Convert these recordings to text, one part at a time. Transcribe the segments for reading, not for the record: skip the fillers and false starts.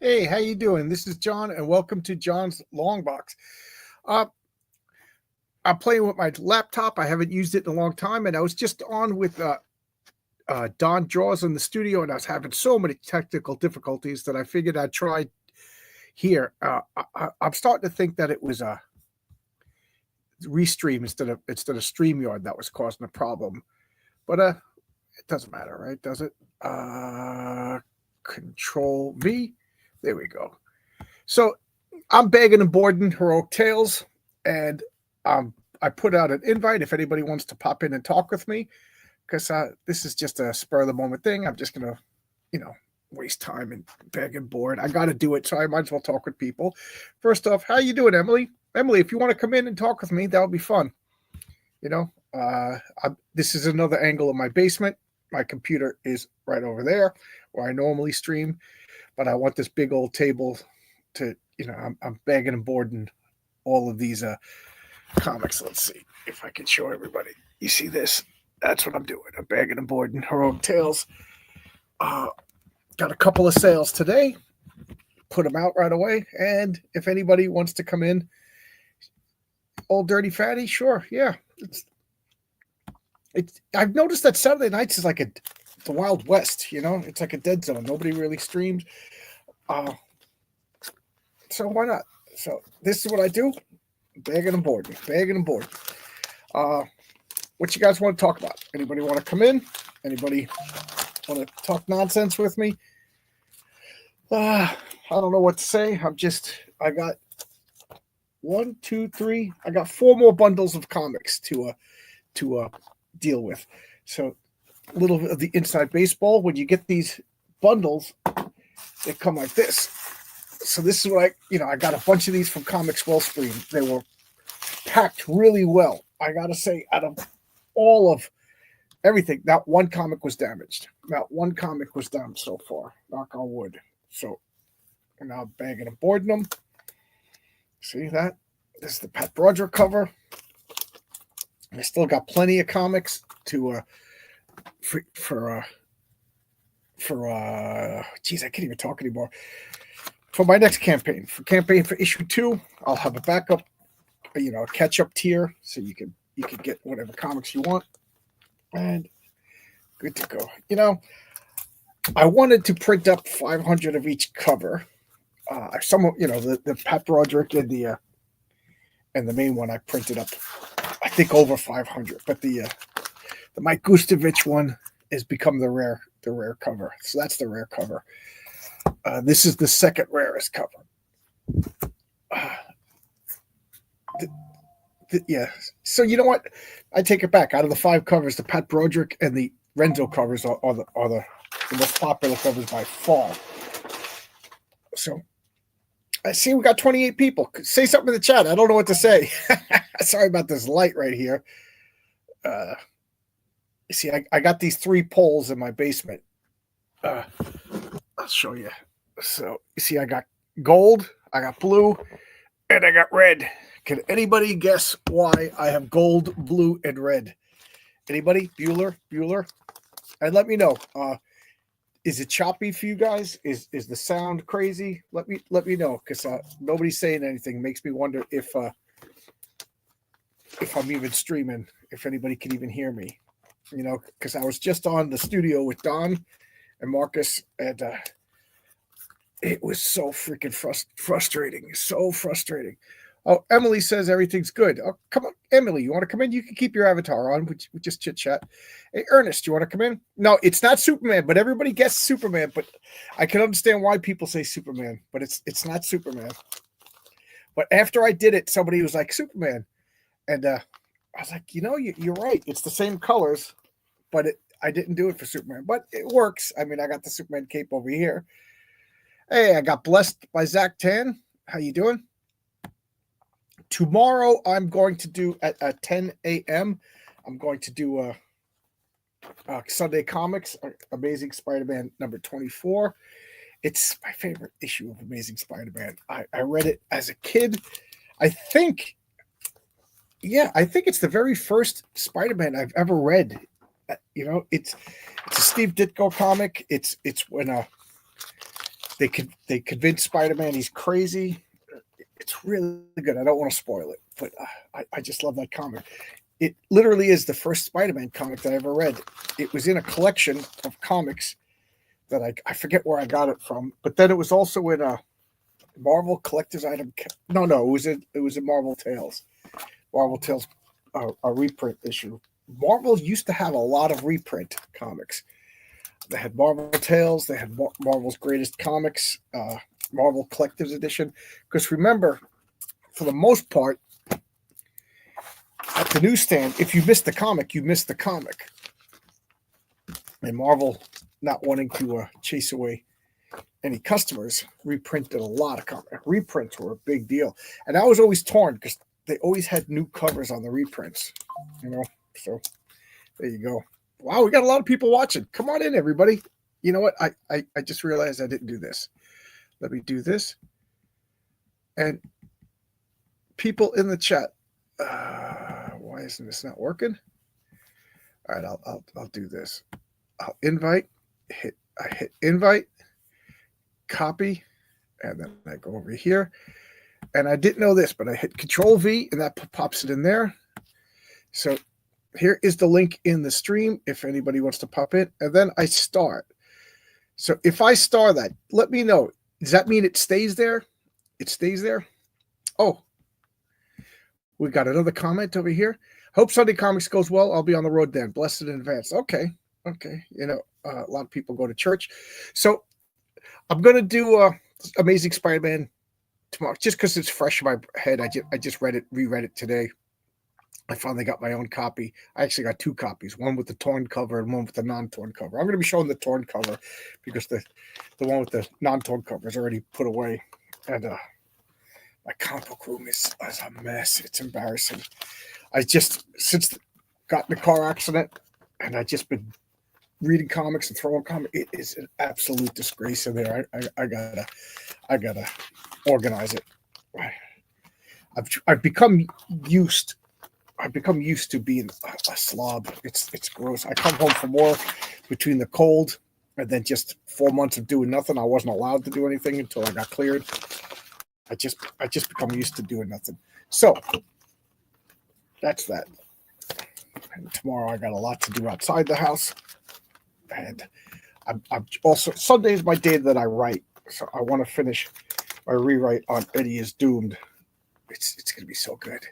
Hey, how you doing? This is John, and welcome to John's Long Box. Uh, I'm playing with my laptop. I haven't used it in a long time, and I was just on with Don Draws in the studio, and I was having so many technical difficulties that I figured I'd try here. I'm starting to think that it was a restream instead of StreamYard that was causing the problem, but it doesn't matter, right? Does it? Control V. There we go. So I'm begging and boarding Heroic Tales, and I put out an invite if anybody wants to pop in and talk with me, because this is just a spur of the moment thing. I'm just gonna, waste time and beg and board. I got to do it, so I might as well talk with people. First off, how you doing, Emily? Emily, if you want to come in and talk with me, that would be fun. This is another angle of my basement. My computer is right over there where I normally stream, but I want this big old table to, I'm begging and boarding all of these comics. Let's see if I can show everybody. You see this? That's what I'm doing. I'm begging and boarding Heroic Tales. Got a couple of sales today. Put them out right away. And if anybody wants to come in, Old Dirty Fatty, sure, yeah. I've noticed that Saturday nights is like the Wild West. It's like a dead zone. Nobody really streams. So why not? So this is what I do. Bagging and boarding. What you guys want to talk about? Anybody want to come in? Anybody want to talk nonsense with me? I don't know what to say. I got 1, 2, 3. I got 4 more bundles of comics to deal with. So a little of the inside baseball. When you get these bundles, they come like this. So this is what I got a bunch of these from Comics Wellspring. They were packed really well. I got to say, out of all of everything, not one comic was damaged. Not one comic was damaged so far. Knock on wood. So I'm now bagging and boarding them. See that? This is the Pat Broderick cover. I still got plenty of comics to geez, I can't even talk anymore. For my next campaign, for issue 2, I'll have a backup, a catch-up tier, so you can get whatever comics you want, and good to go. I wanted to print up 500 of each cover. The Pat Broderick and the main one I printed up, I think over 500, but the Mike Gustovich one has become the rare cover. So that's the rare cover. This is the second rarest cover. Yeah. So you know what? I take it back. Out of the 5 covers, the Pat Broderick and the Renzo covers are the most popular covers by far. So I see we got 28 people. Say something in the chat. I don't know what to say. Sorry about this light right here. You see, I got these 3 poles in my basement. I'll show you. So you see, I got gold, I got blue, and I got red. Can anybody guess why I have gold, blue, and red? Anybody? Bueller? And let me know. Is it choppy for you guys? Is the sound crazy? Let me know, because nobody's saying anything. Makes me wonder if I'm even streaming, if anybody can even hear me. Because I was just on the studio with Don and Marcus, and it was so freaking frustrating. So frustrating. Oh, Emily says everything's good. Oh, come on, Emily, you want to come in? You can keep your avatar on. We just chit chat. Hey, Ernest, you want to come in? No, it's not Superman, but everybody guesses Superman. But I can understand why people say Superman, but it's not Superman. But after I did it, somebody was like Superman, and I was like, you're right. It's the same colors, but I didn't do it for Superman, but it works. I mean, I got the Superman cape over here. Hey, I got blessed by Zach Tan. How you doing? Tomorrow, I'm going to do at 10 a.m. I'm going to do Sunday Comics, Amazing Spider-Man number 24. It's my favorite issue of Amazing Spider-Man. I read it as a kid. I think it's the very first Spider-Man I've ever read. It's a Steve Ditko comic. It's when They convinced Spider-Man he's crazy. It's really good. I don't want to spoil it, but I just love that comic. It literally is the first Spider-Man comic that I ever read. It was in a collection of comics that I forget where I got it from, but then it was also in a Marvel collector's item. No, it was in Marvel Tales. Marvel Tales, a reprint issue. Marvel used to have a lot of reprint comics. They had Marvel Tales. They had Marvel's Greatest Comics, Marvel Collector's Edition. Because remember, for the most part, at the newsstand, if you missed the comic, you missed the comic. And Marvel, not wanting to chase away any customers, reprinted a lot of comics. Reprints were a big deal. And I was always torn because they always had new covers on the reprints. So there you go. Wow, we got a lot of people watching. Come on in, everybody. You know what? I just realized I didn't do this. Let me do this. And people in the chat, why isn't this not working? All right, I'll do this. I'll invite. I hit invite, copy, and then I go over here. And I didn't know this, but I hit Control V, and that pops it in there. So here is the link in the stream if anybody wants to pop in. And then I start. So if I star that, let me know. Does that mean it stays there? It stays there? Oh, we got another comment over here. Hope Sunday Comics goes well. I'll be on the road then. Blessed in advance. Okay. You know, a lot of people go to church. So I'm going to do Amazing Spider-Man tomorrow just because it's fresh in my head. I just reread it today. I finally got my own copy. I actually got two copies, one with the torn cover and one with the non-torn cover. I'm going to be showing the torn cover because the one with the non-torn cover is already put away. And my comic book room is a mess. It's embarrassing. I just, since got in a car accident, and I just been reading comics and throwing comics, it is an absolute disgrace in there. I gotta organize it. I've become used to being a slob. It's gross. I come home from work between the cold and then just 4 months of doing nothing. I wasn't allowed to do anything until I got cleared. I just become used to doing nothing. So that's that. And tomorrow I got a lot to do outside the house. And I'm also, Sunday is my day that I write. So I want to finish my rewrite on Eddie is Doomed. It's going to be so good.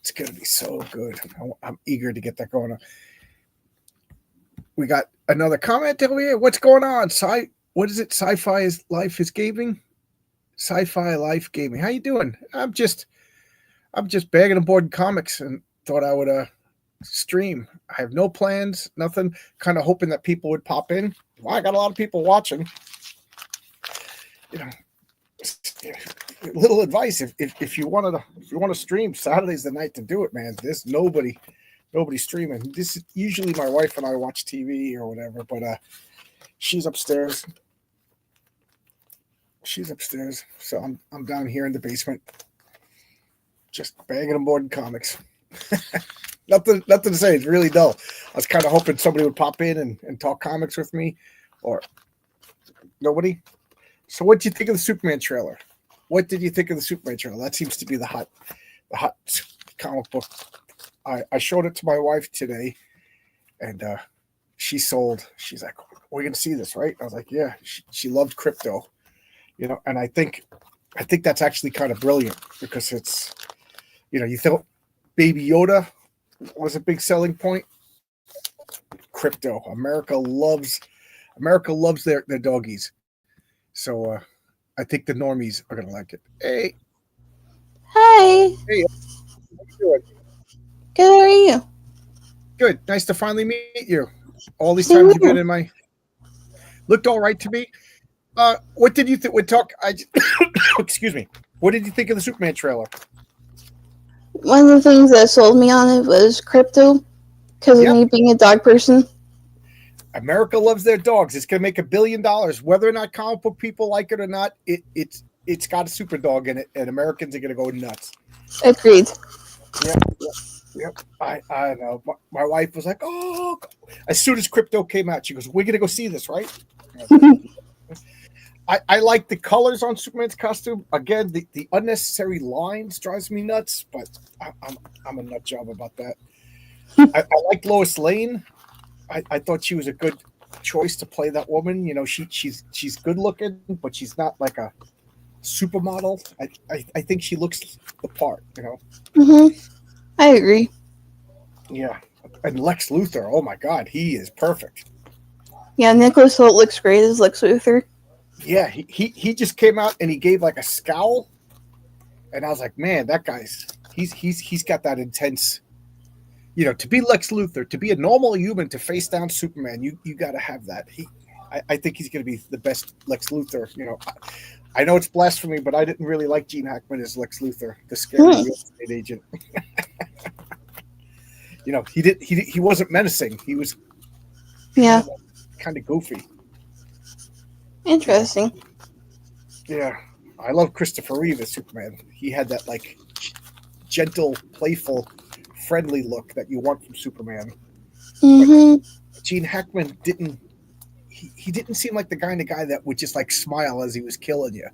It's going to be so good. I'm eager to get that going on. We got another comment over here. What's going on? What is it? Sci-Fi Life is Gaming? Sci-Fi Life Gaming. How you doing? I'm just bagging aboard comics and thought I would stream. I have no plans, nothing. Kind of hoping that people would pop in. Well, I got a lot of people watching. You know, little advice: if you want to stream, Saturday's the night to do it, man. There's nobody streaming. This is usually my wife and I watch TV or whatever, but she's upstairs. So I'm down here in the basement, just bagging aboard comics. Nothing to say. It's really dull. I was kind of hoping somebody would pop in and talk comics with me, or nobody. So what did you think of the Superman trailer? What did you think of the Superman trailer? That seems to be the hot comic book. I showed it to my wife today, and she sold. She's like, "We're gonna see this, right?" I was like, "Yeah." She loved crypto, you know, and I think that's actually kind of brilliant because it's, you know, you thought Baby Yoda was a big selling point. Crypto. America loves their doggies. So I think the normies are gonna like it. Hey. Hi. Hey, how you doing? Good, how are you? Good. Nice to finally meet you. All these times you've been in my looked all right to me. What did you think? Excuse me. What did you think of the Superman trailer? One of the things that sold me on it was crypto, because of me being a dog person. America loves their dogs. It's going to make $1 billion. Whether or not comic book people like it or not, it's got a super dog in it, and Americans are going to go nuts. Agreed. Yep. I know. My wife was like, "Oh!" As soon as crypto came out, she goes, "We're going to go see this, right?" I like the colors on Superman's costume. Again, the unnecessary lines drives me nuts, but I'm a nut job about that. I like Lois Lane. I thought she was a good choice to play that woman. You know, she's good looking, but she's not like a supermodel. I think she looks the part. You know. I agree. Yeah, and Lex Luthor. Oh my God, he is perfect. Yeah, Nicholas Holt looks great as Lex Luthor. Yeah, he just came out and he gave like a scowl, and I was like, man, that guy's he's got that intense. You know, to be Lex Luthor, to be a normal human, to face down Superman, you got to have that. I think he's going to be the best Lex Luthor. You know, I know it's blasphemy, but I didn't really like Gene Hackman as Lex Luthor, the scary real estate agent. You know, he wasn't menacing. He was kind of goofy. Interesting. Yeah, I love Christopher Reeve as Superman. He had that like gentle, playful, friendly look that you want from Superman. Gene Hackman didn't. He didn't seem like the kind of guy that would just like smile as he was killing you.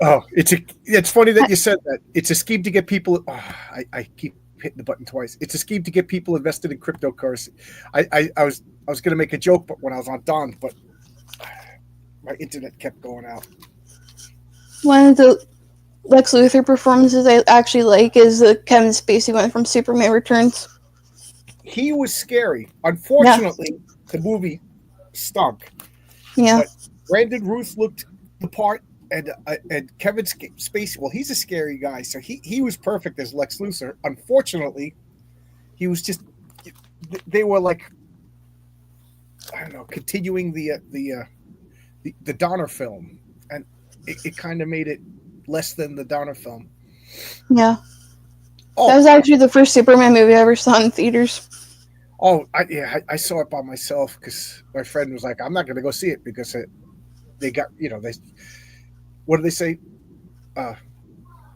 Oh, it's funny that you said that. It's a scheme to get people. Oh, I keep hitting the button twice. It's a scheme to get people invested in cryptocurrency. I was going to make a joke, but when I was on Don, but my internet kept going out. One of the Lex Luthor performances I actually like is the Kevin Spacey one from Superman Returns. He was scary. Unfortunately, the movie stunk. Yeah. But Brandon Ruth looked the part, and Kevin Spacey. Well, he's a scary guy, so he was perfect as Lex Luthor. Unfortunately, he was just. They were like, I don't know, continuing the Donner film, and it kind of made it less than the Donner film. Yeah. Oh, that was actually the first Superman movie I ever saw in theaters. Oh, I saw it by myself because my friend was like, I'm not going to go see it because they got, what do they say?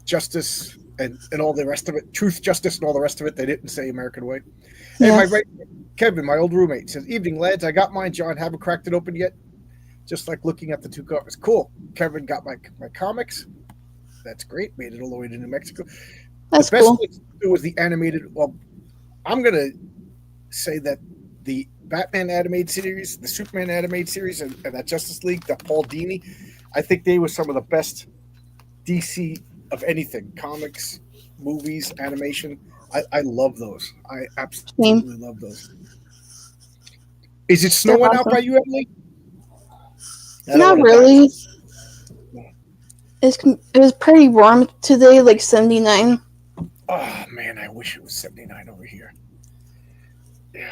Justice and all the rest of it. Truth, justice, and all the rest of it. They didn't say American way. Yeah. Hey, Kevin, my old roommate, says, evening, lads. I got mine, John. Haven't cracked it open yet. Just like looking at the two covers. Cool. Kevin got my comics. That's great. Made it all the way to New Mexico. That's the best cool. thing to do was the animated. Well, I'm going to say that the Batman animated series, the Superman animated series, and that Justice League, the Paul Dini, I think they were some of the best DC of anything. Comics, movies, animation. I love those. I absolutely love those. Is it snowing out by you, Emily? Not really. It was pretty warm today, like 79. Oh, man, I wish it was 79 over here. Yeah.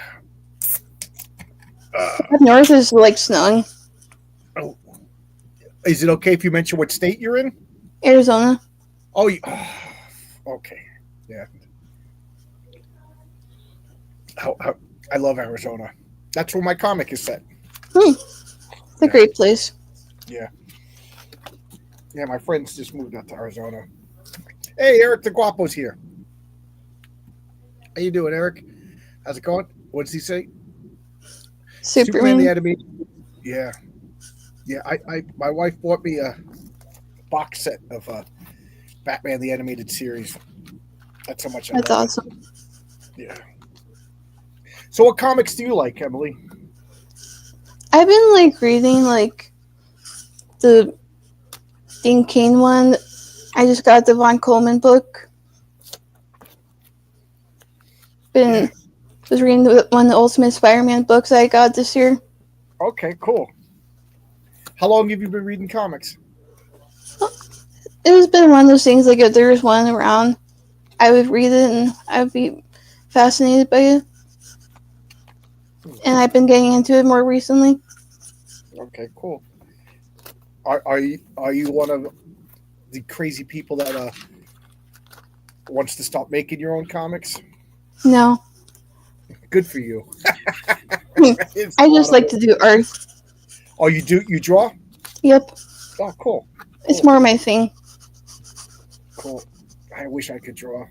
Up north is like snowing. Oh. Is it okay if you mention what state you're in? Arizona. Oh, okay. Yeah. I love Arizona. That's where my comic is set. It's a great place. Yeah. Yeah, my friends just moved out to Arizona. Hey, Eric the Guapo's here. How you doing, Eric? How's it going? What does he say? Superman the animated. Yeah. Yeah, my wife bought me a box set of Batman the Animated Series. That's how much I love it. That's awesome. Yeah. So what comics do you like, Emily? I've been like reading like the Dean Cain one. I just got the Von Coleman book. Was reading one of the Ultimate Spider-Man books I got this year. Okay, cool. How long have you been reading comics? It has been one of those things, like if there was one around, I would read it and I would be fascinated by it. And I've been getting into it more recently. Okay, cool. Are you one of the crazy people that wants to stop making your own comics? No. Good for you. I just like to do art. Oh, you do? You draw? Yep. Oh, cool. It's more my thing. Cool. I wish I could draw.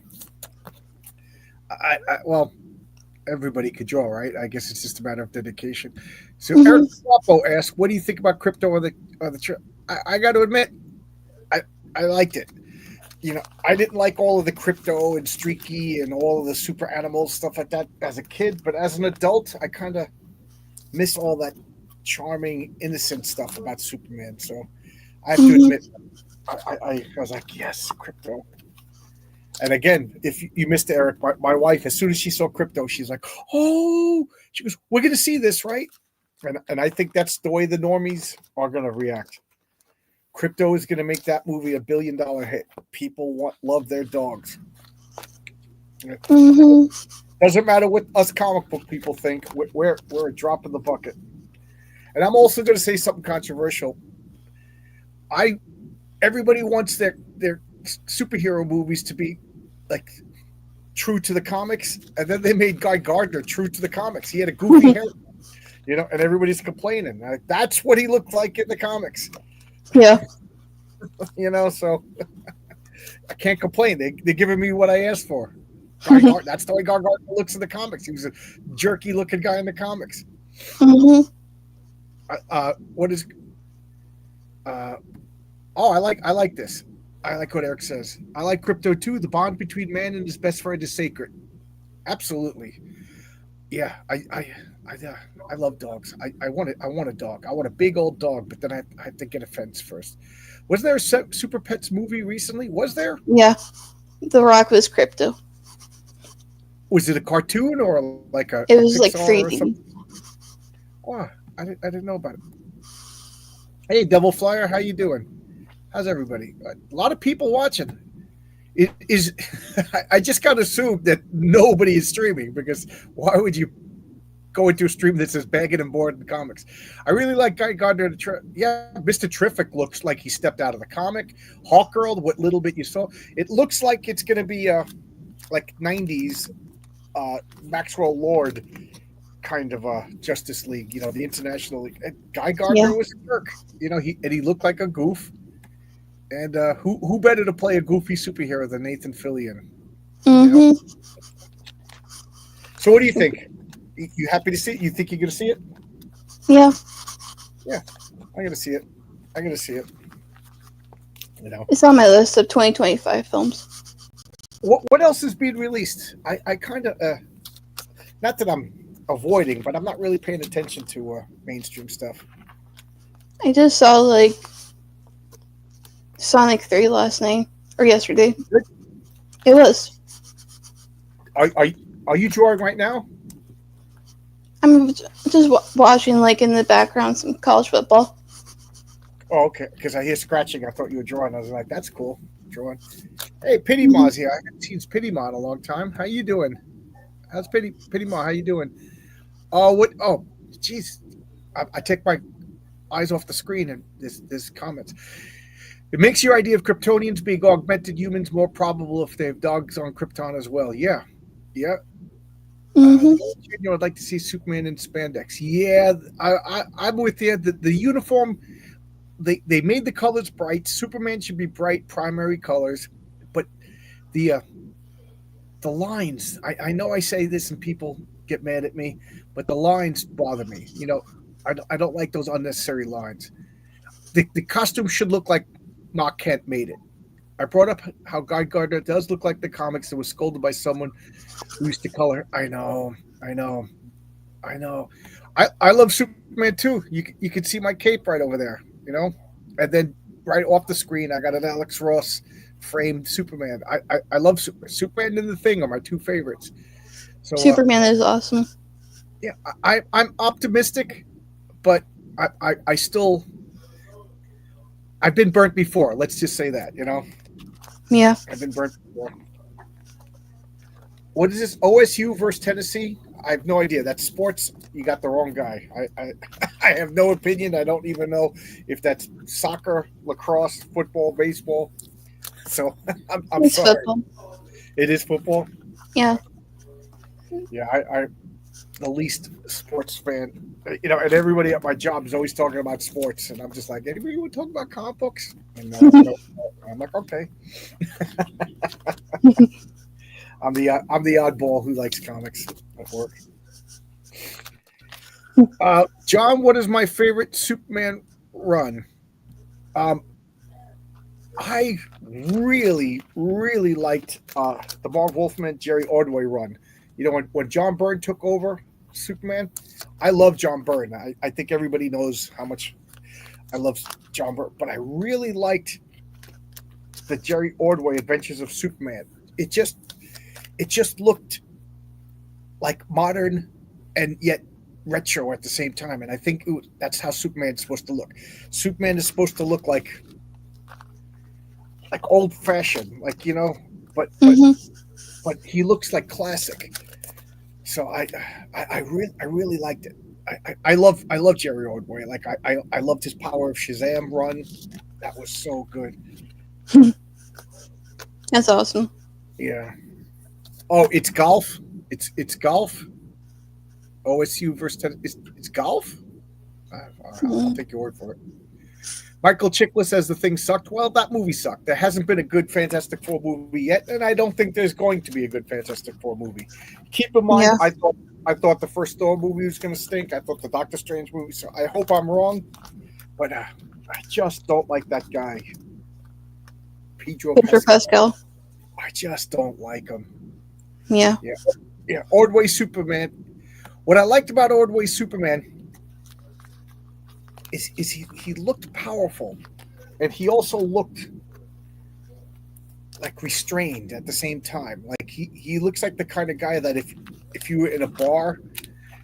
Well, everybody could draw, right? I guess it's just a matter of dedication. So Eric Hmm. Guapo asked, "What do you think about crypto on the trip?" I got to admit, I I liked it. I didn't like all of the crypto and streaky and all of the super animals stuff like that as a kid, but as an adult, I kind of miss all that charming, innocent stuff about Superman. So I have to Hmm. admit, I was like, yes, crypto. And again, if you missed it, Eric, my wife, as soon as she saw crypto, she's like, oh, she goes, we're going to see this, right? And I think that's the way the normies are going to react. Crypto is going to make that movie $1 billion hit. People love their dogs. Hmm. Doesn't matter what us comic book people think. We're a drop in the bucket. And I'm also going to say something controversial. I Everybody wants their superhero movies to be like true to the comics, and then they made Guy Gardner true to the comics. He had a goofy hair, and everybody's complaining. Like, that's what he looked like in the comics, Yeah. So I can't complain. They're giving me what I asked for. Guy Gardner, that's the way Guy Gardner looks in the comics. He was a jerky looking guy in the comics. Hmm. What is uh oh, I like this. I like what Eric says. I like crypto too. The bond between man and his best friend is sacred. Absolutely. Yeah, I love dogs. I want a dog. I want a big old dog, but then I have to get a fence first. Was there a Super Pets movie recently? Was there? Yeah. The Rock was crypto. Was it a cartoon or like a It was like Pixar or 3D. something? Oh, I didn't know about it. Hey, Devil Flyer, how you doing? How's everybody? A lot of people watching. It is. I just got to assume that nobody is streaming because why would you go into a stream that says bagging and board in comics? I really like Guy Gardner. Yeah, Mr. Terrific looks like he stepped out of the comic. Hawkgirl, what little bit you saw, it looks like it's going to be like '90s Maxwell Lord kind of Justice League. The International League. And Guy Yeah. Gardner was a jerk. He looked like a goof. And who better to play a goofy superhero than Nathan Fillion? You know. Hmm. So, what do you think? You happy to see it? You think you're going to see it? Yeah. Yeah, I'm going to see it. I'm going to see it. It's on my list of 2025 films. What else is being released? I kind of not that I'm avoiding, but I'm not really paying attention to mainstream stuff. I just saw like Sonic 3 last night or yesterday. It was. Are you drawing right now? I'm just watching like in the background some college football. Oh, okay. Because I hear scratching. I thought you were drawing. I was like, that's cool. Drawing. Hey, Pity Ma's here. I haven't seen Pity Ma in a long time. How you doing? How's Pity Ma? How you doing? Oh, what? Oh, jeez. I take my eyes off the screen and there's comments. It makes your idea of Kryptonians being augmented humans more probable if they have dogs on Krypton as well. Yeah. Yeah. Hmm. I'd like to see Superman in spandex. Yeah, I'm with you. The uniform, they made the colors bright. Superman should be bright primary colors, but the lines. I know I say this and people get mad at me, but the lines bother me. I don't like those unnecessary lines. The costume should look like Mark Kent made it. I brought up how Guy Gardner does look like the comics that was scolded by someone who used to color. I know. I love Superman too. You can see my cape right over there, and then right off the screen, I got an Alex Ross framed Superman. I love Superman and the Thing are my two favorites. So Superman is awesome. yeah, I'm optimistic, but I still I've been burnt before. Let's just say that, Yeah. I've been burnt before. What is this? OSU versus Tennessee? I have no idea. That's sports. You got the wrong guy. I I have no opinion. I don't even know if that's soccer, lacrosse, football, baseball. So I'm It's sorry. football. It is football. Yeah. Yeah, I the least sports fan. And everybody at my job is always talking about sports, and I'm just like, anybody want to talk about comic books? And I'm like, okay. I'm the oddball who likes comics at work. John, what is my favorite Superman run? Um, I really liked the Marv Wolfman Jerry Ordway run. You know, when John Byrne took over Superman, I love John Byrne. I think everybody knows how much I love John Byrne, but I really liked the Jerry Ordway Adventures of Superman. It just it just looked like modern and yet retro at the same time, and I think that's how Superman's supposed to look. Superman is supposed to look like old fashioned, like but but Hmm. but he looks like classic. So I really liked it. I love Jerry Ordway. Like I loved his Power of Shazam run. That was so good. That's awesome. Yeah. Oh, it's golf. It's golf. OSU versus it's golf. All right, I'll Mm. take your word for it. Michael Chiklis says the thing sucked. Well, that movie sucked. There hasn't been a good Fantastic Four movie yet, and I don't think there's going to be a good Fantastic Four movie. Keep in mind, Yeah. I thought the first Thor movie was going to stink. I thought the Doctor Strange movie. So I hope I'm wrong, but I just don't like that guy, Pedro Pedro Pascal. Pascal. I just don't like him. Yeah. Yeah, yeah. Ordway Superman. What I liked about Ordway Superman is he looked powerful, and he also looked like restrained at the same time. Like he looks like the kind of guy that if you were in a bar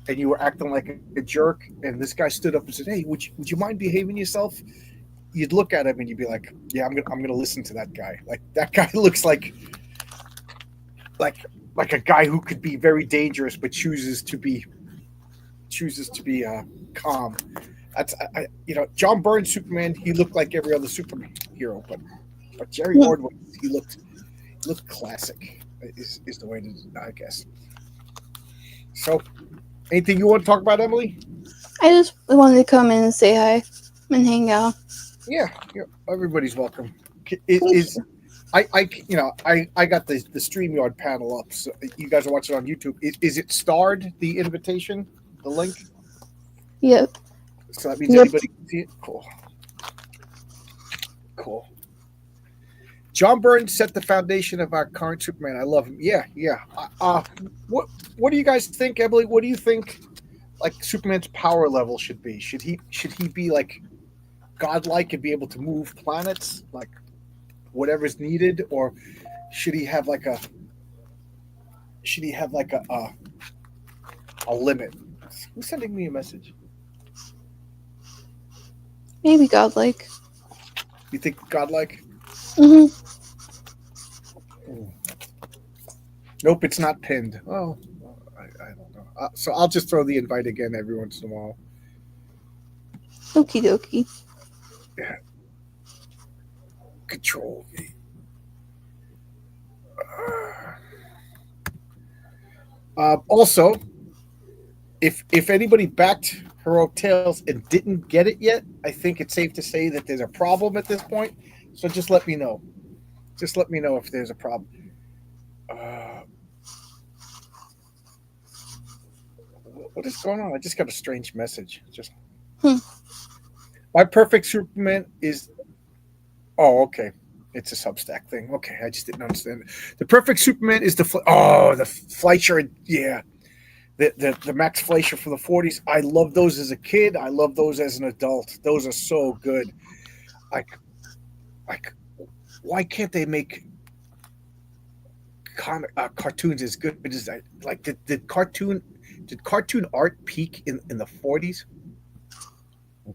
and you were acting like a jerk, and this guy stood up and said, "Hey, would you mind behaving yourself?" You'd look at him and you'd be like, "Yeah, I'm gonna listen to that guy." Like that guy looks like like a guy who could be very dangerous, but chooses to be calm. That's John Byrne's Superman. He looked like every other superhero, but Jerry Yeah. Ordway, he looked classic. Is the way to, I guess. So, anything you want to talk about, Emily? I just wanted to come in and say hi and hang out. Yeah, yeah. Everybody's welcome. Thank Is you. I got the StreamYard panel up. So you guys are watching on YouTube. Is it starred the invitation, the link? Yep. So that means Yep. anybody can see it. Cool, cool. John Byrne set the foundation of our current Superman. I love him. Yeah, yeah. What do you guys think, Emily? What do you think? Like Superman's power level should be? Should he be like godlike and be able to move planets, like whatever's needed, or should he have like a should he have like a limit? Who's sending me a message? Maybe godlike. You think godlike? Hmm. Hmm. Nope, it's not pinned. Oh, I don't know. So I'll just throw the invite again every once in a while. Okie dokie. Yeah. Control V. Also, if anybody backed Heroic Tales and didn't get it yet, I think it's safe to say that there's a problem at this point. So just let me know. Just let me know if there's a problem. Uh, what is going on? I just got a strange message. Just Hmm. my perfect Superman is. Oh, okay. It's a Substack thing. Okay, I just didn't understand. The perfect Superman is the Fleischer. Yeah, the Max Fleischer from the 40s. I love those as a kid. I love those as an adult. Those are so good. Like like why can't they make cartoons as good as that? Like did cartoon art peak in the 40s,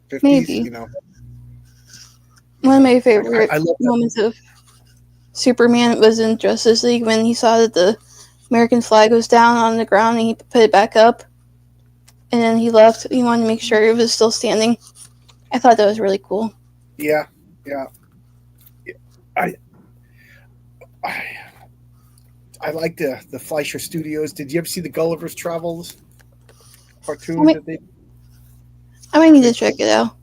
50s? Maybe. One of my favorite I love that. moments of Superman was in Justice League when he saw that the American flag was down on the ground and he put it back up. And then he left. He wanted to make sure it was still standing. I thought that was really cool. Yeah, yeah. I I, I like the Fleischer Studios. Did you ever see the Gulliver's Travels I cartoon might, that they? I might need they to check it out.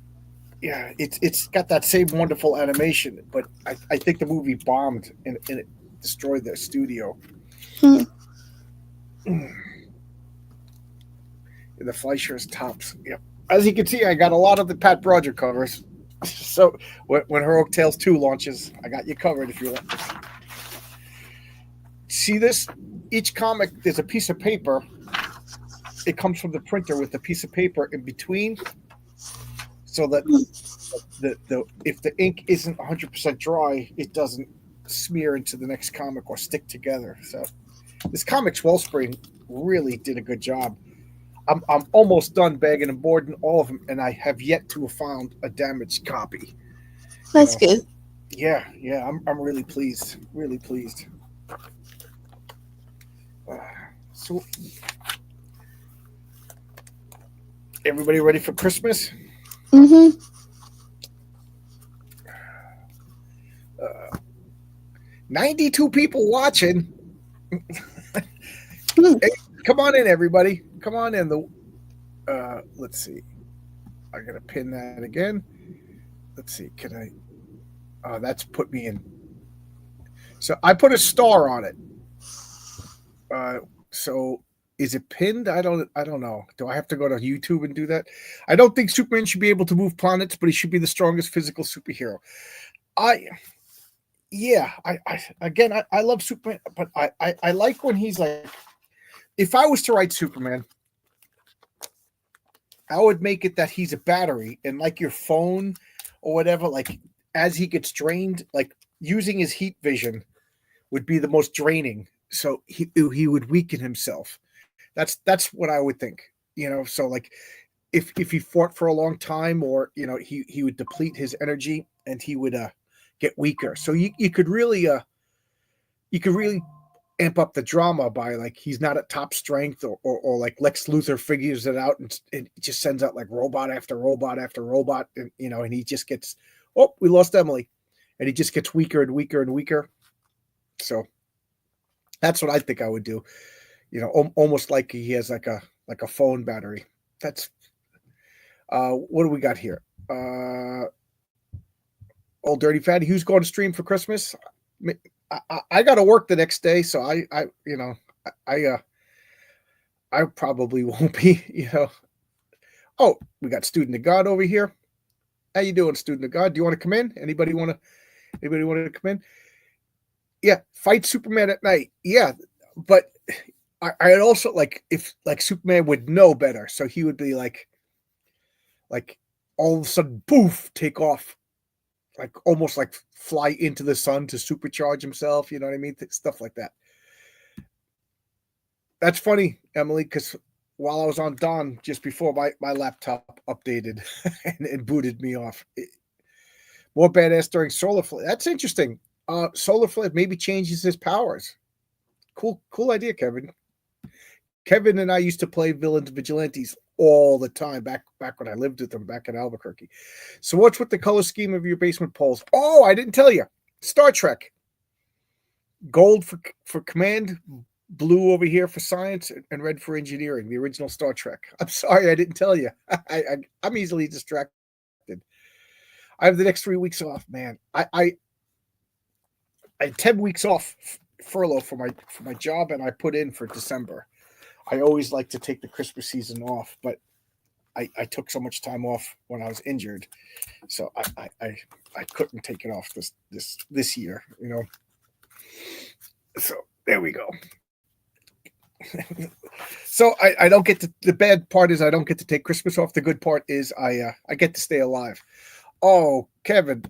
Yeah, it's got that same wonderful animation, but I think the movie bombed and it destroyed the studio. Hmm. The Fleischer's tops. Yep. As you can see, I got a lot of the Pat Broderick covers. So when Heroic Tales 2 launches, I got you covered if you want. See this? Each comic, there's a piece of paper. It comes from the printer with a piece of paper in between, so that the if the ink isn't 100% dry, it doesn't smear into the next comic or stick together. So this Comics Wellspring really did a good job. I'm almost done bagging and boarding all of them, and I have yet to have found a damaged copy. You That's know, good. yeah, I'm really pleased, really pleased. Uh, so, everybody ready for Christmas? Mm-hmm. 92 people watching. Hmm. Hey, come on in, everybody. Come on in. Let's see. I gotta pin that again. Let's see. Can I? That's put me in. So I put a star on it. Uh, so is it pinned? I don't know. Do I have to go to YouTube and do that? I don't think Superman should be able to move planets, but he should be the strongest physical superhero. I yeah. I again I love Superman, but I like when he's like, if I was to write Superman, I would make it that he's a battery, and like your phone or whatever, like as he gets drained, like using his heat vision would be the most draining. So he would weaken himself. That's what I would think. So like if he fought for a long time, or he would deplete his energy and he would get weaker. So you could really amp up the drama by like he's not at top strength, or like Lex Luthor figures it out, and it just sends out like robot after robot after robot, and he just gets, oh, we lost Emily, and he just gets weaker and weaker and weaker. So that's what I think I would do. Almost like he has like a phone battery. That's what do we got here? Old Dirty Fatty, who's going to stream for Christmas? I got to work the next day, so I I probably won't be. Oh, we got Student of God over here. How you doing, Student of God? Do you want to come in? Anybody want to come in? Yeah, fight Superman at night. Yeah, but I'd also like if like Superman would know better, so he would be like all of a sudden, poof, take off, like almost like fly into the sun to supercharge himself. You know what I mean? Stuff like that. That's funny, Emily, because while I was on Dawn just before, my laptop updated and booted me off. More badass during Solar Flare. That's interesting. Solar Flare maybe changes his powers. Cool idea, Kevin. Kevin and I used to play villains vigilantes all the time back when I lived with them back in Albuquerque. So what's with the color scheme of your basement poles? Oh, I didn't tell you. Star Trek. Gold for command, blue over here for science, and red for engineering. The original Star Trek. I'm sorry I didn't tell you. I'm easily distracted. I have the next 3 weeks off, man. I had 10 weeks off furlough for my job, and I put in for December. I always like to take the Christmas season off, but I took so much time off when I was injured, so I couldn't take it off this year, So there we go. So I don't get to, the bad part is I don't get to take Christmas off. The good part is I get to stay alive. Oh, Kevin,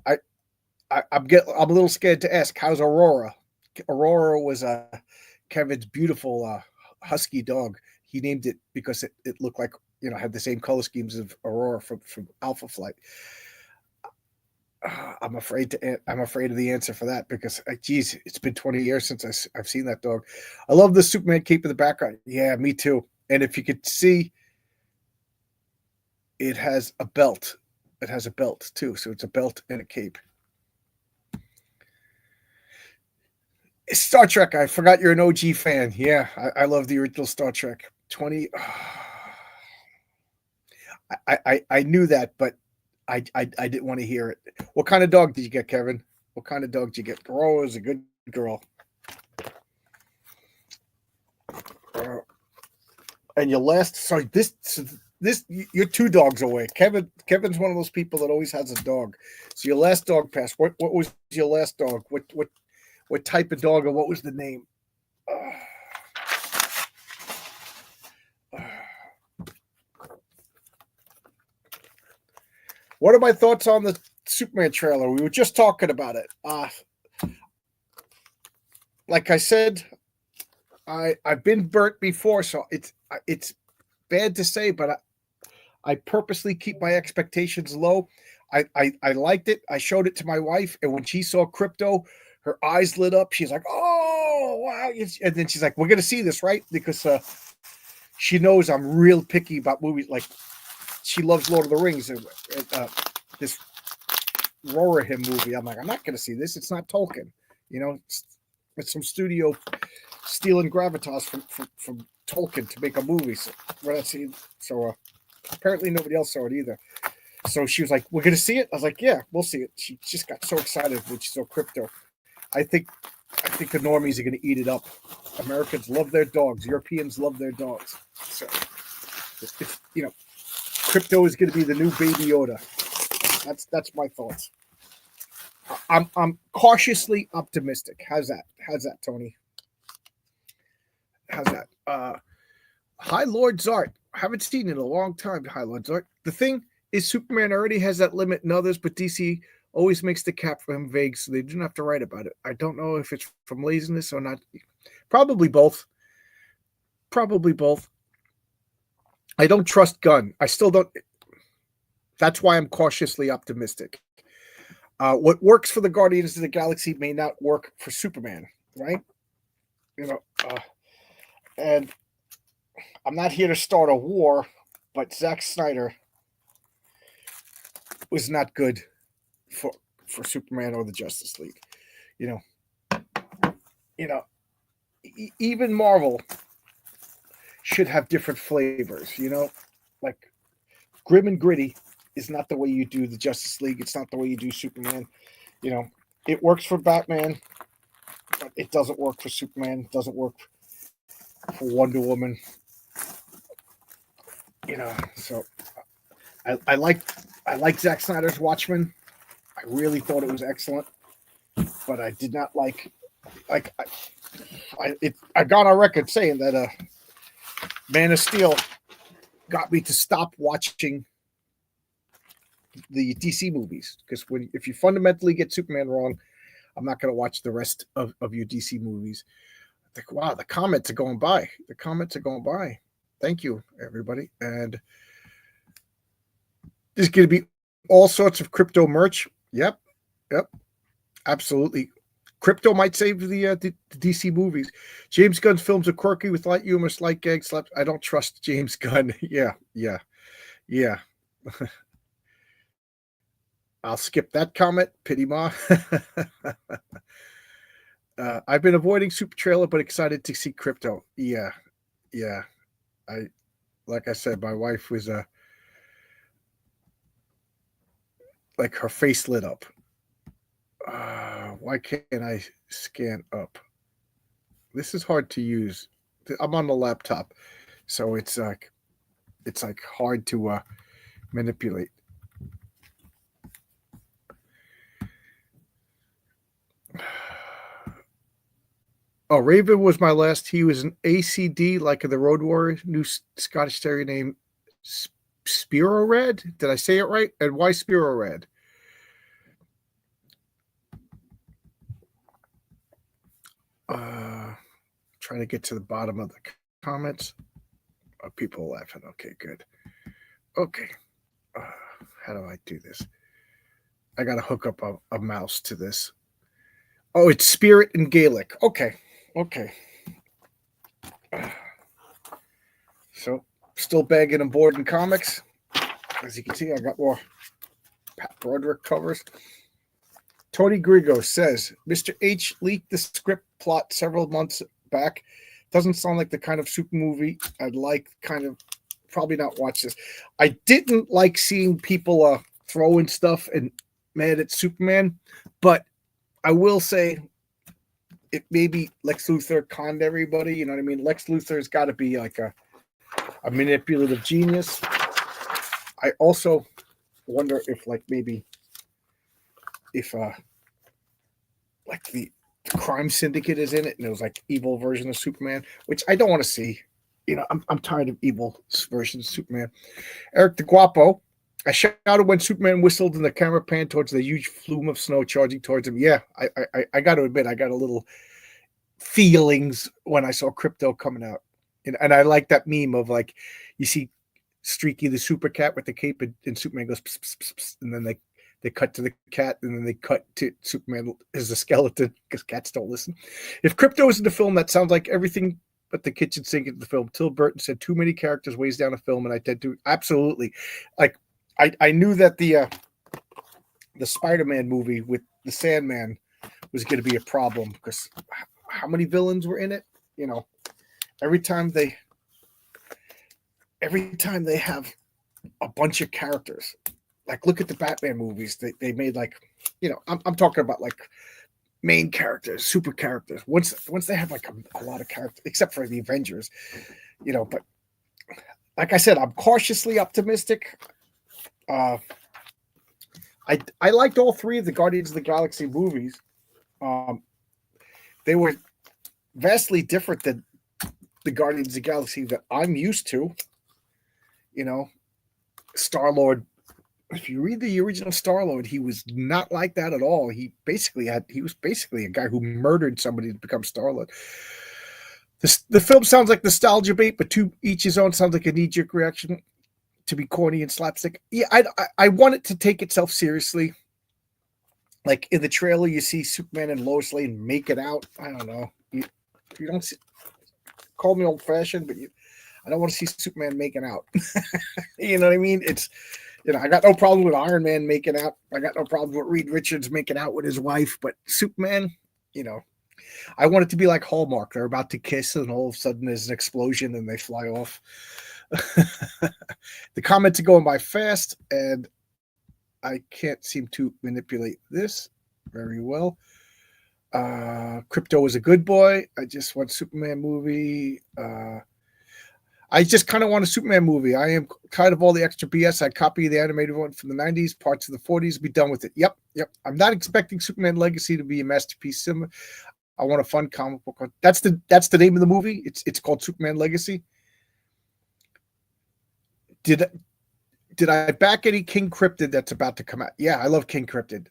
I'm a little scared to ask, how's Aurora? Aurora was Kevin's beautiful husky dog. He named it because it looked like, had the same color schemes of Aurora from Alpha Flight. I'm afraid of the answer for that because, geez, it's been 20 years since I've seen that dog. I love the Superman cape in the background. Yeah, me too. And if you could see, it has a belt. It has a belt too. So it's a belt and a cape. Star Trek. I forgot you're an OG fan. Yeah, I love the original Star Trek. 20. I knew that, but I didn't want to hear it. What kind of dog did you get, Kevin? What kind of dog did you get? Aurora is a good girl. And your last, sorry, this you're 2 dogs away. Kevin's one of those people that always has a dog. So your last dog pass. What was your last dog? What type of dog, and what was the name? What are my thoughts on the Superman trailer? We were just talking about it. Like I said, I've been burnt before, so it's bad to say, but I purposely keep my expectations low. I liked it. I showed it to my wife, and when she saw Crypto, her eyes lit up. She's like, "Oh wow!" And then she's like, "We're gonna see this, right?" Because she knows I'm real picky about movies. Like she loves Lord of the Rings, and this Rohirrim movie. I'm like, I'm not gonna see this. It's not Tolkien, you know. It's some studio stealing gravitas from Tolkien to make a movie. So we're not seeing. So apparently nobody else saw it either. So she was like, "We're gonna see it." I was like, "Yeah, we'll see it." She just got so excited when she saw Crypto. I think the normies are gonna eat it up. Americans love their dogs. Europeans love their dogs. So if you know, Crypto is gonna be the new Baby Yoda. That's my thoughts. I'm cautiously optimistic. How's that? How's that, Tony? How's that? High Lord Zart. Haven't seen it in a long time. High Lord Zart. The thing is, Superman already has that limit in others, but DC always makes the cap for him vague, so they don't have to write about it. I don't know if it's from laziness or not. Probably both. Probably both. I don't trust Gunn. I still don't. That's why I'm cautiously optimistic. What works for the Guardians of the Galaxy may not work for Superman, right? You know, and I'm not here to start a war, but Zack Snyder was not good for Superman or the Justice League. You know, even Marvel should have different flavors. You know, like grim and gritty is not the way you do the Justice League. It's not the way you do Superman. You know, it works for Batman, but it doesn't work for Superman. It doesn't work for Wonder Woman. You know, so I like Zack Snyder's Watchmen. I really thought it was excellent, but I did not like I got on record saying that Man of Steel got me to stop watching the DC movies, because if you fundamentally get Superman wrong, I'm not going to watch the rest of your DC movies. I think, wow, the comments are going by. The comments are going by. Thank you, everybody. And there's going to be all sorts of crypto merch. Yep, absolutely. Crypto might save the DC movies. James Gunn's films are quirky with light humor, slight gag slaps. I don't trust James Gunn. Yeah. I'll skip that comment. Pity ma. I've been avoiding Super Trailer, but excited to see Crypto. Yeah. Like I said, my wife was like her face lit up. Why can't I scan up? This is hard to use. I'm on the laptop, so it's like hard to manipulate. Oh, Raven was my last. He was an ACD, like the Road Warrior, new Scottish Terrier named Spiro Red. Did I say it right? And why Spiro Red? Trying to get to the bottom of the comments. People laughing. Okay, good. Okay. How do I do this? I got to hook up a mouse to this. Oh, it's Spirit in Gaelic. Okay. So, still bagging and boarding comics. As you can see, I got more Pat Broderick covers. Tony Grigo says, Mr. H leaked the script plot several months back. Doesn't sound like the kind of super movie I'd like. Probably not watch this. I didn't like seeing people throwing stuff and mad at Superman, but I will say it maybe Lex Luthor conned everybody. You know what I mean? Lex Luthor's got to be like a manipulative genius. I also wonder if like maybe if like the crime syndicate is in it and it was like evil version of Superman, which I don't want to see. You know, I'm tired of evil versions of Superman. Eric the Guapo. I shouted when Superman whistled and the camera panned towards the huge flume of snow charging towards him. Yeah, I got to admit, I got a little feelings when I saw Crypto coming out. And I like that meme of like, you see Streaky the super cat with the cape and Superman goes, pss, pss, pss, pss, and then they cut to the cat and then they cut to Superman as a skeleton because cats don't listen. If Crypto is in the film, that sounds like everything but the kitchen sink in the film. Till Burton said too many characters weighs down a film, and I tend to absolutely like. I knew that the Spider-Man movie with the Sandman was going to be a problem because how many villains were in it? You know, every time they have a bunch of characters. Like look at the Batman movies. They made like, you know, I'm talking about like main characters, super characters. Once they have like a lot of characters, except for the Avengers, you know. But like I said, I'm cautiously optimistic. I liked all three of the Guardians of the Galaxy movies. They were vastly different than the Guardians of the Galaxy that I'm used to. You know, Star-Lord. If you read the original Star-Lord, he was not like that at all. He was basically a guy who murdered somebody to become Star-Lord. The film sounds like nostalgia bait, but to each his own sounds like a knee-jerk reaction to be corny and slapstick. Yeah, I want it to take itself seriously. Like in the trailer, you see Superman and Lois Lane make it out. I don't know. You don't see, call me old-fashioned, but I don't want to see Superman making out. You know what I mean? It's, you know, I got no problem with Iron Man making out. I got no problem with Reed Richards making out with his wife, but Superman, you know, I want it to be like Hallmark. They're about to kiss, and all of a sudden there's an explosion and they fly off. The comments are going by fast, and I can't seem to manipulate this very well. Crypto is a good boy. I just want Superman movie. I just kind of want a Superman movie. I am tired of all the extra BS. I copy the animated one from the 90s, parts of the 40s, be done with it. Yep. I'm not expecting Superman Legacy to be a masterpiece. I want a fun comic book. That's the name of the movie. It's called Superman Legacy. Did I back any King Cryptid that's about to come out? Yeah, I love King Cryptid.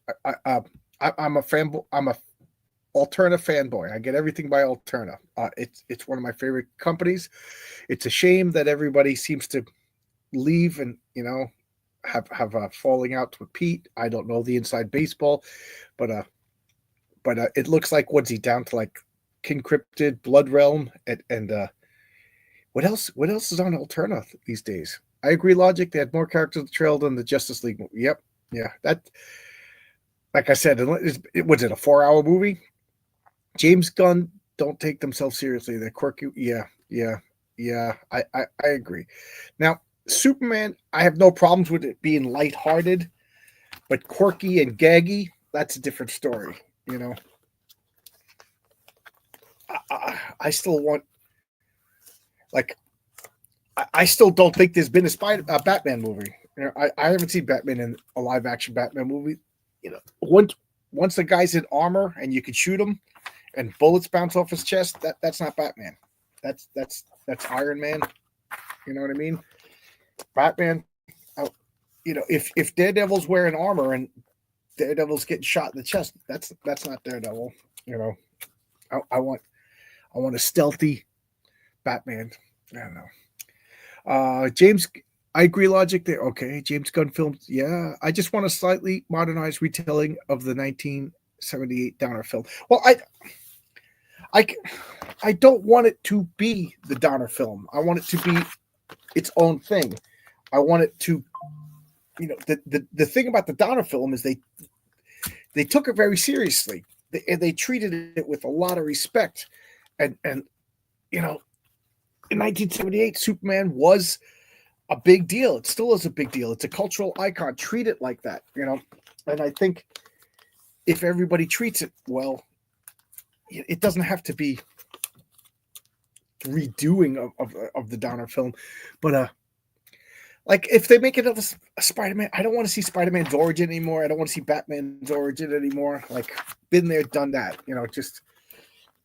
I'm a fanboy. I'm a Alterna fanboy. I get everything by Alterna. It's one of my favorite companies. It's a shame that everybody seems to leave and, you know, have a falling out with Pete. I don't know the inside baseball, but it looks like what's he down to, like King Cryptid, Blood Realm, and what else is on Alterna these days? I agree, Logic. They had more characters in the trail than the Justice League movie. Yep. Yeah. That, like I said, was it a 4-hour movie? James Gunn don't take themselves seriously. They're quirky. Yeah. I agree. Now, Superman, I have no problems with it being lighthearted, but quirky and gaggy, that's a different story. You know, I still want, like, I still don't think there's been a Batman movie. You know, I haven't seen Batman in a live action Batman movie. You know, once the guy's in armor and you can shoot him and bullets bounce off his chest, that's not Batman. That's Iron Man. You know what I mean? Batman. You know, if Daredevil's wearing armor and Daredevil's getting shot in the chest, that's not Daredevil. You know, I want a stealthy Batman. I don't know. James, I agree, Logic there. Okay, James Gunn films. Yeah, I just want a slightly modernized retelling of the 1978 Donner film. Well, I don't want it to be the Donner film. I want it to be its own thing. I want it to, you know, the thing about the Donner film is they took it very seriously. They treated it with a lot of respect, and you know, in 1978, Superman was a big deal. It still is a big deal. It's a cultural icon. Treat it like that, you know. And I think if everybody treats it well, it doesn't have to be redoing of the Donner film, but like if they make another Spider-Man, I don't want to see Spider-Man's origin anymore. I don't want to see Batman's origin anymore. Like, been there, done that. Just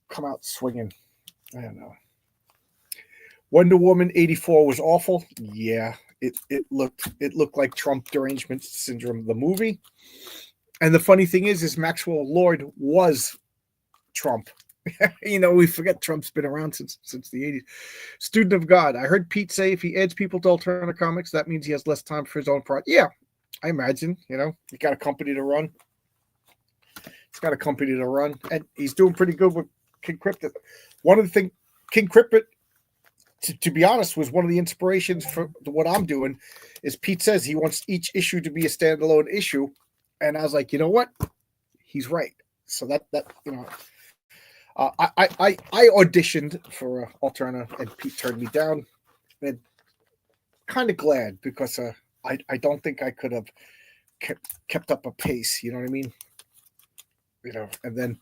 come out swinging. I don't know. Wonder Woman 84 was awful. Yeah, it looked like Trump derangement syndrome, the movie. And the funny thing is Maxwell Lord was Trump. We forget Trump's been around since the 80s. Student of God. I heard Pete say if he adds people to Alterna Comics, that means he has less time for his own project. Yeah, I imagine. He got a company to run. He's got a company to run, and he's doing pretty good with King Cryptid. One of the things, King Cryptid, to be honest, was one of the inspirations for what I'm doing. Is Pete says he wants each issue to be a standalone issue, and I was like, you know what? He's right. So that I auditioned for Alterna, and Pete turned me down. And kind of glad, because I don't think I could have kept up a pace. You know what I mean? And then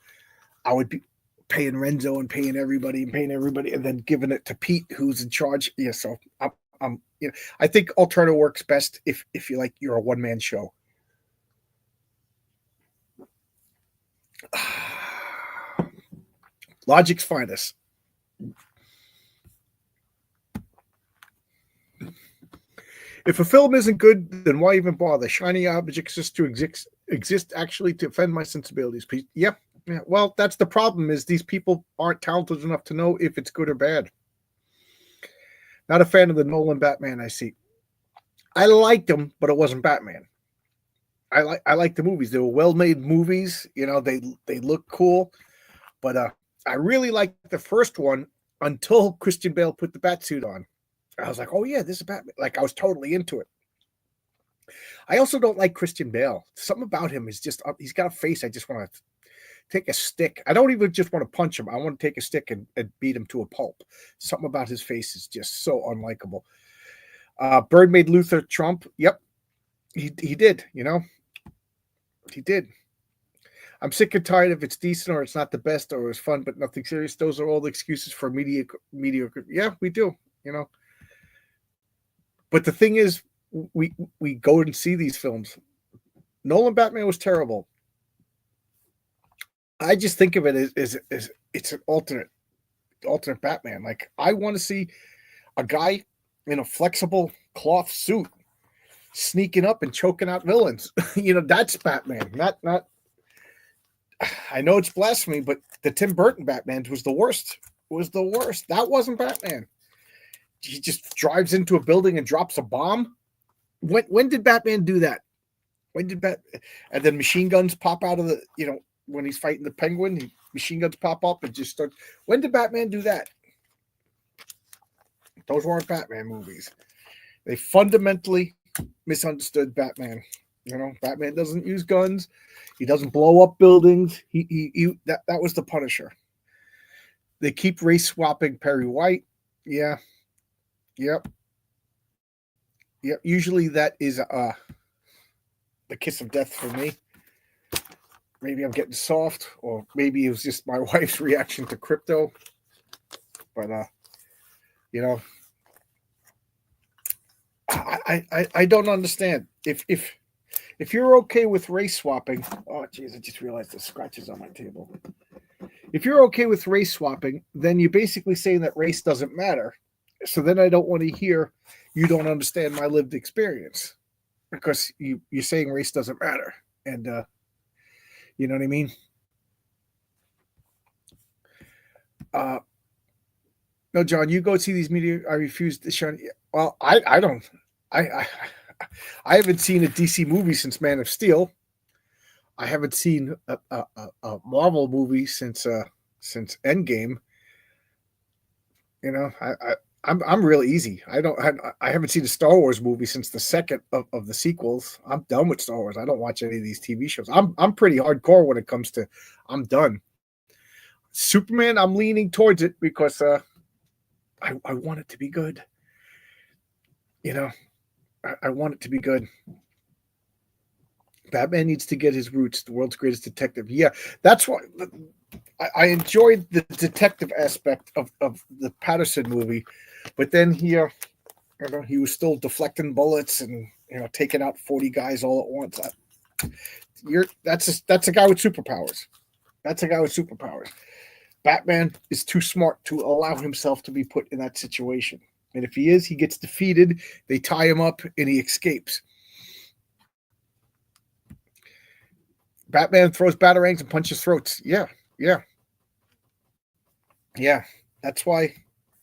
I would be paying Renzo and paying everybody, and then giving it to Pete, who's in charge. Yeah, so I'm I think Alterna works best if you're a one-man show. Logic's finest. If a film isn't good, then why even bother? Shiny objects just to exist actually to offend my sensibilities. Yeah. Well, that's the problem, is these people aren't talented enough to know if it's good or bad. Not a fan of the Nolan Batman I see. I liked them, but it wasn't Batman. I like the movies. They were well-made movies. They look cool. But I really liked the first one until Christian Bale put the Batsuit on. I was like, oh yeah, this is Batman. Like, I was totally into it. I also don't like Christian Bale. Something about him is just, he's got a face I just want to take a stick. I don't even just want to punch him. I want to take a stick and beat him to a pulp. Something about his face is just so unlikable. Bird made Luther Trump. Yep. He did, He did. I'm sick and tired if it's decent or it's not the best or it's fun, but nothing serious. Those are all the excuses for mediocre. Yeah, we do, But the thing is, we go and see these films. Nolan Batman was terrible. I just think of it as it's an alternate Batman. Like, I want to see a guy in a flexible cloth suit sneaking up and choking out villains. That's Batman. Not. I know it's blasphemy, but the Tim Burton Batman was the worst. That wasn't Batman. He just drives into a building and drops a bomb. When did Batman do that? And then machine guns pop out of the, when he's fighting the Penguin, machine guns pop up and just start. When did Batman do that? Those weren't Batman movies. They fundamentally misunderstood Batman. Batman doesn't use guns. He doesn't blow up buildings. That was the Punisher. They keep race swapping Perry White. Yeah. Yep. Usually that is the kiss of death for me. Maybe I'm getting soft, or maybe it was just my wife's reaction to crypto. But I don't understand. If you're okay with race swapping, oh geez, I just realized the scratches on my table. If you're okay with race swapping, then you're basically saying that race doesn't matter. So then I don't want to hear you don't understand my lived experience, because you're saying race doesn't matter. And you know what I mean? No, John, you go see these media. I refuse to show. Well, I don't. I haven't seen a DC movie since Man of Steel. I haven't seen a Marvel movie since Endgame. I'm real easy. I haven't seen a Star Wars movie since the second of the sequels. I'm done with Star Wars. I don't watch any of these TV shows. I'm pretty hardcore when it comes to. I'm done. Superman, I'm leaning towards it because I want it to be good. I want it to be good. Batman needs to get his roots. The world's greatest detective. Yeah, that's why I enjoyed the detective aspect of the Patterson movie, but then he was still deflecting bullets and taking out 40 guys all at once. That's a guy with superpowers. That's a guy with superpowers. Batman is too smart to allow himself to be put in that situation. And if he is, he gets defeated. They tie him up and he escapes. Batman throws batarangs and punches throats. Yeah, yeah, yeah. That's why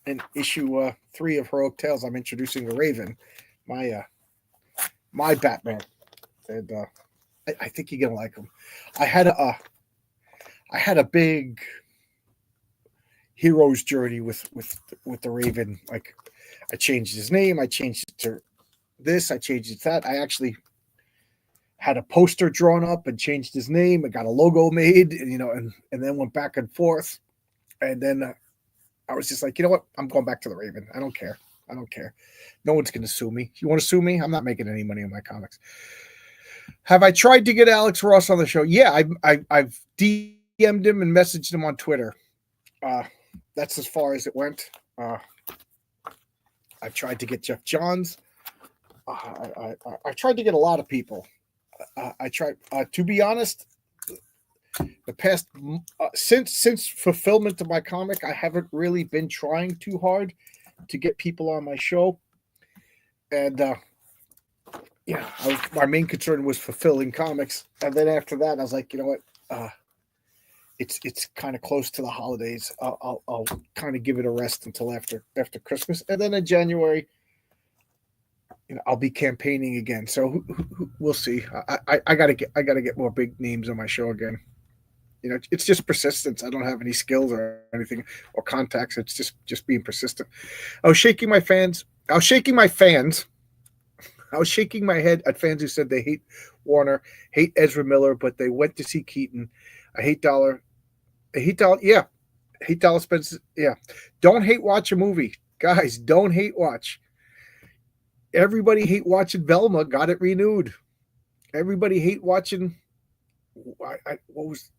in issue 3 of Heroic Tales, I'm introducing the Raven, my Batman, and I think you're gonna like him. I had a big hero's journey with the Raven. Like, I changed his name, I changed it to this, I changed it to that. I actually had a poster drawn up and changed his name. I got a logo made, and then went back and forth. And then I was just like, you know what? I'm going back to the Raven. I don't care. I don't care. No one's going to sue me. You want to sue me? I'm not making any money on my comics. Have I tried to get Alex Ross on the show? Yeah, I've DM'd him and messaged him on Twitter. That's as far as it went. I've tried to get Jeff Johns. I tried to get a lot of people. I tried. To be honest, the past since fulfillment of my comic, I haven't really been trying too hard to get people on my show. And my main concern was fulfilling comics. And then after that, I was like, you know what? It's kind of close to the holidays. I'll kind of give it a rest until after Christmas, and then in January, I'll be campaigning again. So we'll see. I gotta get more big names on my show again. It's just persistence. I don't have any skills or anything or contacts. It's just being persistent. I was shaking my fans. I was shaking my head at fans who said they hate Warner, hate Ezra Miller, but they went to see Keaton. I hate Dollar. Yeah. Hate Dollar Spence. Yeah. Don't hate watch a movie. Guys, don't hate watch. Everybody hate watching Velma. Got it renewed. Everybody hate watching. What was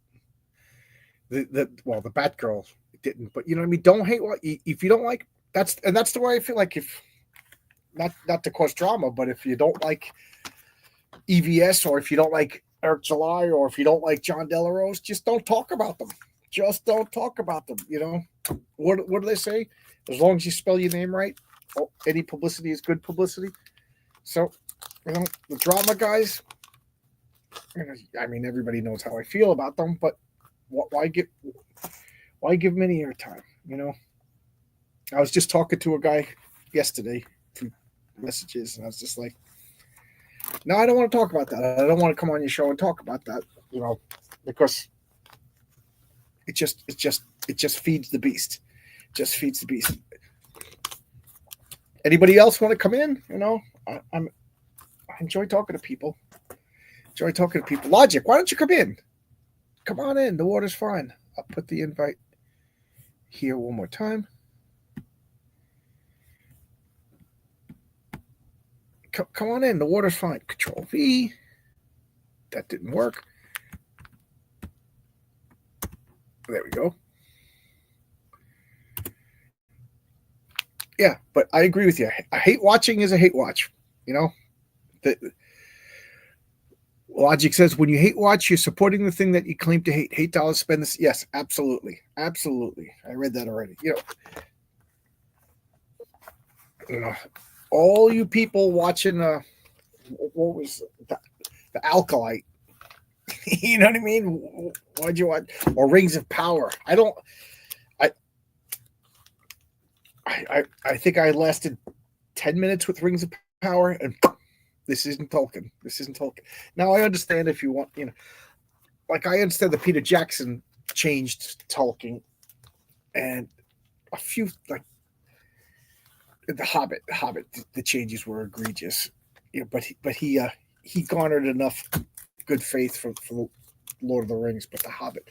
the Batgirl didn't, but what I mean. Don't hate what if you don't like. That's the way I feel like. If not to cause drama, but if you don't like EVS, or if you don't like Eric July, or if you don't like John Delarose, just don't talk about them. Just don't talk about them. What do they say? As long as you spell your name right, any publicity is good publicity. So, the drama guys. I mean, everybody knows how I feel about them, but why give them any airtime? I was just talking to a guy yesterday through messages, and I was just like, no, I don't want to talk about that. I don't want to come on your show and talk about that, because it just feeds the beast. Just feeds the beast. Anybody else want to come in? I enjoy talking to people. Logic, why don't you come in? Come on in. The water's fine. I'll put the invite here one more time. Come on in. The water's fine. Control V. That didn't work. There we go. Yeah, but I agree with you. I hate watching is a hate watch. Logic says when you hate watch, you're supporting the thing that you claim to hate. Hate dollars spend this. Yes, absolutely. Absolutely. I read that already. All you people watching what was the Alkalite? You know what I mean? Why'd you watch? Or Rings of Power? I think I lasted 10 minutes with Rings of Power, and this isn't Tolkien. Now, I understand if you want, I understand that Peter Jackson changed Tolkien, and a few, the Hobbit, the changes were egregious. But he garnered enough good faith from Lord of the Rings. But the Hobbit,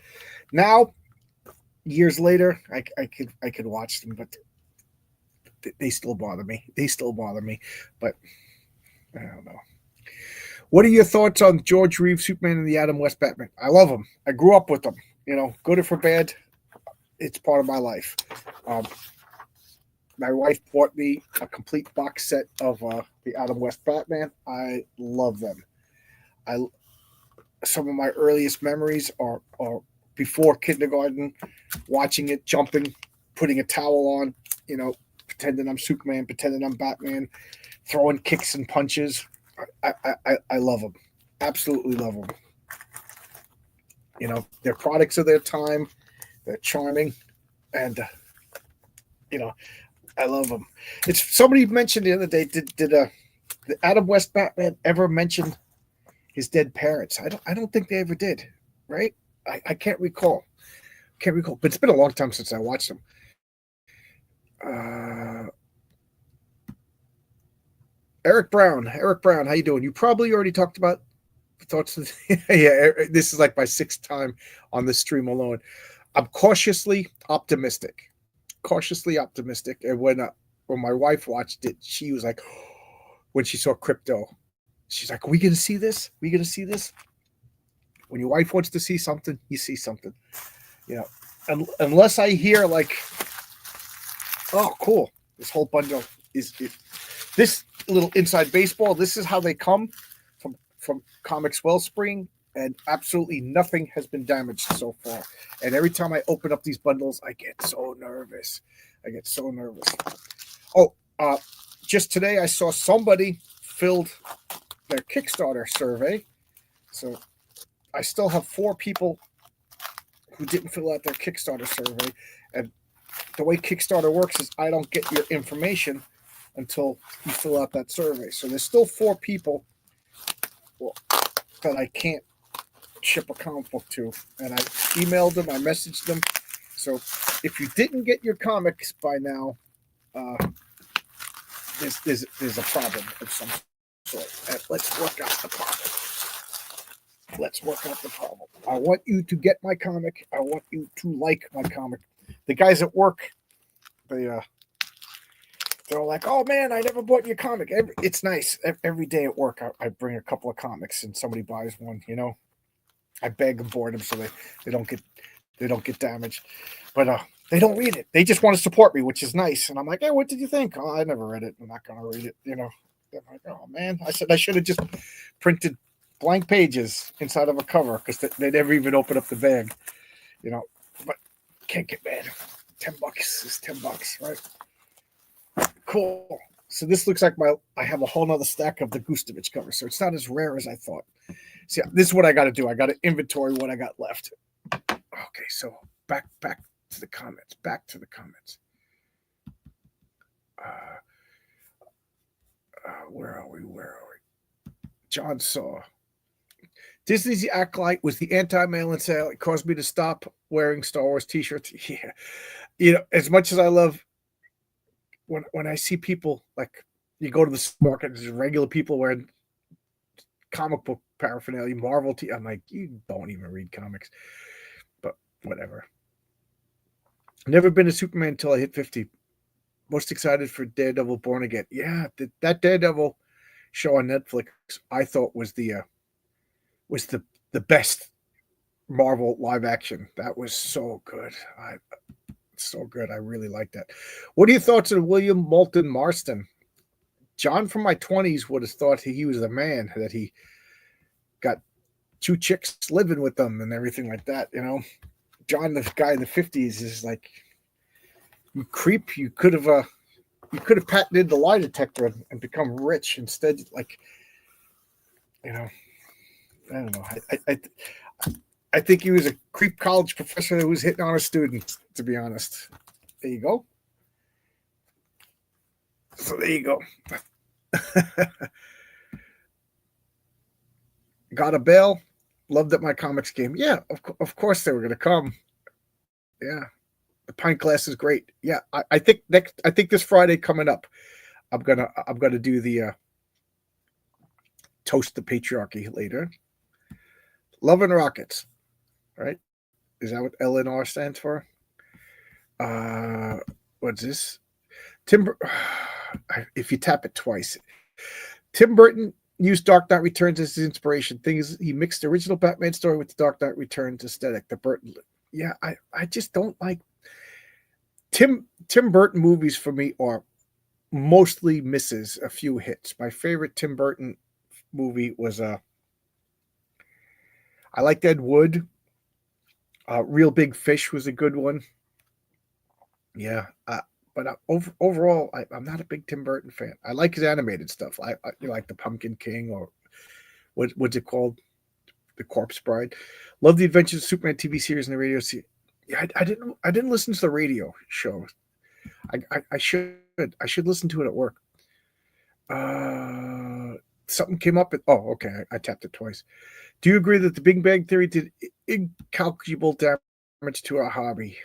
now years later, I could watch them, but they still bother me. But I don't know. What are your thoughts on George Reeves Superman and the Adam West Batman? I love them. I grew up with them. Good or for bad, it's part of my life. Um, my wife bought me a complete box set of the Adam West Batman. I love them. I Some of my earliest memories are before kindergarten, watching it, jumping, putting a towel on, pretending I'm Superman, pretending I'm Batman, throwing kicks and punches. I love them. Absolutely love them. They're products of their time. They're charming, and I love them. It's somebody mentioned the other day. Did the Adam West Batman ever mention his dead parents? I don't think they ever did. Right? I can't recall. But it's been a long time since I watched them. Eric Brown, how you doing? You probably already talked about thoughts. Yeah, this is like my 6th time on this stream alone. I'm cautiously optimistic. And when my wife watched it, she was like, when she saw Crypto, she's like, "Are we gonna see this? When your wife wants to see something, you see something. Unless I hear like, oh, cool, this whole bundle is this little inside baseball. This is how they come from Comics Wellspring, and absolutely nothing has been damaged so far. And every time I open up these bundles, I get so nervous. Oh, just today I saw somebody filled their Kickstarter survey. So I still have 4 people who didn't fill out their Kickstarter survey. And the way Kickstarter works is I don't get your information until you fill out that survey. So there's still 4 people that I can't ship a comic book to. And I emailed them, I messaged them. So if you didn't get your comics by now, there's a problem of some sort. And let's work out the problem. I want you to get my comic. I want you to like my comic. The guys at work, they're like, "Oh man, I never bought your comic." It's nice. Every day at work, I bring a couple of comics and somebody buys one. I beg and board them so they don't get damaged. But they don't read it. They just want to support me, which is nice. And I'm like, "Hey, what did you think?" "Oh, I never read it. I'm not gonna read it." They're like, "Oh man," I said, "I should have just printed blank pages inside of a cover because they never even open up the bag." But can't get mad. $10 is $10, right? Cool. So this looks like I have a whole nother stack of the Gustovich covers, so it's not as rare as I thought. See, this is what I got to do. I got to inventory what I got left. Okay, so back to the comments. Where are we? John Saw. Disney's The Acolyte was the anti-mail-in sale. It caused me to stop wearing Star Wars t-shirts. Yeah. As much as I love when I see people, like, you go to the market, there's regular people wearing comic book paraphernalia, Marvel I'm like, you don't even read comics. But whatever. Never been a Superman until I hit 50. Most excited for Daredevil Born Again. Yeah, that Daredevil show on Netflix, I thought was the best Marvel live action. That was so good. I really like that. What are your thoughts on William Moulton Marston? John from my 20s would have thought he was the man, that he got 2 chicks living with them and everything like that. John, the guy in the 50s, is like, you creep. You could have patented the lie detector and become rich instead. Like, I don't know. I think he was a creep college professor that was hitting on a student, to be honest. There you go. So there you go. Got a bail. Loved at my comics game. Yeah, of course they were going to come. Yeah, the pint glass is great. Yeah, I think this Friday coming up, I'm gonna do the toast the patriarchy later. Love and Rockets, right? Is that what LNR stands for? What's this? If you tap it twice, Tim Burton used Dark Knight Returns as his inspiration. Thing is, he mixed the original Batman story with the Dark Knight Returns aesthetic. The Burton, yeah, I just don't like Tim Burton movies. For me, are mostly misses, a few hits. My favorite Tim Burton movie was I liked Ed Wood. Real Big Fish was a good one. Yeah, but overall, I'm not a big Tim Burton fan. I like his animated stuff. I like the Pumpkin King, or what's it called, The Corpse Bride. Love the Adventures of Superman TV series and the radio series. Yeah, I didn't listen to the radio show. I should listen to it at work. Something came up. Okay, I tapped it twice. Do you agree that the Big Bang Theory did incalculable damage to our hobby?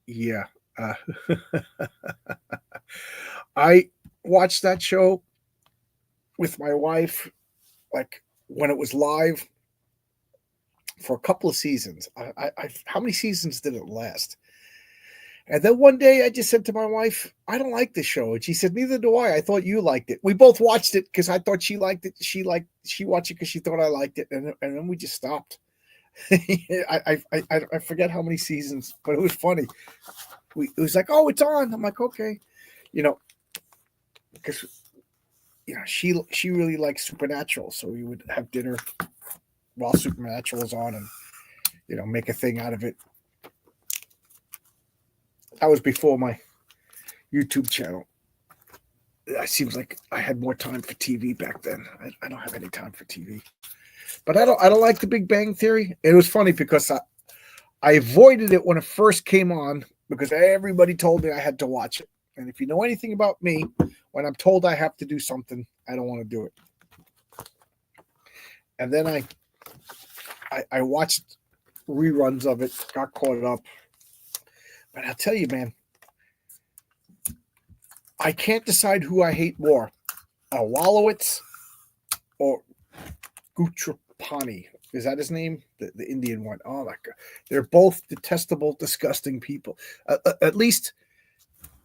Yeah. I watched that show with my wife, like when it was live, for a couple of seasons. How many seasons did it last? And then one day I just said to my wife, I don't like this show. And she said, neither do I. I thought you liked it. We both watched it because I thought she liked it. She watched it because she thought I liked it. And then we just stopped. I forget how many seasons, but it was funny. It was like, oh, it's on. I'm like, okay. Because she really likes Supernatural. So we would have dinner while Supernatural was on and, make a thing out of it. That was before my YouTube channel. It seems like I had more time for TV back then. I don't have any time for TV. But I don't like the Big Bang Theory. It was funny because I avoided it when it first came on because everybody told me I had to watch it. And if you know anything about me, when I'm told I have to do something, I don't want to do it. And then I watched reruns of it, got caught up. But I'll tell you, man, I can't decide who I hate more, Wallowitz or Gutrapani. Is that his name? The Indian one. Oh, my God. They're both detestable, disgusting people. At least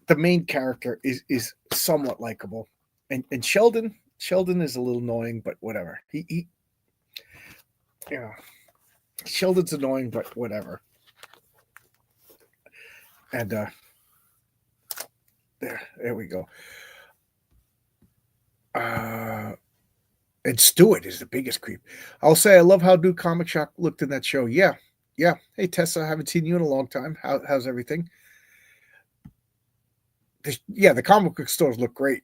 the main character is somewhat likable. And Sheldon is a little annoying, but whatever. He Sheldon's annoying, but whatever. And there we go. And Stewart is the biggest creep. I'll say I love how New Comic Shop looked in that show. Yeah. Hey, Tessa, I haven't seen you in a long time. How's everything? The comic book stores look great.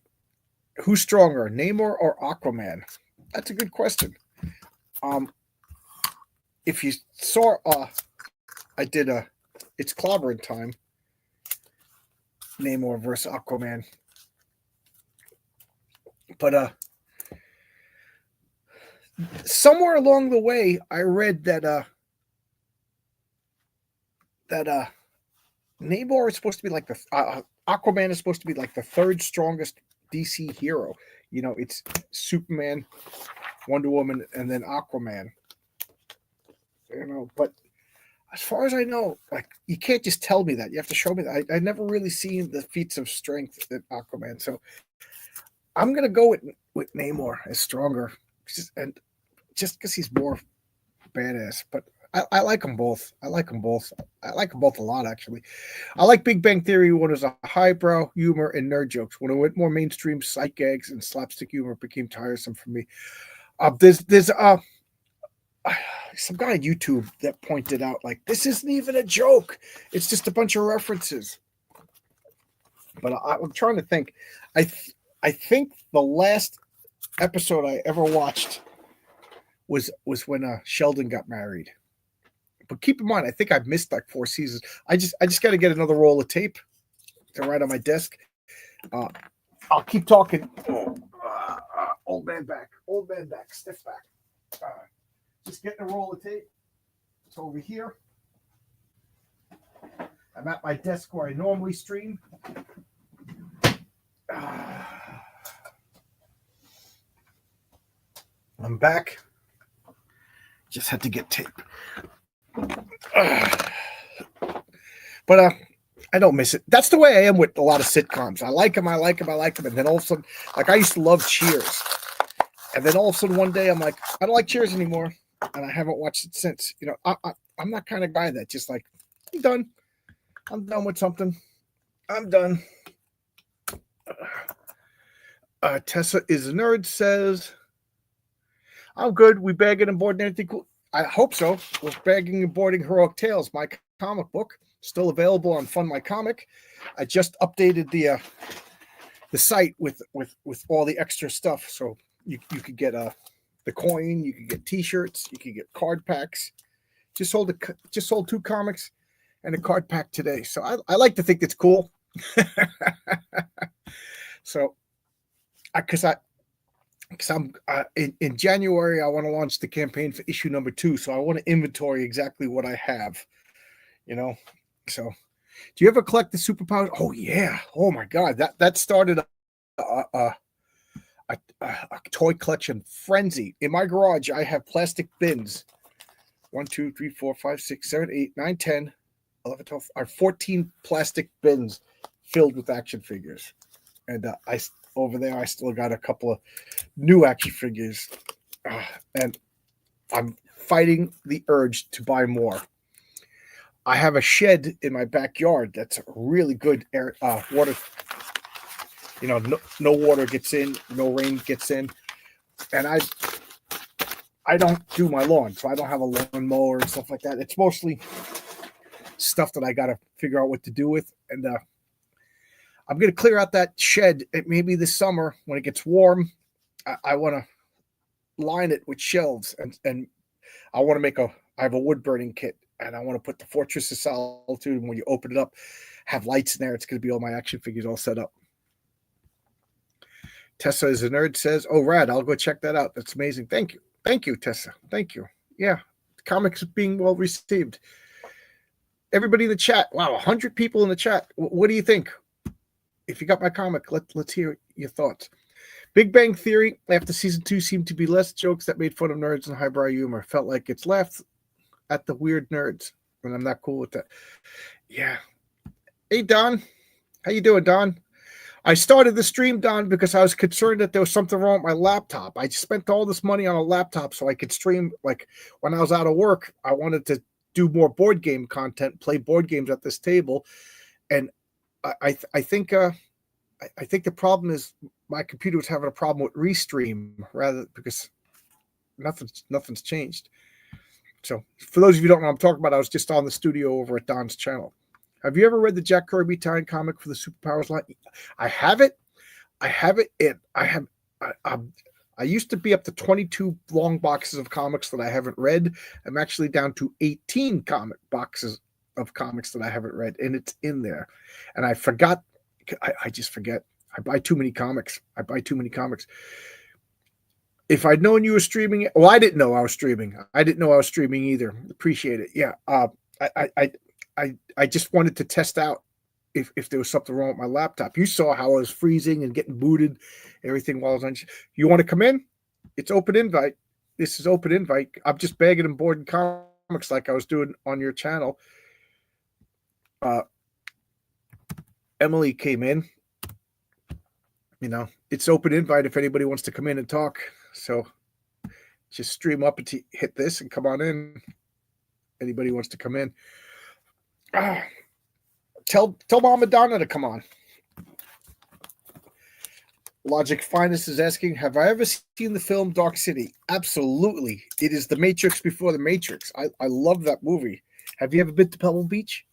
Who's stronger, Namor or Aquaman? That's a good question. If you saw, I did It's Clobbering Time. Namor versus Aquaman. But somewhere along the way, I read that Namor is supposed to be like Aquaman is supposed to be like the third strongest DC hero. It's Superman, Wonder Woman, and then Aquaman. But as far as I know, like, you can't just tell me that. You have to show me that. I never really seen the feats of strength in Aquaman. So I'm going to go with Namor as stronger. Just because he's more badass. But I like them both. I like them both a lot, actually. I like Big Bang Theory when it was a highbrow humor and nerd jokes. When it went more mainstream, sight gags and slapstick humor became tiresome for me. There's some guy on YouTube that pointed out, like, this isn't even a joke. It's just a bunch of references. But I'm trying to think. I think the last episode I ever watched was when Sheldon got married. But keep in mind, I think I've missed like 4 seasons. I just got to get another roll of tape to write on my desk. I'll keep talking. Old man back, stiff back. Just getting a roll of tape. It's over here. I'm at my desk where I normally stream. I'm back. Just had to get tape. But I don't miss it. That's the way I am with a lot of sitcoms. I like them. And then all of a sudden, like, I used to love Cheers. And then all of a sudden one day I'm like, I don't like Cheers anymore, and I haven't watched it since. You know, I'm that kind of guy that just like, I'm done. I'm done with something. I'm done. Tessa is a nerd says, I'm good. We bagging and boarding anything cool. I hope so. We're bagging and boarding Heroic Tales, my comic book, still available on Fund My Comic. I just updated the site with all the extra stuff, so you could get the coin, you could get T-shirts, you could get card packs. Just sold 2 comics and a card pack today, so I like to think it's cool. So, because I'm in January, I want to launch the campaign for issue number 2, so I want to inventory exactly what I have, you know. So, do you ever collect the superpowers? Oh yeah! Oh my God, that started a toy collection frenzy. In my garage, I have plastic bins. 1, 2, 3, 4, 5, 6, 7, 8, 9, 10, 11, 12, 14 plastic bins filled with action figures, and over there I still got a couple of new action figures, and I'm fighting the urge to buy more. I have a shed in my backyard that's really good air, water. You know, no water gets in, no rain gets in, and I don't do my lawn, so I don't have a lawn mower and stuff like that. It's mostly stuff that I got to figure out what to do with, and I'm going to clear out that shed maybe this summer when it gets warm. I want to line it with shelves, and I want to I have a wood burning kit, and I want to put the Fortress of Solitude, and when you open it up, have lights in there. It's going to be all my action figures all set up. Tessa is a nerd says, oh, rad, I'll go check that out. That's amazing. Thank you. Thank you, Tessa. Thank you. Yeah, the comics are being well received. Everybody in the chat. Wow, 100 people in the chat. What do you think? If you got my comic, let's hear your thoughts. Big Bang Theory, after season 2, seemed to be less jokes that made fun of nerds and highbrow humor. Felt like it's laughed at the weird nerds, and I'm not cool with that. Yeah. Hey, Don. How you doing, Don? I started the stream, Don, because I was concerned that there was something wrong with my laptop. I spent all this money on a laptop so I could stream. Like, when I was out of work, I wanted to do more board game content, play board games at this table, and I think the problem is my computer was having a problem with Restream because nothing's changed. So for those of you who don't know what I'm talking about, I was just on the studio over at Don's channel. Have you ever read the Jack Kirby tie-in comic for the Superpowers line? I have it. I used to be up to 22 long boxes of comics that I haven't read. I'm actually down to 18 comic boxes of comics that I haven't read, and it's in there. And I forgot. I just forget. I buy too many comics. If I'd known you were streaming it, well, I didn't know I was streaming. I didn't know I was streaming either. Appreciate it. Yeah. I just wanted to test out if there was something wrong with my laptop. You saw how I was freezing and getting booted, everything while I was on. You want to come in? It's open invite. This is open invite. I'm just bagging and boarding comics like I was doing on your channel. Emily came in. You know, it's open invite if anybody wants to come in and talk. So just stream up and hit this and come on in. Anybody wants to come in. Tell Mama Donna to come on. Logic Finest is asking, have I ever seen the film Dark City? Absolutely. It is the Matrix before the Matrix. I love that movie. Have you ever been to Pebble Beach?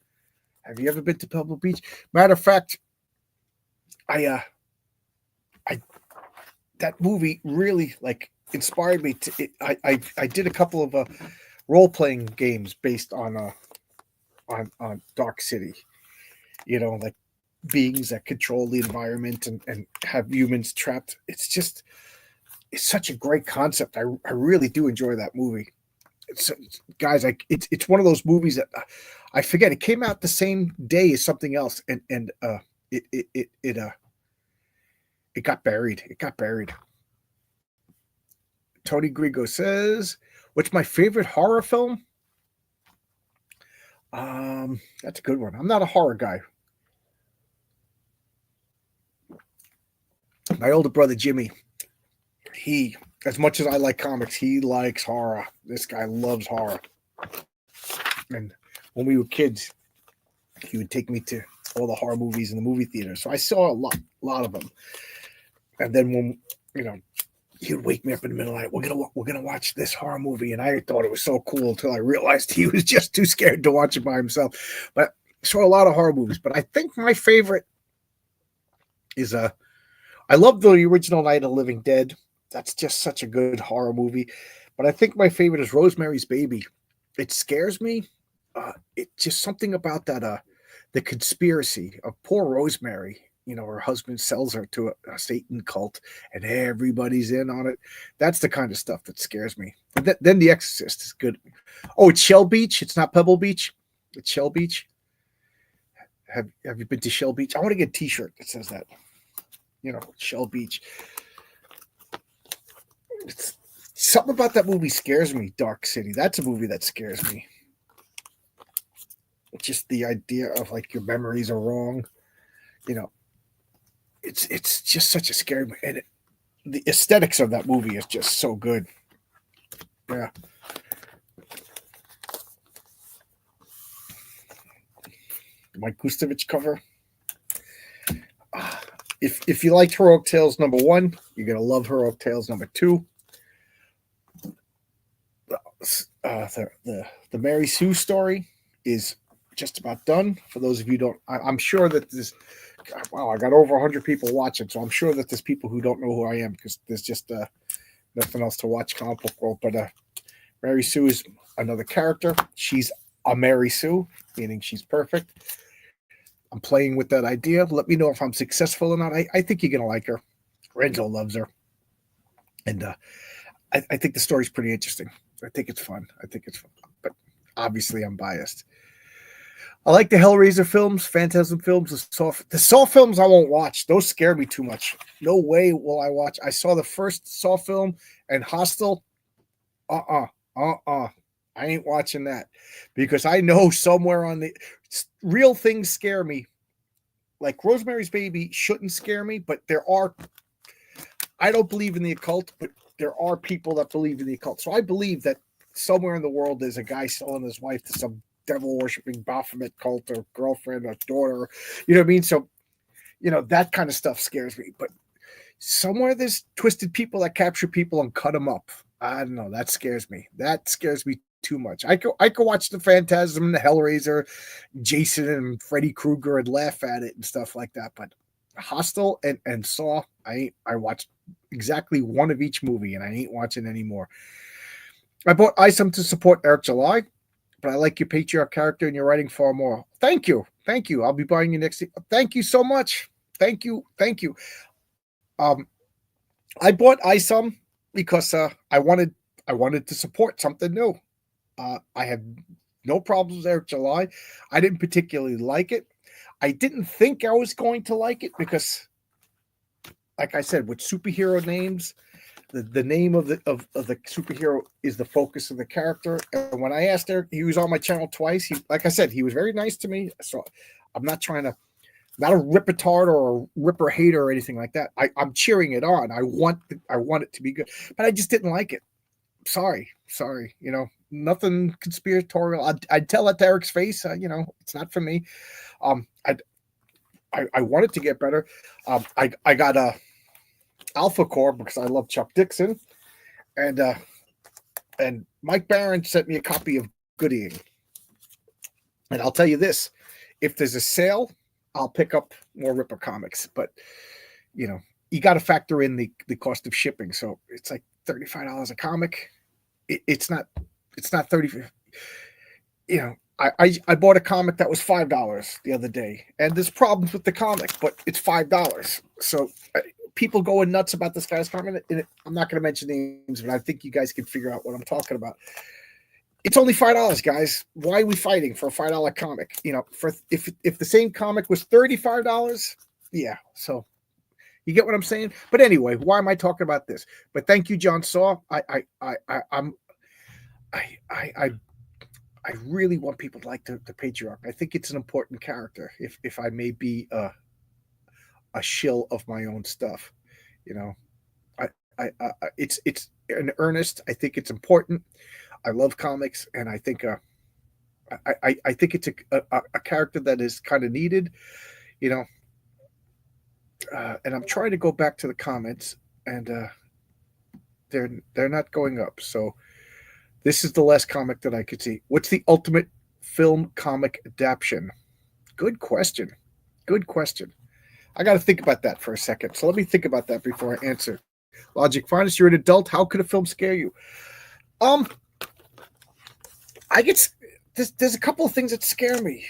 Matter of fact, that movie really inspired me to. I did a couple of role-playing games based on Dark City. You know, like beings that control the environment and have humans trapped. It's such a great concept. I really do enjoy that movie. Guys, it's one of those movies that I forget. It came out the same day as something else, and it got buried. Tony Grigo says, "What's my favorite horror film?" That's a good one. I'm not a horror guy. My older brother Jimmy, he as much as I like comics, he likes horror. This guy loves horror. And when we were kids, he would take me to all the horror movies in the movie theater. So I saw a lot of them. And then when he would wake me up in the middle of the night. We're gonna watch this horror movie, and I thought it was so cool until I realized he was just too scared to watch it by himself. But I saw a lot of horror movies. But I think my favorite is I love the original Night of the Living Dead. That's just such a good horror movie. But I think my favorite is Rosemary's Baby. It scares me. It's just something about that. The conspiracy of poor Rosemary. Her husband sells her to a Satan cult, and everybody's in on it. That's the kind of stuff that scares me. Then The Exorcist is good. Oh, it's Shell Beach. It's not Pebble Beach. It's Shell Beach. Have you been to Shell Beach? I want to get a T-shirt that says that. Shell Beach. It's, something about that movie scares me. Dark City. That's a movie that scares me. Just the idea of like your memories are wrong. It's just such a scary, and the aesthetics of that movie is just so good. Yeah. Mike Gustovich cover. If you liked Heroic Tales #1, you're gonna love Heroic Tales #2. The Mary Sue story is just about done. For those of you who don't, I'm sure that this. Wow, I got over 100 people watching, so I'm sure that there's people who don't know who I am because there's just nothing else to watch comic book world. But Mary Sue is another character. She's a Mary Sue, meaning she's perfect. I'm playing with that idea. Let me know if I'm successful or not. I think you're going to like her. Renzo loves her. And I think the story's pretty interesting. I think it's fun. But obviously I'm biased. I like the Hellraiser films, Phantasm films, the Saw films I won't watch. Those scare me too much. No way will I watch. I saw the first Saw film and Hostel. I ain't watching that because I know somewhere on the real things scare me. Like Rosemary's Baby shouldn't scare me, but I don't believe in the occult, but there are people that believe in the occult. So I believe that somewhere in the world there's a guy selling his wife to some devil worshipping Baphomet cult or girlfriend or daughter. You know what I mean? So, that kind of stuff scares me. But somewhere there's twisted people that capture people and cut them up. I don't know. That scares me. That scares me too much. I could watch the Phantasm, the Hellraiser, Jason and Freddy Krueger and laugh at it and stuff like that. But Hostel and Saw, I watched exactly one of each movie and I ain't watching anymore. I bought ISOM to support Eric July, but I like your patriarch character and you're writing far more. Thank you. I'll be buying you next. Thank you so much. Thank you. I bought ISOM because I wanted to support something new. I have no problems with Eric July. I didn't particularly like it. I didn't think I was going to like it because, like I said, with superhero names, the name of the superhero is the focus of the character. And when I asked Eric, he was on my channel twice. Like I said, he was very nice to me. So I'm not a rip-a-tard or a ripper hater or anything like that. I'm cheering it on. I want it to be good, but I just didn't like it. Sorry. Nothing conspiratorial. I'd tell that to Eric's face. It's not for me. I want it to get better. I got a Alpha Core because I love Chuck Dixon, and Mike Barron sent me a copy of Gooding. And I'll tell you this: if there's a sale, I'll pick up more Ripper comics. But you got to factor in the cost of shipping. So it's like $35 a comic. It's not 30. I bought a comic that was $5 the other day, and there's problems with the comic, but it's $5. So people going nuts about this guy's comic. I'm not going to mention names, but I think you guys can figure out what I'm talking about. It's only $5, guys. Why are we fighting for a $5 comic? For if the same comic was $35, yeah. So you get what I'm saying? But anyway, why am I talking about this? But thank you, John Saw. I really want people to like the patriarch. I think it's an important character. If I may be a shill of my own stuff, It's an earnest. I think it's important. I love comics, and I think I think it's a character that is kind of needed, you know. And I'm trying to go back to the comments, and they're not going up. So this is the last comic that I could see. What's the ultimate film comic adaptation? Good question. Good question. I got to think about that for a second. So let me think about that before I answer. Logic Finest, you're an adult. How could a film scare you? I get there's a couple of things that scare me.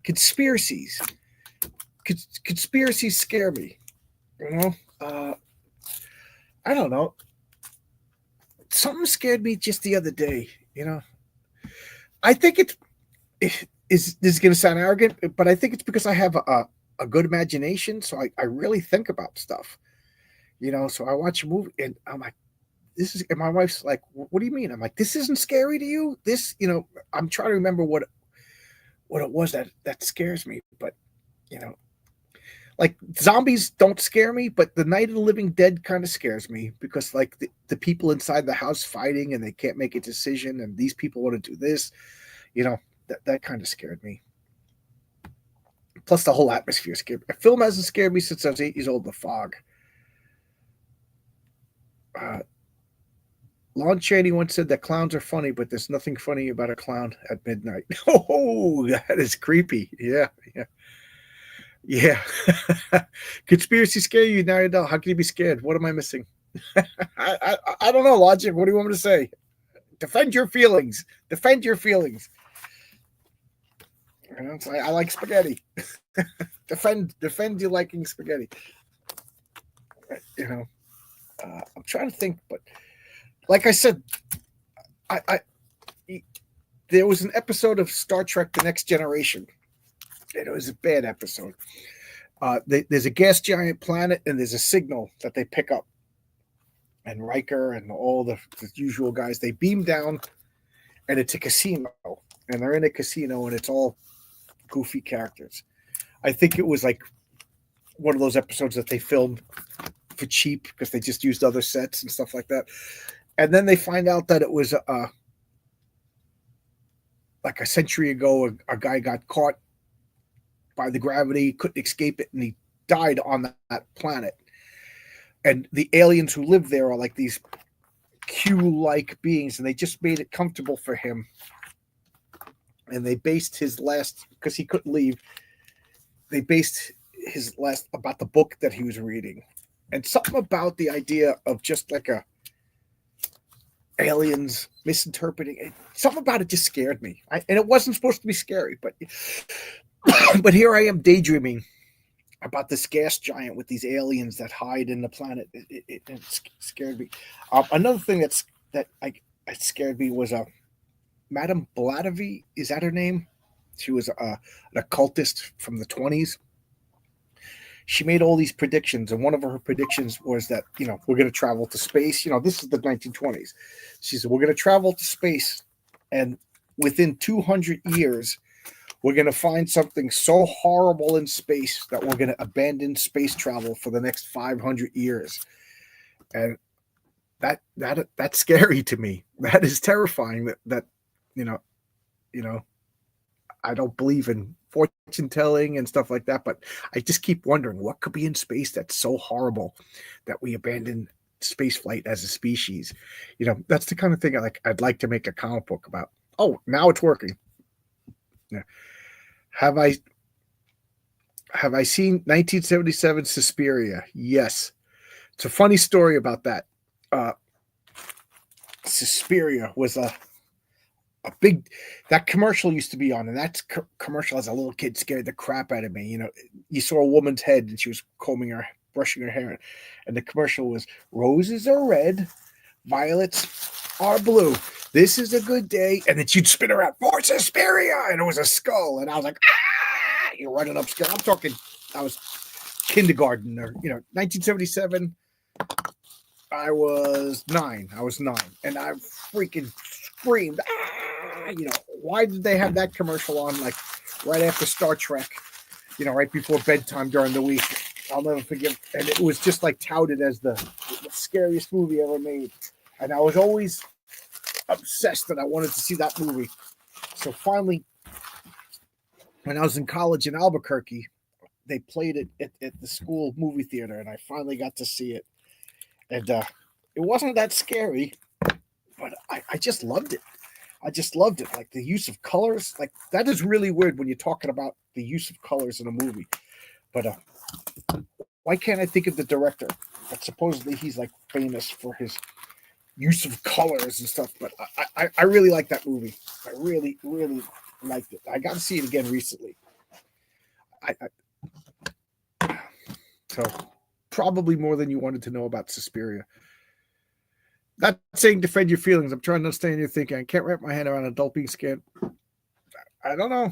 Conspiracies. Conspiracies scare me. You know, I don't know. Something scared me just the other day. You know, I think it is. This is going to sound arrogant, but I think it's because I have a good imagination, so I really think about stuff. You know, so I watch a movie and I'm like, this is, and my wife's like, what do you mean? I'm like, this isn't scary to you? This, you know, I'm trying to remember what it was that scares me, but you know, like zombies don't scare me, but the Night of the Living Dead kind of scares me because like the people inside the house fighting and they can't make a decision and these people want to do this, you know, that kind of scared me. Plus the whole atmosphere scared me. A film hasn't scared me since I was 8 years old, The Fog. Lon Chaney once said that clowns are funny, but there's nothing funny about a clown at midnight. Oh, that is creepy. Yeah. Conspiracy scare you? Now you know. How can you be scared? What am I missing? I don't know, Logic. What do you want me to say? Defend your feelings. Defend your feelings. You know, I like spaghetti. defend you liking spaghetti. You know, I'm trying to think, but like I said, there was an episode of Star Trek: The Next Generation. And it was a bad episode. There's a gas giant planet, and there's a signal that they pick up. And Riker and all the usual guys, they beam down, and it's a casino. And they're in a casino, and it's all goofy characters. I think it was like one of those episodes that they filmed for cheap because they just used other sets and stuff like that. And then they find out that it was like a century ago, a guy got caught by the gravity, couldn't escape it, and he died on that planet. And the aliens who live there are like these Q-like beings, and they just made it comfortable for him. And they based his last, because he couldn't leave, they based his last about the book that he was reading. And something about the idea of just like aliens misinterpreting it, something about it just scared me. And it wasn't supposed to be scary, but here I am daydreaming about this gas giant with these aliens that hide in the planet. It scared me. Another thing that scared me was Madame Blavatsky. Is that her name? She was an occultist from the 1920s. She made all these predictions, and one of her predictions was that, you know, we're going to travel to space. You know, this is the 1920s. She said, we're going to travel to space, and within 200 years, we're going to find something so horrible in space that we're going to abandon space travel for the next 500 years. And that's scary to me. That is terrifying. That you know, I don't believe in fortune telling and stuff like that, but I just keep wondering what could be in space that's so horrible that we abandon space flight as a species. You know, that's the kind of thing I'd like to make a comic book about. Oh, now it's working. Yeah. Have I seen 1977 Suspiria? Yes. It's a funny story about that. Suspiria was a big, that commercial used to be on, and that commercial as a little kid scared the crap out of me. You know, you saw a woman's head and she was brushing her hair, and the commercial was roses are red, violets are blue. This is a good day. And then she'd spin around for Suspiria, and it was a skull. And I was like, ah, you're running upstairs. I'm talking, I was kindergarten or, 1977. I was 9. And I freaking screamed, ah, why did they have that commercial on like right after Star Trek, right before bedtime during the week? I'll never forget. And it was just like touted as the scariest movie ever made. And I was always obsessed that I wanted to see that movie. So finally, when I was in college in Albuquerque, they played it at the school movie theater, and I finally got to see it. And it wasn't that scary, but I just loved it. I just loved it. Like the use of colors, like that is really weird when you're talking about the use of colors in a movie. But why can't I think of the director? But supposedly he's like famous for his use of colors and stuff. But I really like that movie. I really, really liked it. I got to see it again recently. So probably more than you wanted to know about Suspiria. Not saying defend your feelings. I'm trying to understand your thinking. I can't wrap my head around an adult being scared. I don't know.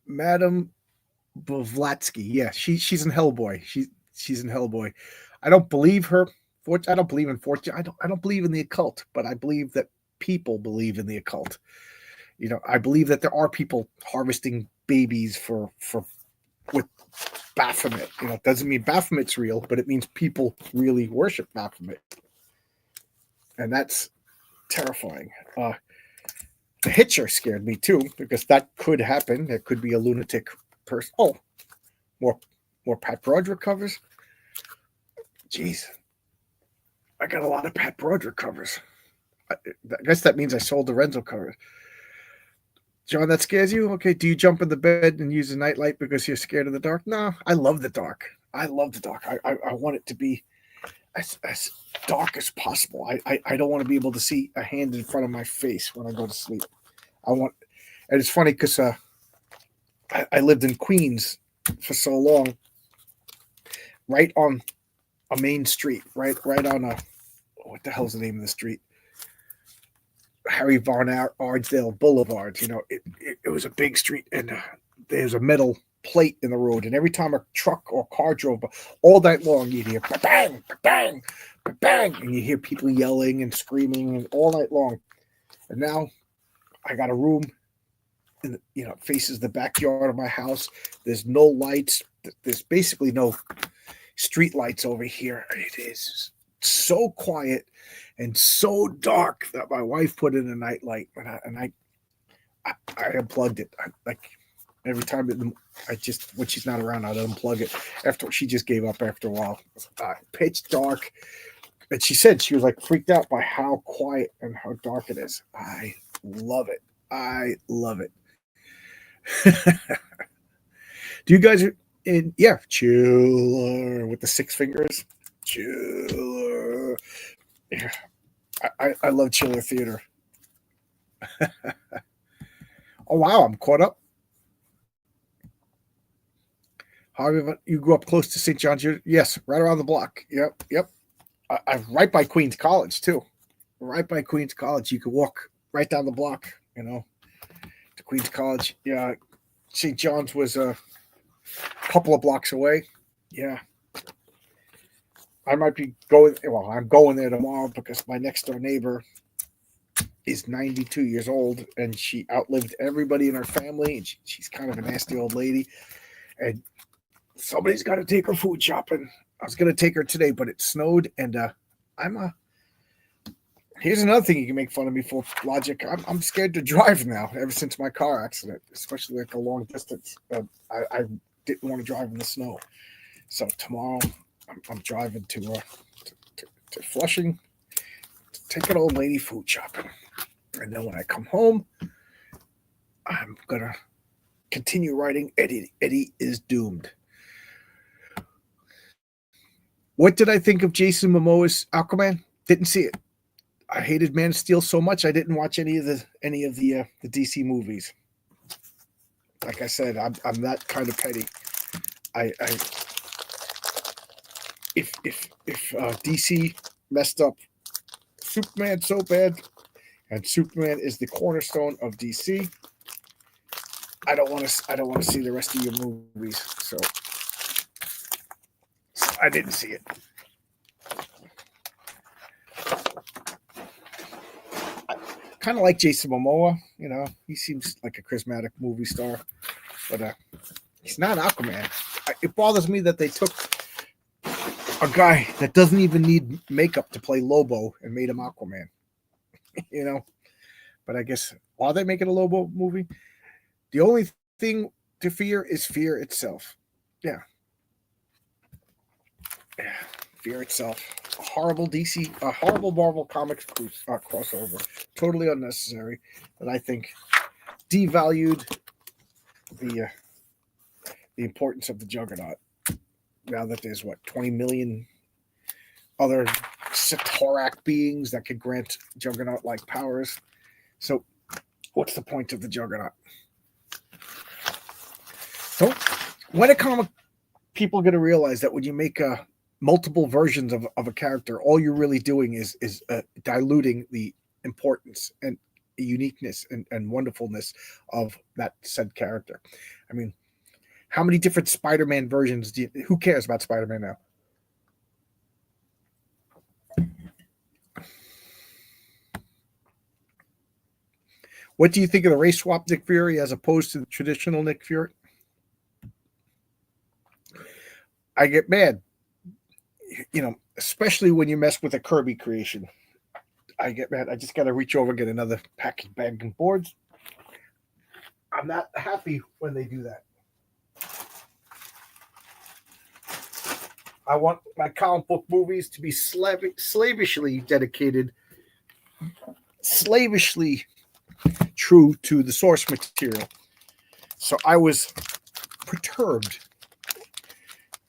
Madam Blavatsky. Yeah, she's in Hellboy. She's in Hellboy. I don't believe her. I don't believe in fortune. I don't believe in the occult, but I believe that people believe in the occult. You know, I believe that there are people harvesting babies with Baphomet. You know, it doesn't mean Baphomet's real, but it means people really worship Baphomet. And that's terrifying. The Hitcher scared me too, because that could happen. There could be a lunatic person. Oh, more Pat Broderick covers. Jeez. I got a lot of Pat Broderick covers. I guess that means I sold the Renzo covers. John, that scares you? Okay, do you jump in the bed and use a nightlight because you're scared of the dark? No, I love the dark. I want it to be as dark as possible. I don't want to be able to see a hand in front of my face when I go to sleep. And it's funny because I lived in Queens for so long, right on a main street, right on what the hell's the name of the street? Harry Von Ardsdale Boulevard. You know, it was a big street, and there's a metal plate in the road, and every time a truck or car drove by, all night long, you'd hear bang, bang, bang, and you hear people yelling and screaming and all night long. And now I got a room, it faces the backyard of my house. There's no lights. There's basically no street lights over here. It is so quiet and so dark that my wife put in a nightlight, and I unplugged it. Every time when she's not around, I'd unplug it. After she just gave up after a while. It was pitch dark, and she said she was like freaked out by how quiet and how dark it is. I love it. Do you guys Chiller with the 6 fingers? Chiller. Yeah. I love Chiller Theater. Oh wow, I'm caught up. Harvey, you grew up close to St. John's? Yes, right around the block. Yep. I'm right by Queens College too. Right by Queens College, you could walk right down the block. To Queens College. Yeah, St. John's was a couple of blocks away. Yeah. I might be going. Well, I'm going there tomorrow because my next door neighbor is 92 years old, and she outlived everybody in her family. And she's kind of a nasty old lady, and somebody's got to take her food shopping. I was going to take her today, but it snowed, and here's another thing you can make fun of me for, Logic. I'm scared to drive now. Ever since my car accident, especially like a long distance, I didn't want to drive in the snow. So tomorrow, I'm driving to Flushing to take an old lady food shopping. And then when I come home, I'm going to continue writing Eddie. Eddie is Doomed. What did I think of Jason Momoa's Aquaman? Didn't see it. I hated Man of Steel so much I didn't watch any of the DC movies. Like I said, I'm that kind of petty. If DC messed up Superman so bad, and Superman is the cornerstone of DC, I don't want to see the rest of your movies. So I didn't see it. kind of like Jason Momoa. You know, he seems like a charismatic movie star, but he's not Aquaman. It bothers me that they took a guy that doesn't even need makeup to play Lobo and made him Aquaman. You know, but I guess, are they making a Lobo movie? The only thing to fear is fear itself. Yeah. Fear itself. A horrible DC, a horrible Marvel Comics crossover. Totally unnecessary. That I think devalued the importance of the Juggernaut. Now that there's 20 million other Satorak beings that could grant Juggernaut-like powers. So, what's the point of the Juggernaut? So, when are comic people going to realize that when you make multiple versions of a character, all you're really doing is diluting the importance and uniqueness and wonderfulness of that said character? I mean, how many different Spider-Man versions who cares about Spider-Man now? What do you think of the race swap Nick Fury as opposed to the traditional Nick Fury? I get mad, you know, especially when you mess with a Kirby creation. I get mad. I just got to reach over and get another package bag and boards. I'm not happy when they do that. I want my comic book movies to be slavishly dedicated, slavishly true to the source material. So I was perturbed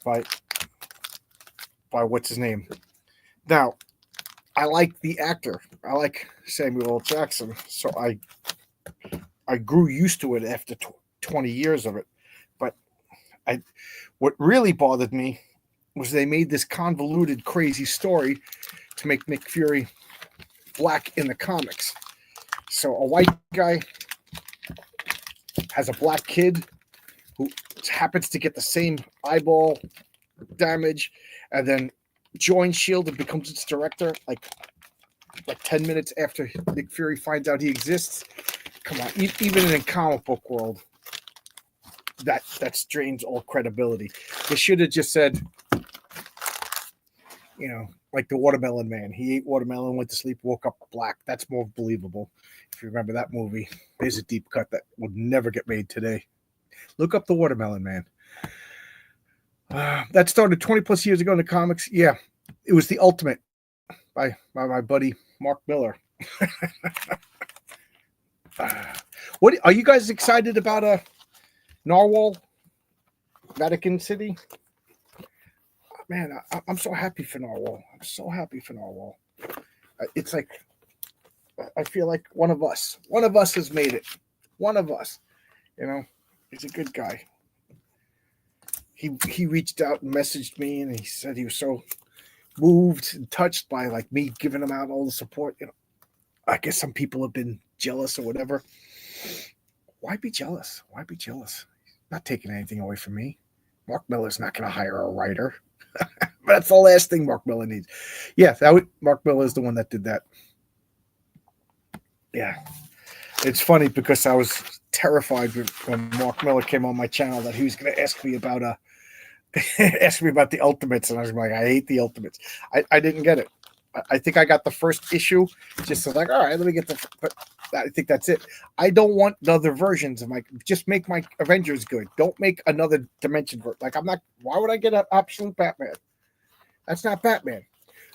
by what's his name. Now, I like the actor. I like Samuel L. Jackson. So I grew used to it after 20 years of it. But what really bothered me was they made this convoluted, crazy story to make Nick Fury black in the comics. So a white guy has a black kid who happens to get the same eyeball damage and then joins S.H.I.E.L.D. and becomes its director like 10 minutes after Nick Fury finds out he exists. Come on, even in the comic book world, that strains all credibility. They should have just said, you know, like the Watermelon Man. He ate watermelon, went to sleep, woke up black. That's more believable. If you remember that movie, there's a deep cut that would never get made today. Look up the Watermelon Man. That started 20 plus years ago in the comics. Yeah, it was the Ultimate by my buddy Mark Miller. What are you guys excited about? Narwhal, Vatican City. Man, I'm so happy for Narwhal. I'm so happy for Narwhal. It's like I feel like one of us has made it. One of us, you know, he's a good guy. He reached out and messaged me, and he said he was so moved and touched by like me giving him out all the support. You know, I guess some people have been jealous or whatever. Why be jealous? Why be jealous? Not taking anything away from me. Mark Miller's not going to hire a writer. But that's the last thing Mark Miller needs. Yeah, Mark Miller is the one that did that. Yeah. It's funny because I was terrified when Mark Miller came on my channel that he was going to ask me about the Ultimates, and I was like, I hate the Ultimates. I didn't get it. I think I got the first issue, just like, all right, let me get but I think that's it. I don't want other versions of just make my Avengers good. Don't make another dimension. Like, why would I get an absolute Batman? That's not Batman.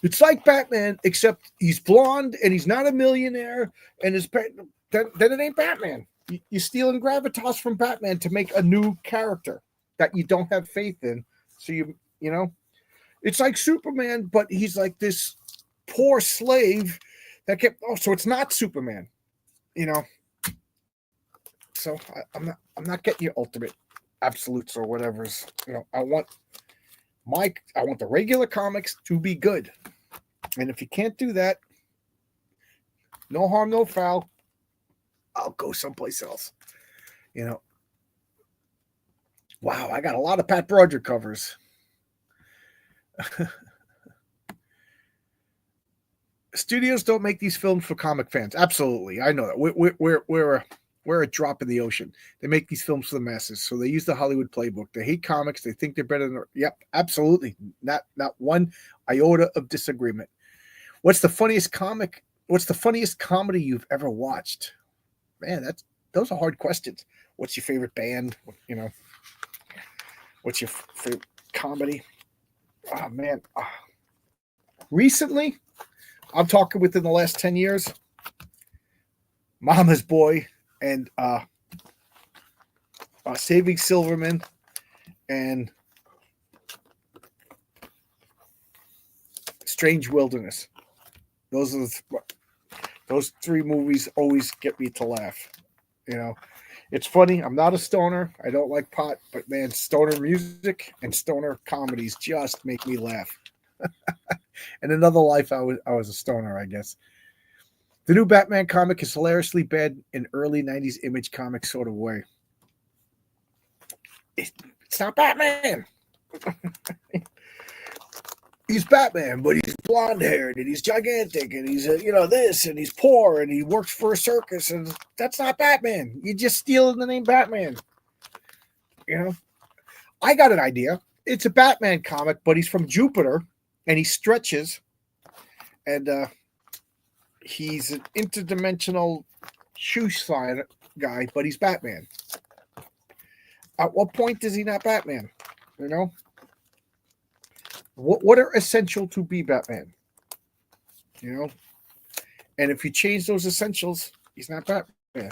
It's like Batman, except he's blonde and he's not a millionaire, and then it ain't Batman. You're stealing gravitas from Batman to make a new character that you don't have faith in. So you know, it's like Superman, but he's like this poor slave that so it's not Superman, you know. So I'm not getting your ultimate absolutes or whatever's, you know. I want the regular comics to be good. And if you can't do that, no harm, no foul. I'll go someplace else. You know. Wow, I got a lot of Pat Broderick covers. studios don't make these films for comic fans. Absolutely, I know that. We're a drop in the ocean. They make these films for the masses, so they use the Hollywood playbook. They hate comics. They think they're better than. Yep, absolutely. Not one iota of disagreement. What's the funniest comic? What's the funniest comedy you've ever watched? Man, those are hard questions. What's your favorite band? You know, what's your favorite comedy? Oh man, recently, I'm talking within the last 10 years. Mama's Boy and Saving Silverman and Strange Wilderness. Those three movies always get me to laugh. You know, it's funny. I'm not a stoner. I don't like pot, but man, stoner music and stoner comedies just make me laugh. In another life, I was a stoner, I guess. The new Batman comic is hilariously bad in early 90s Image comic sort of way. It's not Batman. He's Batman, but he's blonde-haired and he's gigantic and he's this and he's poor and he works for a circus and that's not Batman. You're just stealing the name Batman. You know, I got an idea. It's a Batman comic, but he's from Jupiter and he stretches and he's an interdimensional shoe sign guy, but he's Batman. At what point is he not Batman? You know? What are essential to be Batman? You know? And if you change those essentials, he's not Batman.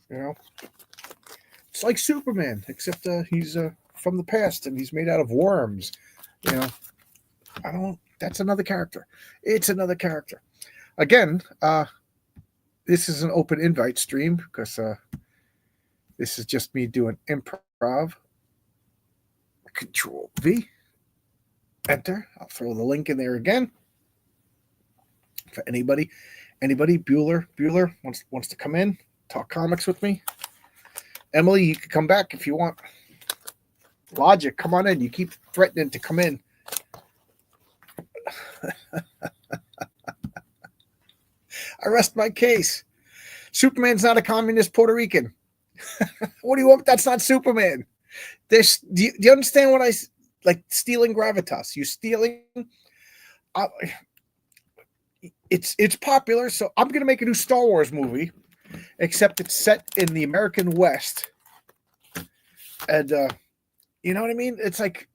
You know? It's like Superman, except he's from the past and he's made out of worms. You know? That's another character. It's another character. Again, this is an open invite stream because this is just me doing improv. Control V. Enter. I'll throw the link in there again for anybody. Bueller wants to come in, talk comics with me. Emily, you can come back if you want. Logic, come on in. You keep threatening to come in. I rest my case. Superman's not a communist Puerto Rican. What do you want? That's not Superman. Do you understand what I like? Stealing gravitas. You're stealing. It's popular, so I'm gonna make a new Star Wars movie, except it's set in the American West, and you know what I mean. It's like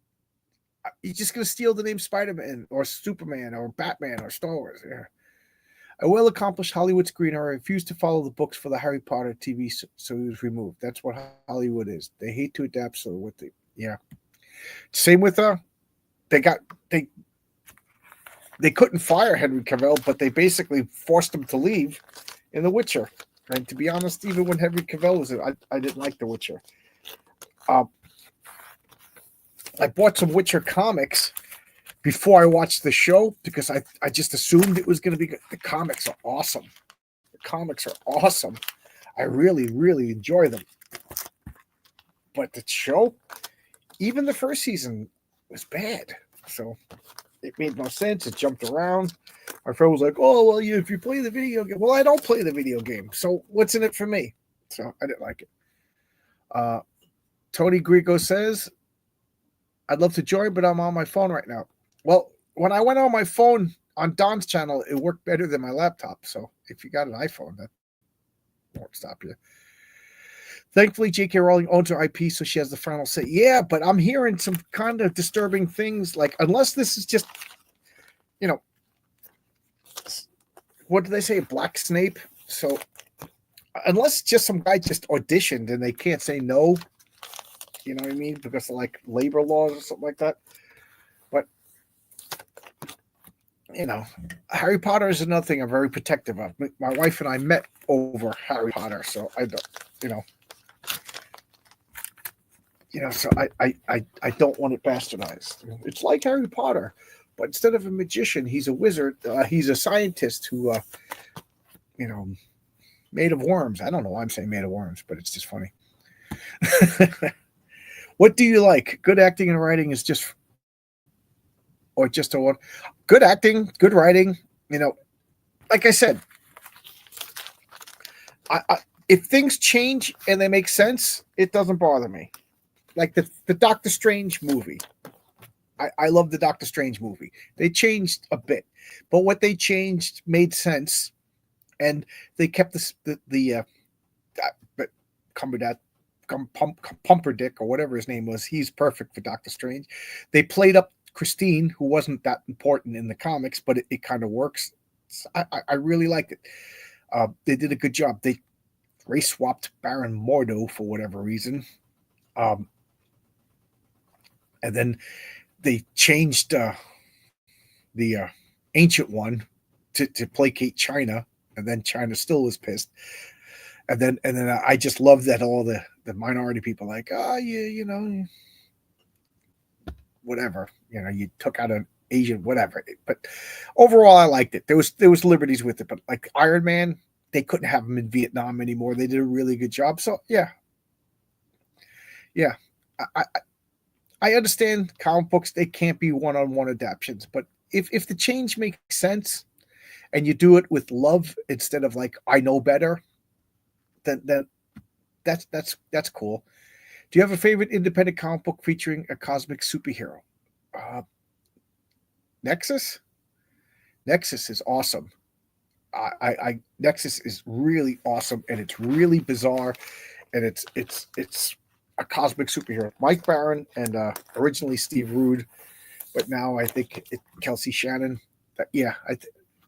you're just gonna steal the name Spider-Man or Superman or Batman or Star Wars. Yeah. A well-accomplished Hollywood screenwriter refused to follow the books for the Harry Potter TV, so he was removed. That's what Hollywood is. They hate to adapt, so what they Same with they couldn't fire Henry Cavill, but they basically forced him to leave in The Witcher. And to be honest, even when Henry Cavill was in, I didn't like The Witcher. I bought some Witcher comics before I watched the show because I just assumed it was going to be good. The comics are awesome. I really, really enjoy them. But the show, even the first season, was bad. So it made no sense. It jumped around. My friend was like, oh, well, if you play the video game. Well, I don't play the video game. So what's in it for me? So I didn't like it. Tony Grigo says, I'd love to join, but I'm on my phone right now. Well, when I went on my phone on Don's channel, it worked better than my laptop. So if you got an iPhone, that won't stop you. Thankfully, J.K. Rowling owns her IP, so she has the final say. Yeah, but I'm hearing some kind of disturbing things. Like, unless this is just, what do they say? Black Snape. So unless just some guy just auditioned and they can't say no, you know what I mean? Because of like labor laws or something like that. But, Harry Potter is another thing I'm very protective of. My wife and I met over Harry Potter, so I don't, so I don't want it bastardized. It's like Harry Potter, but instead of a magician, he's a wizard. He's a scientist who, made of worms. I don't know why I'm saying made of worms, but it's just funny. What do you like? Good acting and writing is just a one. Good acting, good writing, like I said, if things change and they make sense, it doesn't bother me. Like the Doctor Strange movie. I love the Doctor Strange movie. They changed a bit, but what they changed made sense, and they kept the but Cumberbatch, Pumperdick or whatever his name was. He's perfect for Doctor Strange. They played up Christine, who wasn't that important in the comics, but it kind of works. I really liked it. They did a good job. They race swapped Baron Mordo for whatever reason, and then they changed the Ancient One to placate China, and then China still was pissed. And then I just love that all the minority people like, whatever, you took out an Asian, whatever. But overall, I liked it. There was liberties with it, but like Iron Man, they couldn't have him in Vietnam anymore. They did a really good job. So yeah. I understand comic books, they can't be one-on-one adaptations, but if the change makes sense and you do it with love instead of like I know better, then that's cool. Do you have a favorite independent comic book featuring a cosmic superhero? Nexus? Nexus is awesome. I Nexus is really awesome, and it's really bizarre, and it's a cosmic superhero. Mike Barron and originally Steve Rude, but now I think Kelsey Shannon.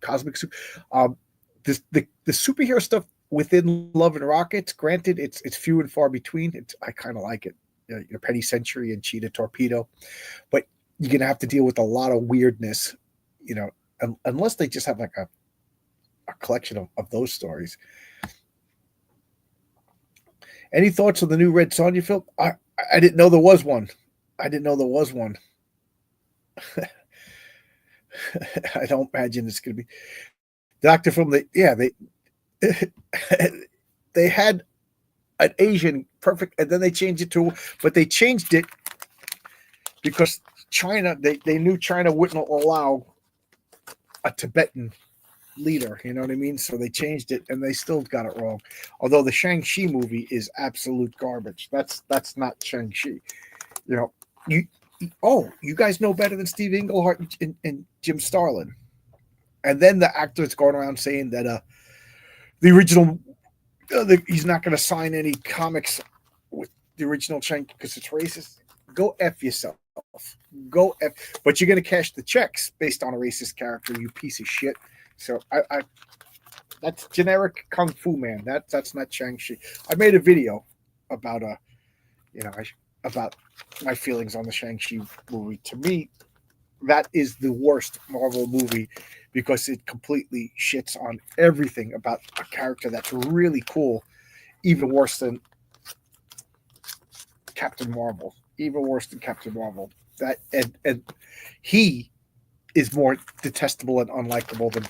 Cosmic super. The superhero stuff within Love and Rockets. Granted, it's few and far between. I kind of like it. Your Penny Century and Cheetah Torpedo, but you're gonna have to deal with a lot of weirdness, unless they just have like a collection of those stories. Any thoughts on the new Red Sonja film? I didn't know there was one. I don't imagine it's going to be Doctor Film. They had an Asian perfect, and then they changed it but they changed it because China. They knew China wouldn't allow a Tibetan leader, you know what I mean? So they changed it, and they still got it wrong. Although the Shang-Chi movie is absolute garbage. That's not Shang-Chi. You guys know better than Steve Englehart and Jim Starlin. And then the actor's going around saying that the original he's not going to sign any comics with the original Shang-Chi because it's racist. Go F yourself. But you're going to cash the checks based on a racist character, you piece of shit. So I that's generic Kung Fu Man. That's not Shang-Chi. I made a video about about my feelings on the Shang-Chi movie. To me, that is the worst Marvel movie because it completely shits on everything about a character that's really cool, even worse than Captain Marvel. That and he is more detestable and unlikable than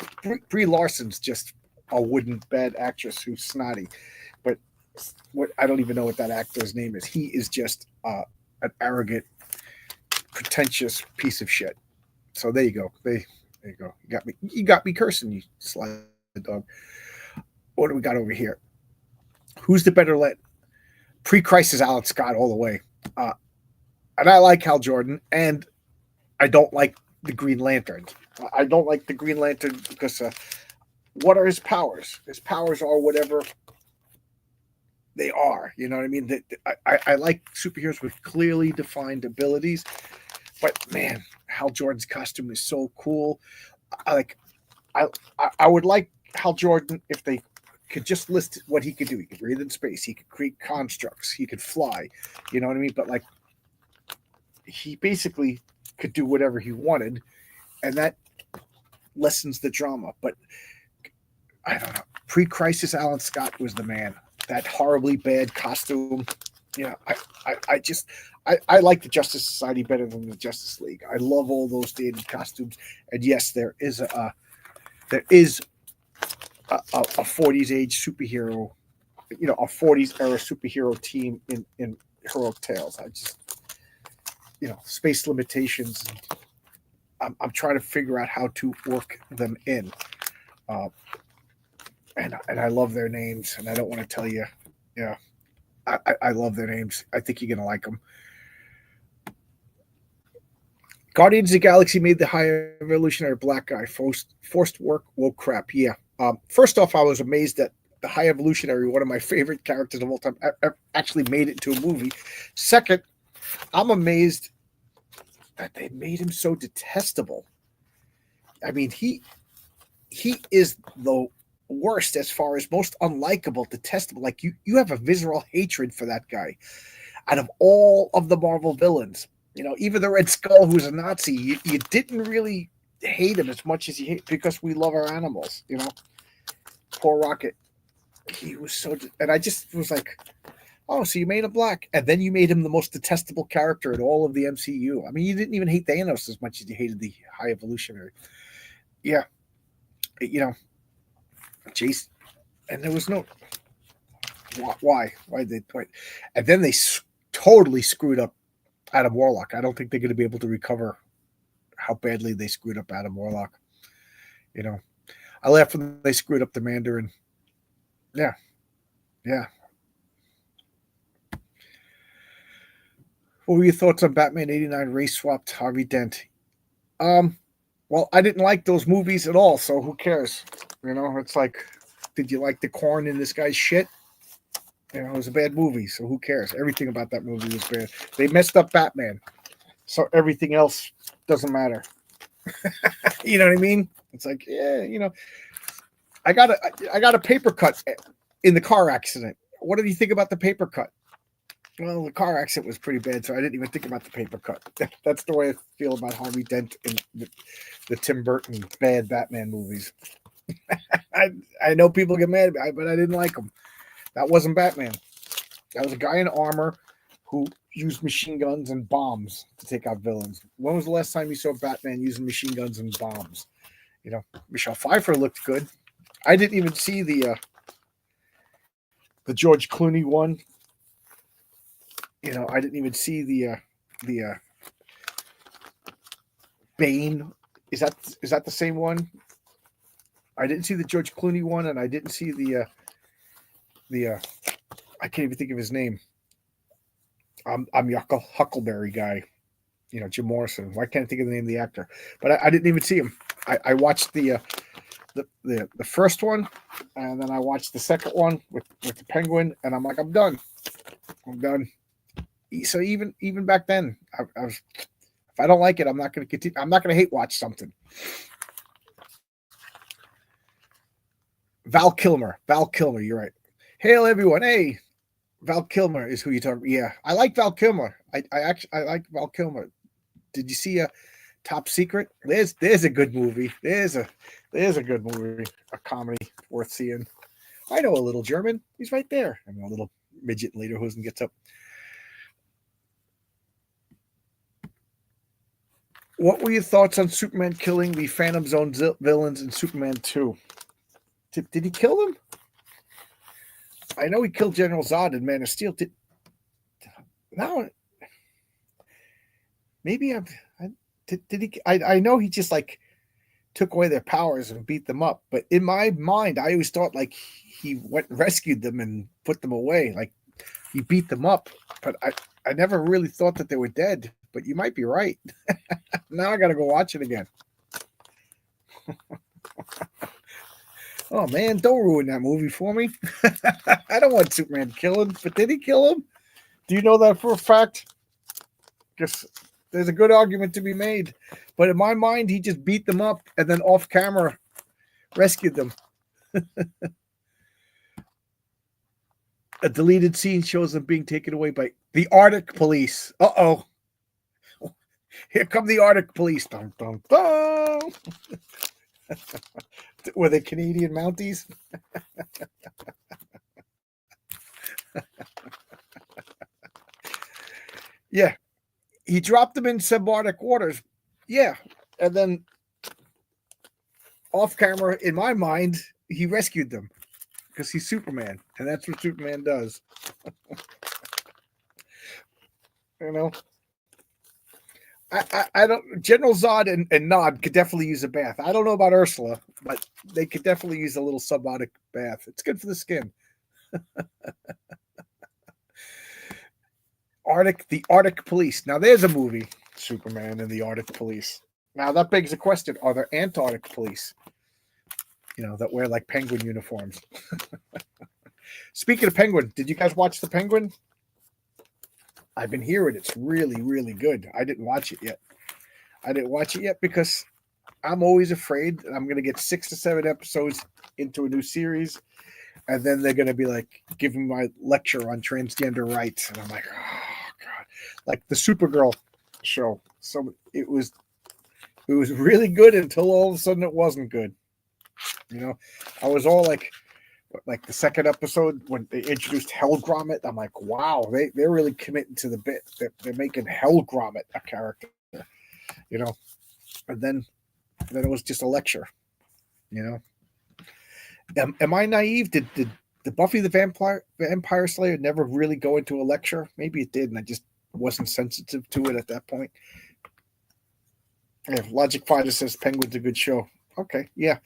Brie Larson's just a wooden bad actress who's snotty. But I don't even know what that actor's name is. He is just an arrogant, pretentious piece of shit. So there you go. There you go. You got me cursing, you sly dog. What do we got over here? Who's the better let? Pre-crisis Alan Scott all the way. And I like Hal Jordan, and I don't like the Green Lantern. I don't like the Green Lantern because what are his powers? His powers are whatever they are. You know what I mean? I like superheroes with clearly defined abilities. But man, Hal Jordan's costume is so cool. I would like Hal Jordan if they could just list what he could do. He could breathe in space. He could create constructs. He could fly. You know what I mean? But like, he basically could do whatever he wanted, and that lessens the drama. But I don't know. Pre-crisis Alan Scott was the man. That horribly bad costume. I like the Justice Society better than the Justice League. I love all those dated costumes. And yes, there is a 40s age superhero, a 40s era superhero team in Heroic Tales. I just, space limitations. I'm trying to figure out how to work them in. Uh, and I love their names, and I don't want to tell you. Yeah, I love their names. I think you're gonna like them. Guardians of the Galaxy made the high evolutionary black guy forced work. Whoa, crap! Yeah. First off, I was amazed that the high evolutionary, one of my favorite characters of all time, actually made it into a movie. Second, I'm amazed that they made him so detestable. I mean, he is the worst as far as most unlikable, detestable. Like you have a visceral hatred for that guy. Out of all of the Marvel villains, even the Red Skull, who's a Nazi, you didn't really hate him as much as you hate because we love our animals. Poor Rocket. He was so, and I just was like, oh, so you made him black, and then you made him the most detestable character in all of the MCU. I mean, you didn't even hate Thanos as much as you hated the High Evolutionary. Yeah, Jason, and there was no why did they point, and then they totally screwed up Adam Warlock. I don't think they're going to be able to recover how badly they screwed up Adam Warlock. I laughed when they screwed up the Mandarin. Yeah, yeah. What were your thoughts on Batman '89 race swapped Harvey Dent? Well, I didn't like those movies at all, so who cares? It's like, did you like the corn in this guy's shit? It was a bad movie, so who cares? Everything about that movie was bad. They messed up Batman, so everything else doesn't matter. You know what I mean? It's like, yeah, I got a paper cut in the car accident. What did you think about the paper cut? Well, the car accident was pretty bad, so I didn't even think about the paper cut. That's the way I feel about Harvey Dent in the Tim Burton bad Batman movies. I know people get mad, but I didn't like him. That wasn't Batman. That was a guy in armor who used machine guns and bombs to take out villains. When was the last time you saw Batman using machine guns and bombs? Michelle Pfeiffer looked good. I didn't even see the George Clooney one. I didn't even see the Bane. Is that the same one? I didn't see the George Clooney one, and I didn't see the I can't even think of his name. I'm your Huckleberry guy. Jim Morrison. Why can't I think of the name of the actor? But I didn't even see him. I watched the first one, and then I watched the second one with the Penguin, and I'm like, I'm done. So even back then, I was, if I don't like it, I'm not going to continue. I'm not going to hate watch something. Val Kilmer, you're right. Hail everyone, hey. Val Kilmer is who you talk. Yeah, I like Val Kilmer. I like Val Kilmer. Did you see a Top Secret? There's a good movie. There's a good movie, a comedy worth seeing. I know a little German. He's right there. And a little midget lederhosen gets up. What were your thoughts on Superman killing the Phantom Zone villains in Superman 2? Did he kill them? I know he killed General Zod in Man of Steel. Maybe did he? I know he just like took away their powers and beat them up. But in my mind, I always thought like he went and rescued them and put them away. Like he beat them up. But I never really thought that they were dead. But you might be right. Now I got to go watch it again. Oh man, don't ruin that movie for me. I don't want Superman to kill him, but did he kill him? Do you know that for a fact? Because there's a good argument to be made. But in my mind, he just beat them up and then off camera rescued them. A deleted scene shows them being taken away by the Arctic police. Uh-oh. Here come the Arctic police. Dun, dun, dun. Were they Canadian Mounties? Yeah. He dropped them in subarctic waters. Yeah. And then off camera, in my mind, he rescued them because he's Superman. And that's what Superman does. I don't. General Zod and Nod could definitely use a bath. I don't know about Ursula, but they could definitely use a little subotic bath. It's good for the skin. The Arctic Police. Now there's a movie, Superman and the Arctic Police. Now that begs the question: are there Antarctic police? That wear like penguin uniforms. Speaking of Penguin, did you guys watch the Penguin? I've been hearing it's really, really good. I didn't watch it yet because I'm always afraid that I'm going to get 6 to 7 episodes into a new series, and then they're going to be like giving my lecture on transgender rights, and I'm like, oh god, like the Supergirl show. So it was really good until all of a sudden it wasn't good. I was all like the second episode when they introduced Hell Grommet, I'm like, wow, they're really committing to the bit. They're making Hell Grommet a character, and then it was just a lecture, Am I naive? Did the Buffy the Vampire Slayer never really go into a lecture? Maybe it did, and I just wasn't sensitive to it at that point. Yeah, Logic Fighter says Penguin's a good show. Okay, yeah.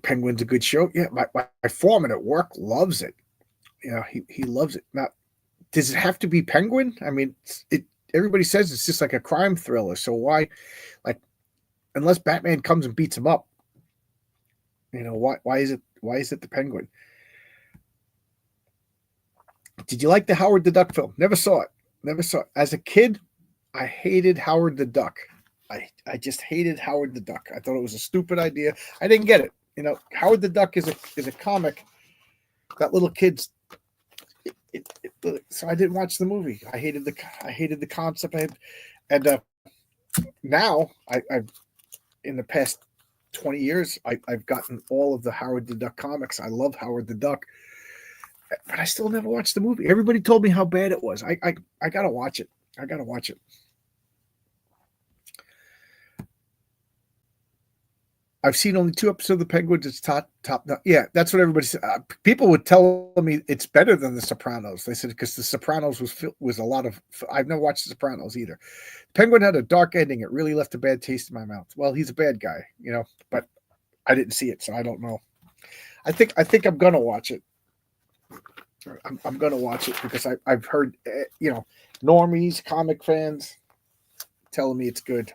Penguin's a good show. Yeah, my foreman at work loves it. He loves it. Now, does it have to be Penguin? I mean, everybody says it's just like a crime thriller. So why, unless Batman comes and beats him up, why is it the Penguin? Did you like the Howard the Duck film? Never saw it. As a kid, I hated Howard the Duck. I just hated Howard the Duck. I thought it was a stupid idea. I didn't get it. Howard the Duck is a comic that little kids. So I didn't watch the movie. I hated the concept. Now I've in the past 20 years I've gotten all of the Howard the Duck comics. I love Howard the Duck, but I still never watched the movie. Everybody told me how bad it was. I gotta watch it. I've seen only 2 episodes of The Penguins. It's top. Yeah, that's what everybody said. People would tell me it's better than The Sopranos. They said because The Sopranos was a lot of. I've never watched The Sopranos either. Penguin had a dark ending. It really left a bad taste in my mouth. Well, he's a bad guy, but I didn't see it, so I don't know. I think I'm gonna watch it. I'm gonna watch it because I've heard normies, comic fans telling me it's good,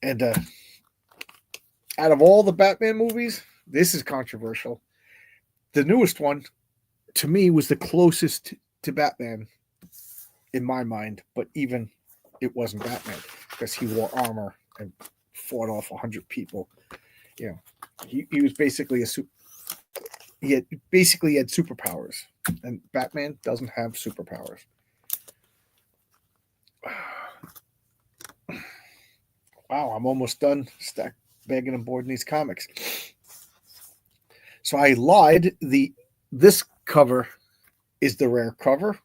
and out of all the Batman movies, this is controversial. The newest one, to me, was the closest to Batman in my mind, but even it wasn't Batman because he wore armor and fought off 100 people. He was basically he had superpowers, and Batman doesn't have superpowers. Wow, I'm almost done bagging and boarding these comics. So I lied. This cover is the rare cover,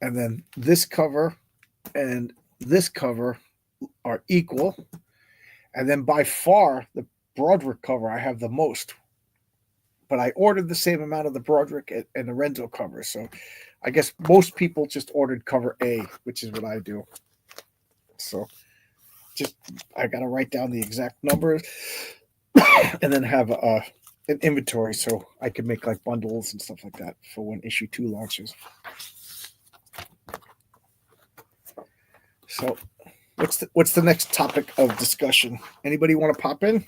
and then this cover and this cover are equal, and then by far the Broderick cover I have the most, but I ordered the same amount of the Broderick and the Renzo cover. So I guess most people just ordered cover A, which is what I do. So I got to write down the exact numbers and then have an inventory so I can make like bundles and stuff like that for when issue 2 launches. So what's the next topic of discussion? Anybody want to pop in?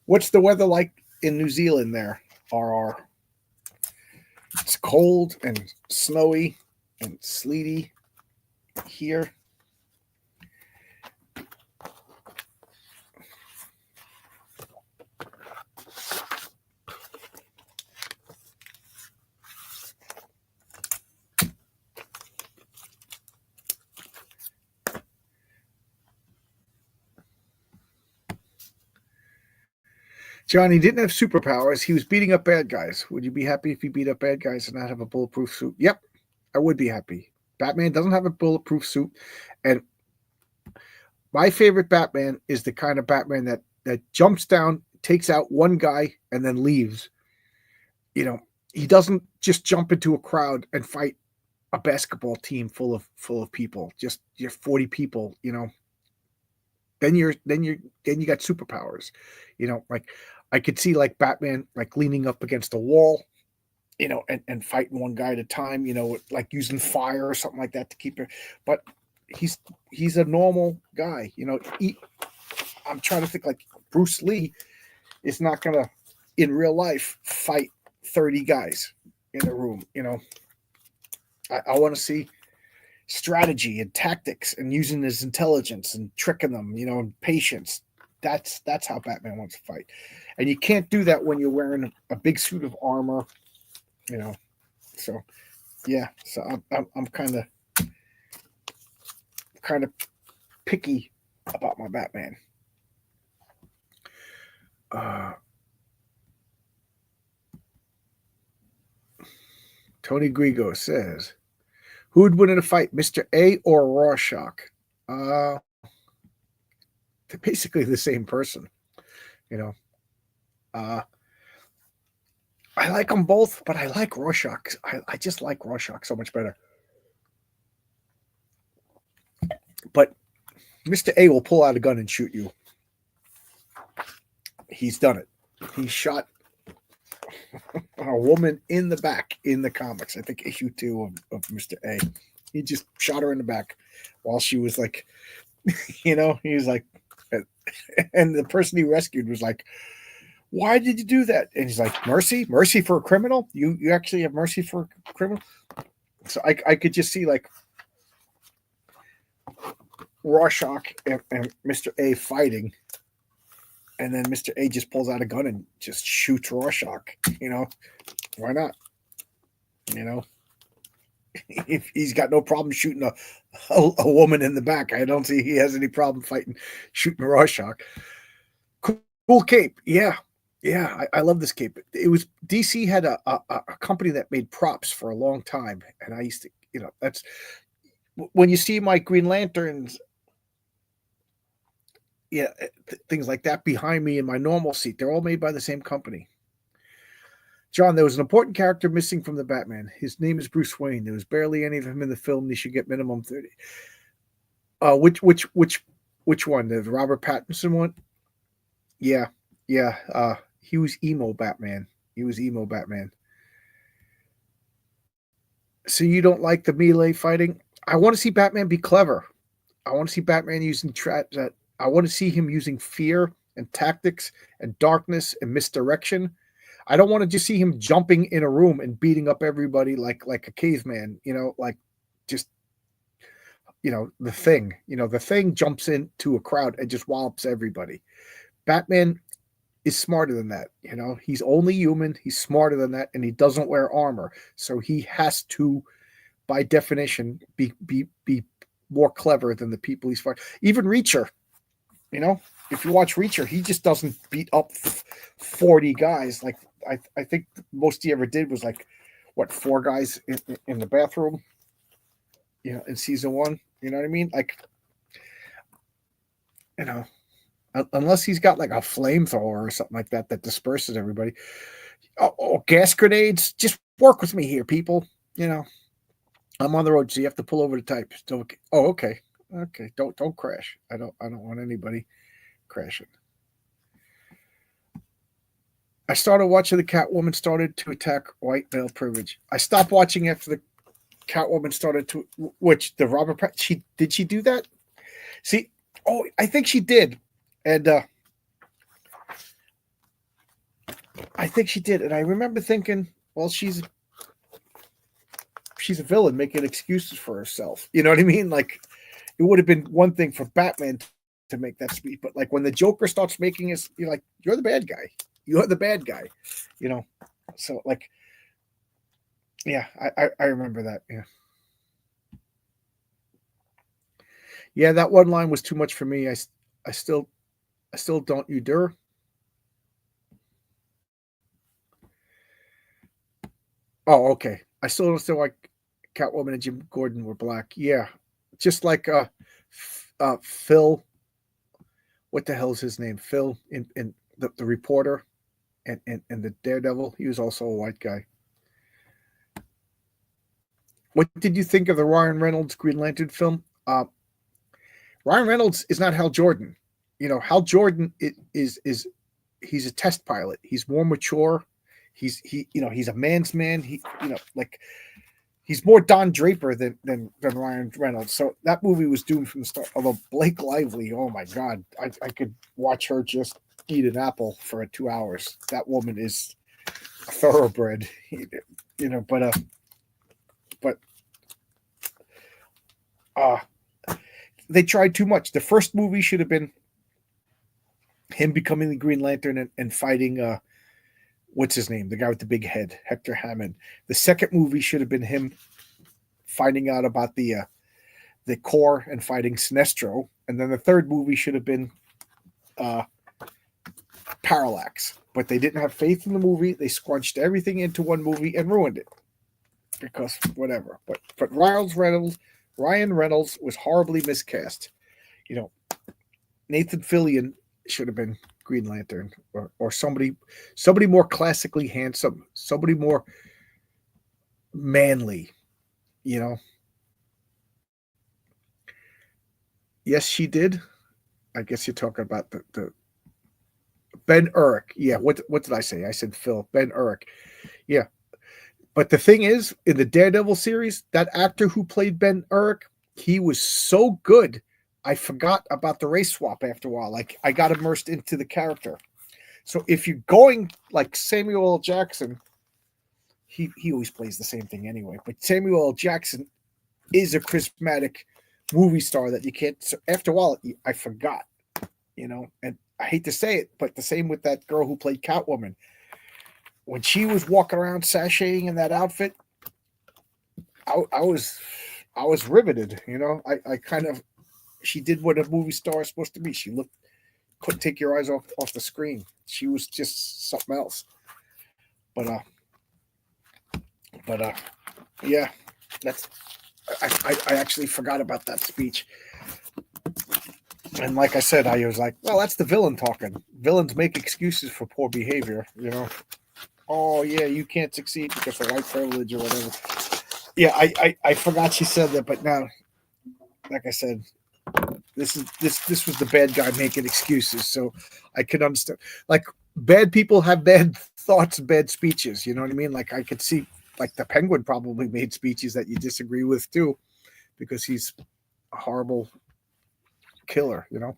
What's the weather like in New Zealand there? RR. It's cold and snowy and sleety here. Johnny didn't have superpowers. He was beating up bad guys. Would you be happy if he beat up bad guys and not have a bulletproof suit? Yep, I would be happy. Batman doesn't have a bulletproof suit. And my favorite Batman is the kind of Batman that jumps down, takes out one guy and then leaves. You know, he doesn't just jump into a crowd and fight a basketball team full of people. Just you're 40 people, you know. Then you got superpowers. You know, like I could see like Batman like leaning up against a wall, you know, and fighting one guy at a time, you know, like using fire or something like that to keep it. But he's a normal guy, you know. I'm trying to think, like Bruce Lee is not gonna in real life fight 30 guys in a room, you know. I want to see strategy and tactics and using his intelligence and tricking them, you know, and patience. That's how Batman wants to fight. And you can't do that when you're wearing a big suit of armor, you know. So yeah, so I'm kind of picky about my Batman. Tony Grigo says, who would win in a fight, Mr. A or Rorschach? They're basically the same person, you know. I like them both, but I like Rorschach. I just like Rorschach so much better. But Mr. A will pull out a gun and shoot you. He's done it. He shot a woman in the back in the comics. I think issue 2 of Mr. A. He just shot her in the back while she was like, you know, he was like, and the person he rescued was like, why did you do that? And he's like, mercy for a criminal? You actually have mercy for a criminal? So I could just see like Rorschach and Mr. A fighting, and then Mr. A just pulls out a gun and just shoots Rorschach. You know, why not? You know, if he's got no problem shooting a woman in the back, I don't see he has any problem shooting Rorschach. Cool cape, yeah. I love this cape. It was DC had a company that made props for a long time, and I used to, you know, that's when you see my Green Lanterns, yeah, things like that behind me in my normal seat. They're all made by the same company. John, there was an important character missing from the Batman. His name is Bruce Wayne. There was barely any of him in the film. They should get minimum 30. Which one? The Robert Pattinson one? Yeah. He was emo Batman. So you don't like the melee fighting? I want to see Batman be clever. I want to see Batman using traps. I want to see him using fear and tactics and darkness and misdirection. I don't want to just see him jumping in a room and beating up everybody like a caveman, you know, like just, you know, the Thing jumps into a crowd and just wallops everybody. Batman is smarter than that, you know. He's only human. He's smarter than that, and he doesn't wear armor, so he has to, by definition, be more clever than the people he's fighting. Even Reacher, you know, if you watch Reacher, he just doesn't beat up 40 guys. Like I think most he ever did was like 4 guys in the bathroom, you know, in season 1. You know what I mean? Like, you know, unless he's got like a flamethrower or something like that disperses everybody. Gas grenades. Just work with me here, people. You know, I'm on the road, so you have to pull over to type. Okay. Don't crash. I don't want anybody crashing. I started watching the Catwoman started to attack white male privilege. I stopped watching after the Catwoman started to, which the Robert Pratt. Did she do that? See, I think she did. And I think she did. And I remember thinking, well, she's a villain making excuses for herself. You know what I mean? Like, it would have been one thing for Batman to make that speech. But like when the Joker starts making his, you're like, you're the bad guy. You're the bad guy. You know? So like, yeah, I remember that. Yeah. Yeah, that one line was too much for me. I still don't you dare. Oh, okay. I still don't feel like Catwoman and Jim Gordon were black. Yeah. Just like Phil. What the hell is his name? Phil in the reporter, and the Daredevil. He was also a white guy. What did you think of the Ryan Reynolds Green Lantern film? Ryan Reynolds is not Hal Jordan. Hal Jordan is he's a test pilot. He's more mature. He's a man's man. He's more Don Draper than Ryan Reynolds. So that movie was doomed from the start. Although Blake Lively, oh my God, I could watch her just eat an apple for 2 hours. That woman is a thoroughbred, but they tried too much. The first movie should have been him becoming the Green Lantern and fighting what's his name, the guy with the big head, Hector Hammond. The second movie should have been him finding out about the core and fighting Sinestro, and then the third movie should have been Parallax. But they didn't have faith in the movie. They squunched everything into one movie and ruined it because whatever. But Ryan Reynolds was horribly miscast. Nathan Fillion should have been Green Lantern, or somebody more classically handsome, somebody more manly. Yes, she did. I guess you're talking about the Ben Urich. Yeah, what did I say? I said Phil. Ben Urich. Yeah. But the thing is, in the Daredevil series, that actor who played Ben Urich, he was so good, I forgot about the race swap after a while. Like, I got immersed into the character. So if you're going like Samuel L. Jackson, he always plays the same thing anyway. But Samuel L. Jackson is a charismatic movie star that you can't. So after a while, I forgot, and I hate to say it, but the same with that girl who played Catwoman. When she was walking around sashaying in that outfit, I was riveted. I kind of, she did what a movie star is supposed to be. She couldn't take your eyes off the screen. She was just something else. But yeah, that's. I actually forgot about that speech. And like I said, I was like, well, that's the villain talking. Villains make excuses for poor behavior, Oh, yeah, you can't succeed because of white privilege or whatever. Yeah, I forgot she said that, but now, like I said, this was the bad guy making excuses, so I could understand. Like, bad people have bad thoughts and bad speeches, you know what I mean? Like, I could see, like, the Penguin probably made speeches that you disagree with, too, because he's a horrible killer, Ben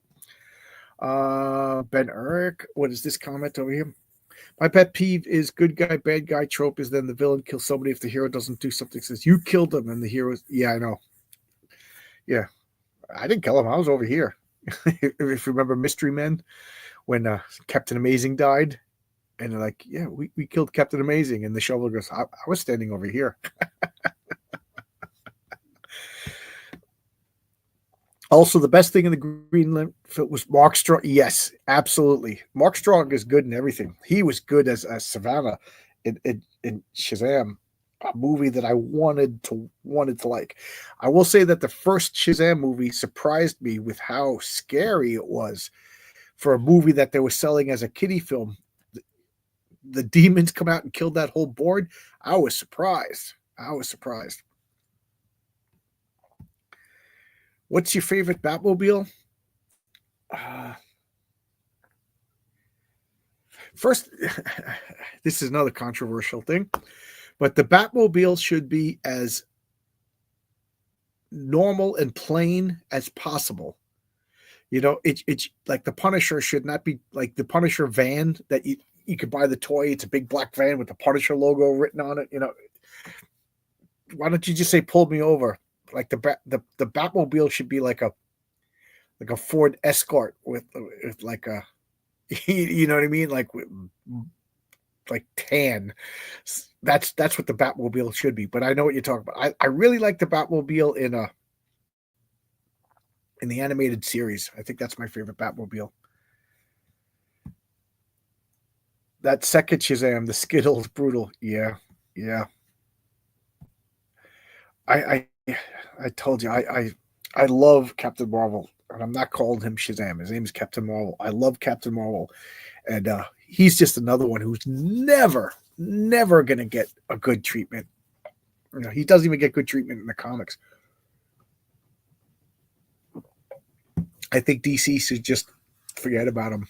Urich, what is this comment over here? My pet peeve is good guy, bad guy trope is then the villain kills somebody if the hero doesn't do something, says, you killed him, and the hero's, yeah, I know. Yeah, I didn't kill him. I was over here. If you remember Mystery Men, when Captain Amazing died, and they're like, yeah, we killed Captain Amazing, and the shovel goes, I was standing over here. Also, the best thing in the Greenland was Mark Strong. Yes, absolutely. Mark Strong is good in everything. He was good as Savannah in Shazam, a movie that I wanted to like. I will say that the first Shazam movie surprised me with how scary it was for a movie that they were selling as a kiddie film. The demons come out and killed that whole board. I was surprised. What's your favorite Batmobile? First, this is another controversial thing, but the Batmobile should be as normal and plain as possible. It's like the Punisher should not be like the Punisher van that you could buy the toy. It's a big black van with the Punisher logo written on it. Why don't you just say "pull me over"? Like the Batmobile should be like a Ford Escort with like a, you know what I mean, like tan. That's what the Batmobile should be. But I know what you're talking about. I really like the Batmobile in the animated series. I think that's my favorite Batmobile. That second Shazam, the Skittles, brutal. Yeah. I told you I love Captain Marvel, and I'm not calling him Shazam. His name is Captain Marvel. I love Captain Marvel, And he's just another one who's never going to get a good treatment. He doesn't even get good treatment in the comics. I think DC should just forget about him.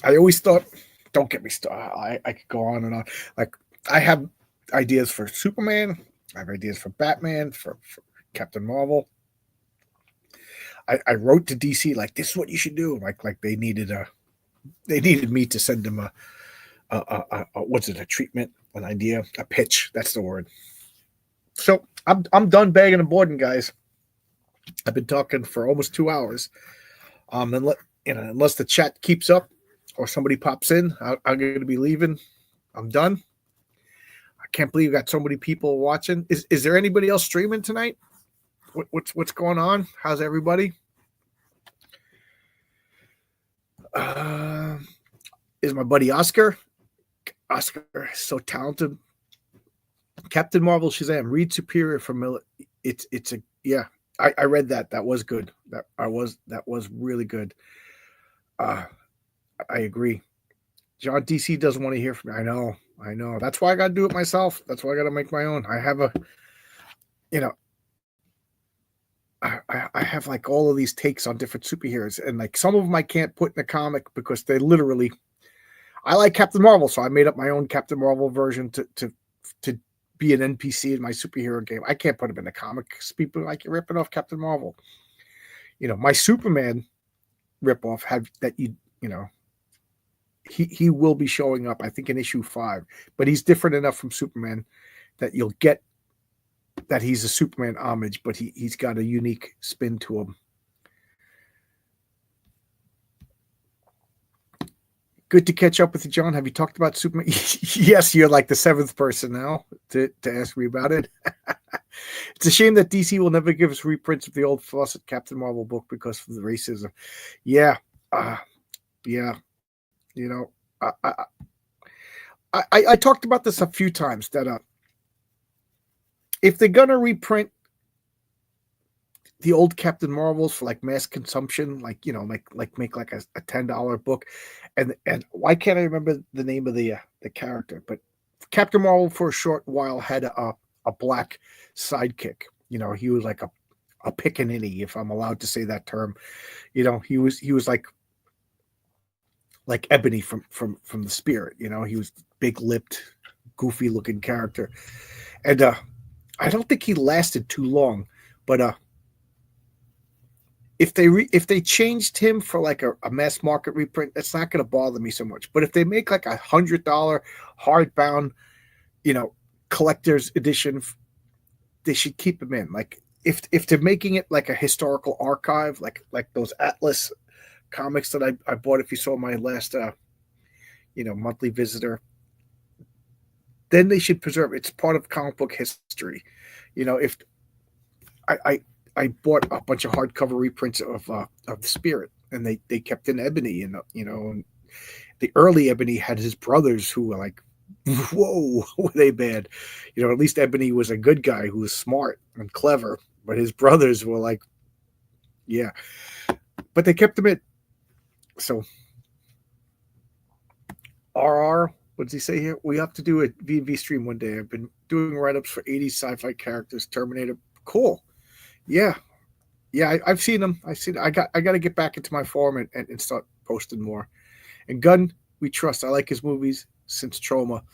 I always thought, don't get me started. I could go on and on. Like, I have ideas for Superman. I have ideas for Batman, for Captain Marvel. I wrote to DC like, this is what you should do. Like they needed me to send them a treatment, an idea, a pitch. That's the word. So I'm done bagging and boarding, guys. I've been talking for almost 2 hours. Unless the chat keeps up or somebody pops in, I'm going to be leaving. I'm done. I can't believe we got so many people watching. Is there anybody else streaming tonight? What's going on? How's everybody? Is my buddy Oscar? Oscar is so talented. Captain Marvel Shazam, read Superior from Miller. I read that. That was good. That was really good. I agree. John, DC doesn't want to hear from me. I know. That's why I got to do it myself. That's why I got to make my own. I have I have like all of these takes on different superheroes, and like some of them I can't put in a comic because they literally. I like Captain Marvel, so I made up my own Captain Marvel version to be an NPC in my superhero game. I can't put him in the comics. People like, you're ripping off Captain Marvel. My Superman ripoff he will be showing up, I think, in issue 5, but he's different enough from Superman that you'll get that he's a Superman homage, but he's got a unique spin to him. Good to catch up with you, John. Have you talked about Superman? Yes, you're like the 7th person now to ask me about it. It's a shame that DC will never give us reprints of the old Fawcett Captain Marvel book because of the racism. Yeah. I talked about this a few times that if they're gonna reprint the old Captain Marvels for like mass consumption, like make like a $10 book, and why can't I remember the name of the character? But Captain Marvel for a short while had a black sidekick. He was like a pickaninny, if I'm allowed to say that term. He was like Ebony from the Spirit. He was big lipped, goofy looking character, and I don't think he lasted too long, but if they changed him for like a mass market reprint, that's not going to bother me so much. But if they make like $100 hardbound, collector's edition, they should keep him in. Like if they're making it like a historical archive, like those Atlas comics that I bought, if you saw my last monthly visitor, then they should preserve it. It's part of comic book history. If I bought a bunch of hardcover reprints of the Spirit, and they kept in Ebony, and and the early Ebony had his brothers who were like, whoa, were they bad? At least Ebony was a good guy who was smart and clever, but his brothers were like, yeah, but they kept him in. So RR, what does he say here? We have to do a V&V stream one day. I've been doing write-ups for 80s sci-fi characters. Terminator, cool. Yeah, I've seen them. I got to get back into my forum and start posting more. And Gunn, we trust. I like his movies since Trauma.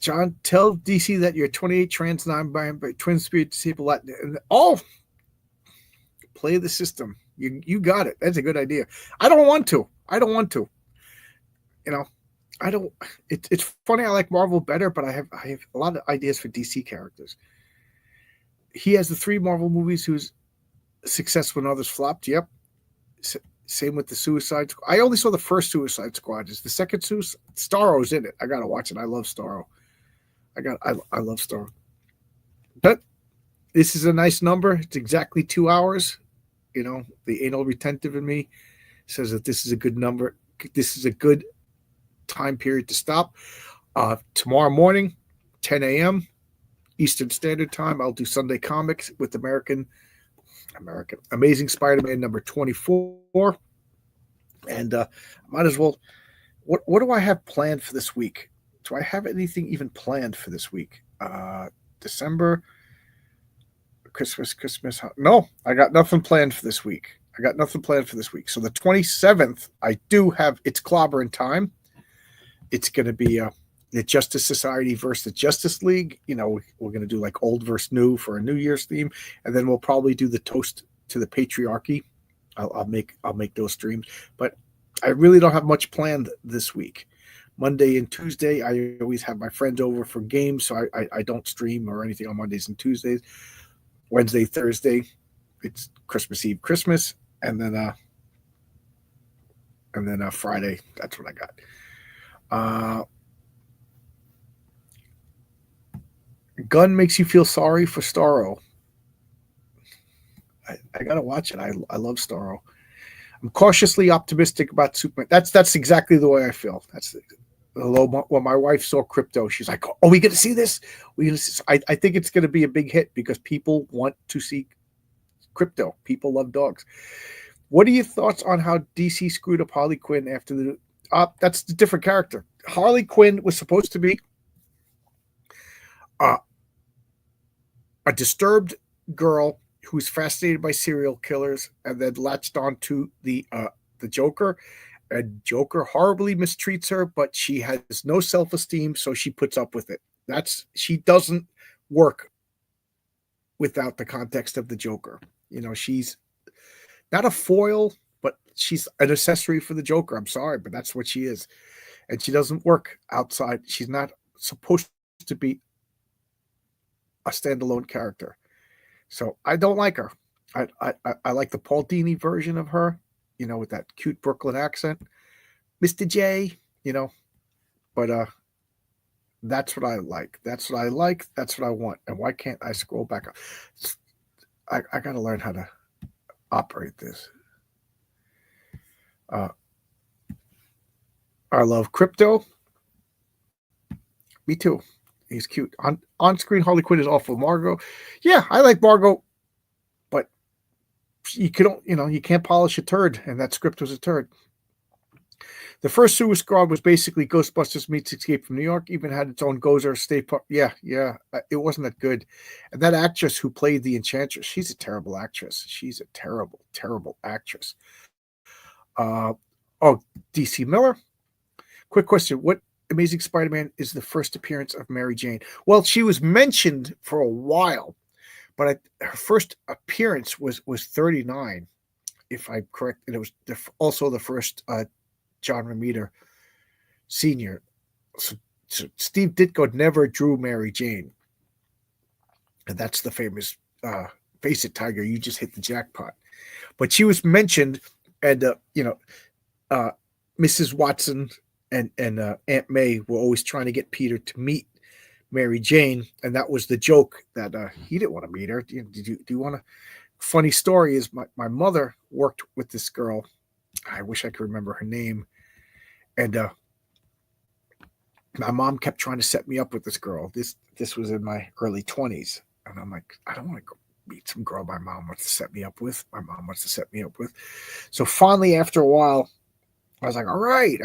John, tell DC that you're 28 trans non-binary twin spirit disabled Latin. Play the system. You got it. That's a good idea. I don't want to. I don't. It's funny. I like Marvel better, but I have a lot of ideas for DC characters. He has the 3 Marvel movies whose success when others flopped. Yep. Same with the Suicide Squad. I only saw the first Suicide Squad. Is the second Starro's in it? I gotta watch it. I love Starro. I love Starro. But this is a nice number. It's exactly 2 hours. The anal retentive in me says that this is a good number. This is a good time period to stop. Tomorrow morning, 10 a.m. Eastern Standard Time, I'll do Sunday Comics with American American. Amazing Spider-Man number 24. And might as well. What do I have planned for this week? Do I have anything even planned for this week? December, Christmas. No, I got nothing planned for this week. So the 27th, I do have, it's clobbering time. It's going to be the Justice Society versus the Justice League. You know, we're going to do like old versus new for a New Year's theme. And then we'll probably do the toast to the patriarchy. I'll make those streams. But I really don't have much planned this week. Monday and Tuesday, I always have my friends over for games, so I don't stream or anything on Mondays and Tuesdays. Wednesday, Thursday, it's Christmas Eve, Christmas, and then Friday. That's what I got. Gunn makes you feel sorry for Starro. I gotta watch it. I love Starro. I'm cautiously optimistic about Superman. That's exactly the way I feel. That's when my wife saw Crypto, she's like, "Oh, we get to see this? We gonna see?" I think it's going to be a big hit because people want to see Crypto. People love dogs. What are your thoughts on how DC screwed up Harley Quinn after the? That's a different character. Harley Quinn was supposed to be a disturbed girl who's fascinated by serial killers and then latched on to the Joker. And Joker horribly mistreats her, but she has no self-esteem, so she puts up with it. She doesn't work without the context of the Joker. You know, she's not a foil, but she's an accessory for the Joker. I'm sorry, but that's what she is. And she doesn't work outside. She's not supposed to be a standalone character. So I don't like her. I like the Paul Dini version of her, you know, with that cute Brooklyn accent. Mr. J, you know, but that's what I like. That's what I like. That's what I want. And why can't I scroll back up? I got to learn how to operate this. I love Crypto. Me too. He's cute. On screen, Harley Quinn is awful. Margot. Yeah, I like Margot, but you can't polish a turd, and that script was a turd. The first Suicide Squad was basically Ghostbusters meets Escape from New York, even had its own Gozer State Park. Yeah. It wasn't that good. And that actress who played the Enchantress, she's a terrible actress. She's a terrible, terrible actress. DC Miller. Quick question. What Amazing Spider-Man is the first appearance of Mary Jane? Well, she was mentioned for a while, but her first appearance was 39, if I'm correct. And it was also the first John Romita Sr. So Steve Ditko never drew Mary Jane. And that's the famous face it, Tiger, you just hit the jackpot. But she was mentioned, and Mrs. Watson and Aunt May were always trying to get Peter to meet Mary Jane, and that was the joke that he didn't want to meet her. Do you want to? Funny story is my mother worked with this girl. I wish I could remember her name, and my mom kept trying to set me up with this girl. This was in my early 20s, and I'm like, I don't want to go meet some girl my mom wants to set me up with. So finally, after a while, I was like, all right.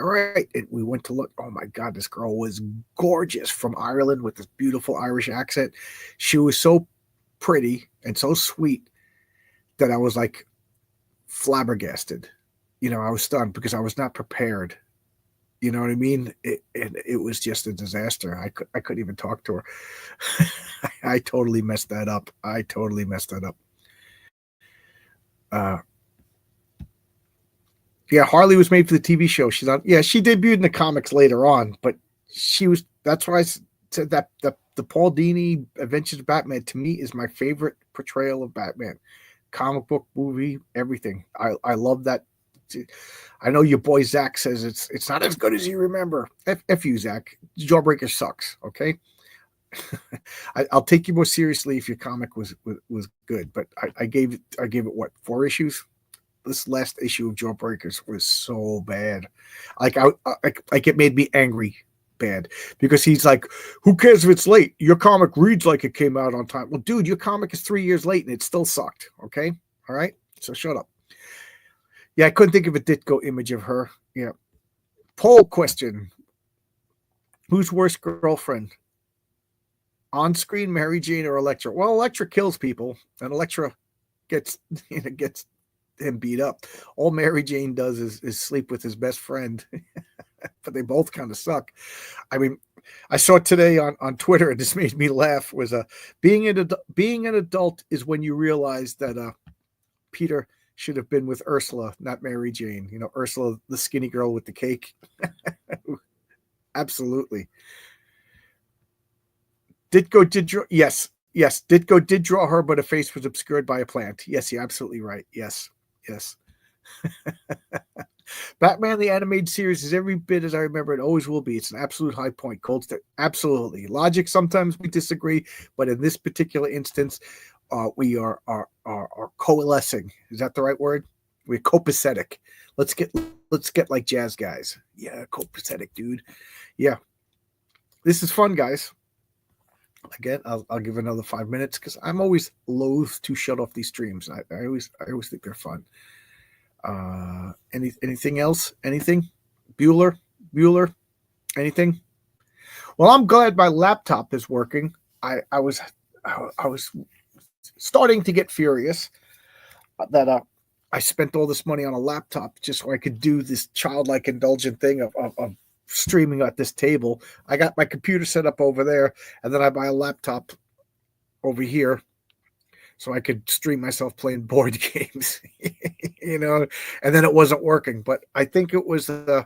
And we went to look. Oh, my God, this girl was gorgeous, from Ireland with this beautiful Irish accent. She was so pretty and so sweet that I was like flabbergasted. You know, I was stunned because I was not prepared. You know what I mean? It was just a disaster. I couldn't even talk to her. I totally messed that up. Yeah, Harley was made for the TV show. She's on. Yeah, she debuted in the comics later on, but she was. That's why I said that the Paul Dini Adventures of Batman to me is my favorite portrayal of Batman. Comic book, movie, everything. I love that. I know your boy Zach says it's not as good as you remember. F you, Zach. Jawbreaker sucks. Okay. I'll take you more seriously if your comic was good, but I gave it what, 4 issues. This last issue of Jawbreakers was so bad. Like it made me angry bad, because he's like, who cares if it's late? Your comic reads like it came out on time. Well, dude, your comic is 3 years late and it still sucked. Okay. All right, so shut up. Yeah, I couldn't think of a Ditko image of her. Yeah. Poll question: who's worse girlfriend? On screen, Mary Jane or Elektra? Well, Elektra kills people, and Elektra gets gets him beat up. All Mary Jane does is sleep with his best friend, but they both kind of suck. I mean, I saw it today on Twitter, and this made me laugh. Was being an adult is when you realize that Peter should have been with Ursula, not Mary Jane. You know, Ursula, the skinny girl with the cake. Absolutely. Ditko did draw. Yes. Ditko did draw her, but her face was obscured by a plant. Yes, you're absolutely right. Yes. Batman the animated series is every bit as I remember it always will be. It's an absolute high point. Cold State, absolutely. Logic, sometimes we disagree, but in this particular instance, we are coalescing. Is that the right word? We're copacetic. Let's get like jazz guys. Yeah, copacetic, dude. Yeah, this is fun, guys. Again, I'll give another 5 minutes because I'm always loath to shut off these streams. I always think they're fun. Anything else? Anything? Bueller? Anything? Well, I'm glad my laptop is working. I was starting to get furious that I spent all this money on a laptop just so I could do this childlike indulgent thing of streaming at this table. I got my computer set up over there, and then I buy a laptop over here so I could stream myself playing board games, and then it wasn't working. But I think it was the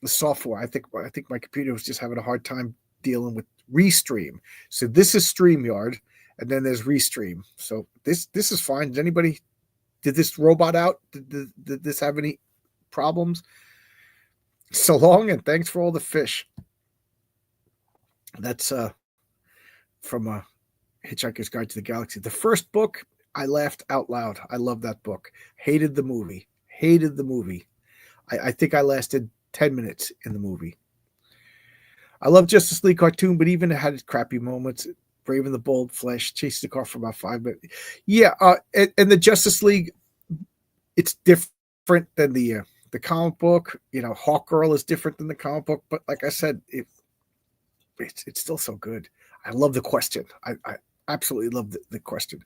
software. I think my computer was just having a hard time dealing with Restream. So this is StreamYard, and then there's Restream. So this is fine. Did this robot out? Did this have any problems? So long, and thanks for all the fish. That's from Hitchhiker's Guide to the Galaxy. The first book, I laughed out loud. I love that book. Hated the movie. I think I lasted 10 minutes in the movie. I love Justice League cartoon, but even it had its crappy moments. Brave and the Bold, Flash, chased the car for about 5 minutes. Yeah, and the Justice League, it's different than the comic book. Hawkgirl is different than the comic book, but like I said, it's still so good. I love the question. I absolutely love the question.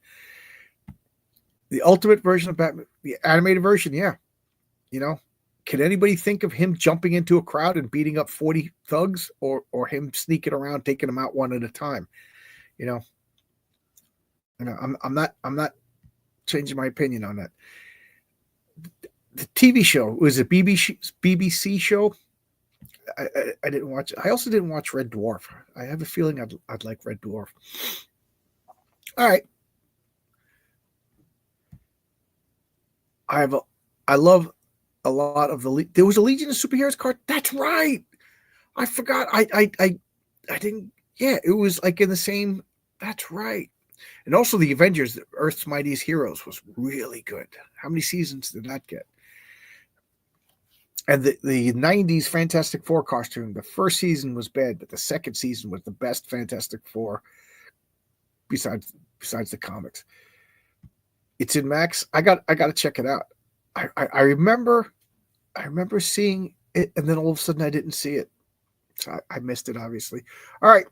The ultimate version of Batman, the animated version, yeah. Can anybody think of him jumping into a crowd and beating up 40 thugs, or him sneaking around, taking them out one at a time? I'm not changing my opinion on that. The TV show was a BBC show. I didn't watch it. I also didn't watch Red Dwarf. I have a feeling I'd like Red Dwarf. All right. I love a lot of there was a Legion of Superheroes card. That's right. I forgot. I didn't. Yeah, it was like in the same. That's right. And also the Avengers, Earth's Mightiest Heroes, was really good. How many seasons did that get? And the 90s Fantastic Four costume, the first season was bad, but the second season was the best Fantastic Four besides the comics. It's in Max. I got to check it out. I remember seeing it, and then all of a sudden I didn't see it. So I missed it, obviously. All right.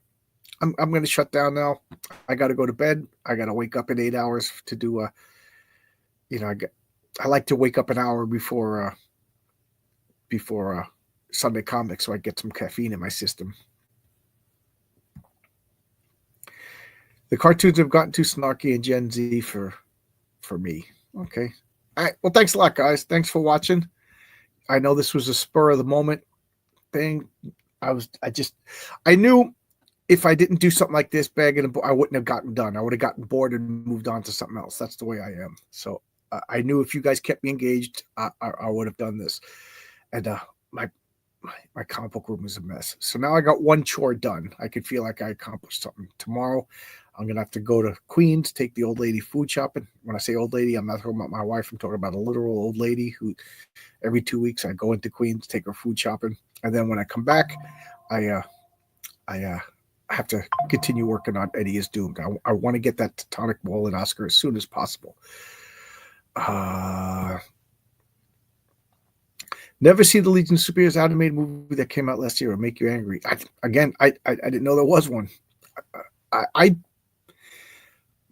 I'm going to shut down now. I got to go to bed. I got to wake up in 8 hours to do I like to wake up an hour before Sunday Comics, so I get some caffeine in my system. The cartoons have gotten too snarky and Gen Z for me. Okay. All right. Well, thanks a lot, guys. Thanks for watching. I know this was a spur of the moment thing. I knew if I didn't do something like this, I wouldn't have gotten done. I would have gotten bored and moved on to something else. That's the way I am. So I knew if you guys kept me engaged, I would have done this. And my comic book room is a mess. So now I got one chore done. I could feel like I accomplished something. Tomorrow, I'm going to have to go to Queens, take the old lady food shopping. When I say old lady, I'm not talking about my wife. I'm talking about a literal old lady who every 2 weeks I go into Queens, take her food shopping. And then when I come back, I have to continue working on Eddie is Doomed. I want to get that Tectonic Ball and Oscar as soon as possible. Never see the Legion of Superheroes animated movie that came out last year or make you angry. I didn't know there was one.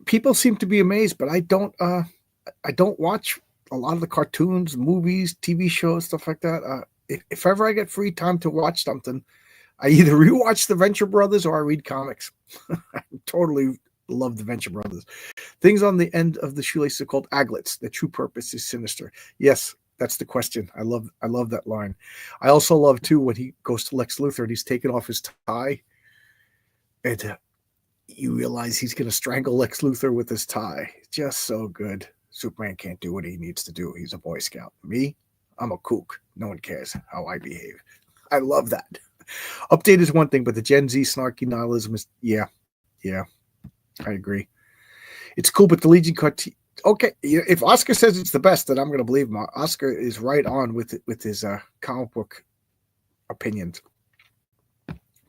People seem to be amazed, but I don't watch a lot of the cartoons, movies, TV shows, stuff like that. If ever I get free time to watch something, I either rewatch the Venture Brothers or I read comics. I totally love the Venture Brothers. Things on the end of the shoelaces are called aglets. Their true purpose is sinister. Yes, that's the question. I love that line. I also love too when he goes to Lex Luthor and he's taking off his tie, and you realize he's going to strangle Lex Luthor with his tie. Just so good. Superman can't do what he needs to do. He's a Boy Scout. Me, I'm a kook. No one cares how I behave. I love that. Update is one thing, but the Gen Z snarky nihilism is, yeah, I agree. It's cool, but the Legion cartoon, okay, if Oscar says it's the best, then I'm going to believe him. Oscar is right on with his comic book opinions.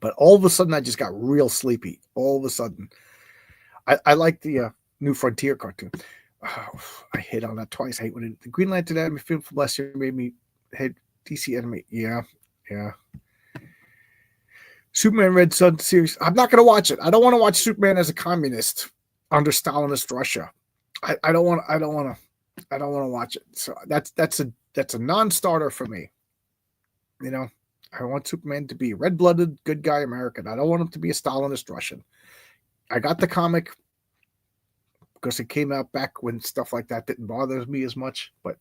But all of a sudden, I just got real sleepy. All of a sudden. I like the New Frontier cartoon. Oh, I hit on that twice. I hate when the Green Lantern anime film from last year made me hate DC anime. Yeah. Superman Red Sun series. I'm not going to watch it. I don't want to watch Superman as a communist under Stalinist Russia. I don't want to watch it. So that's a non-starter for me. You know, I want Superman to be red-blooded, good guy American. I don't want him to be a Stalinist Russian. I got the comic because it came out back when stuff like that didn't bother me as much, but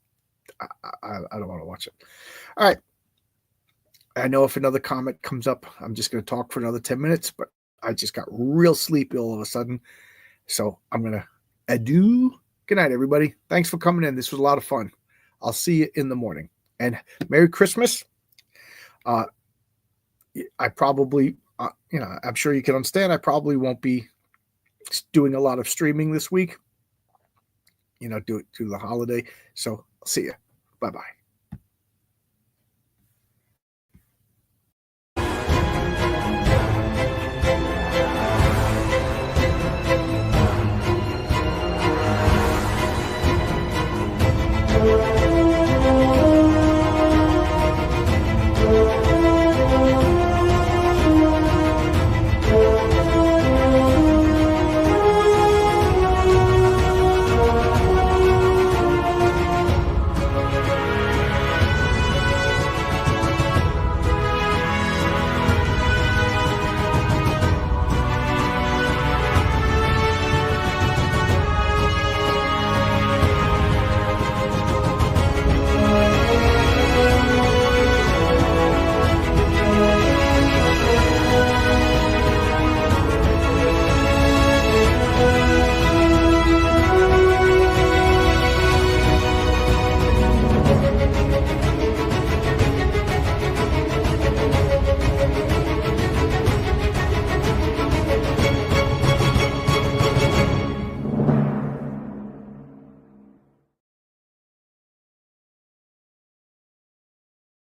I don't want to watch it. All right. I know if another comic comes up, I'm just going to talk for another 10 minutes, but I just got real sleepy all of a sudden. So I'm going to adieu. Good night, everybody. Thanks for coming in. This was a lot of fun. I'll see you in the morning. And Merry Christmas. I probably, I'm sure you can understand, I probably won't be doing a lot of streaming this week, due to the holiday. So I'll see you. Bye-bye.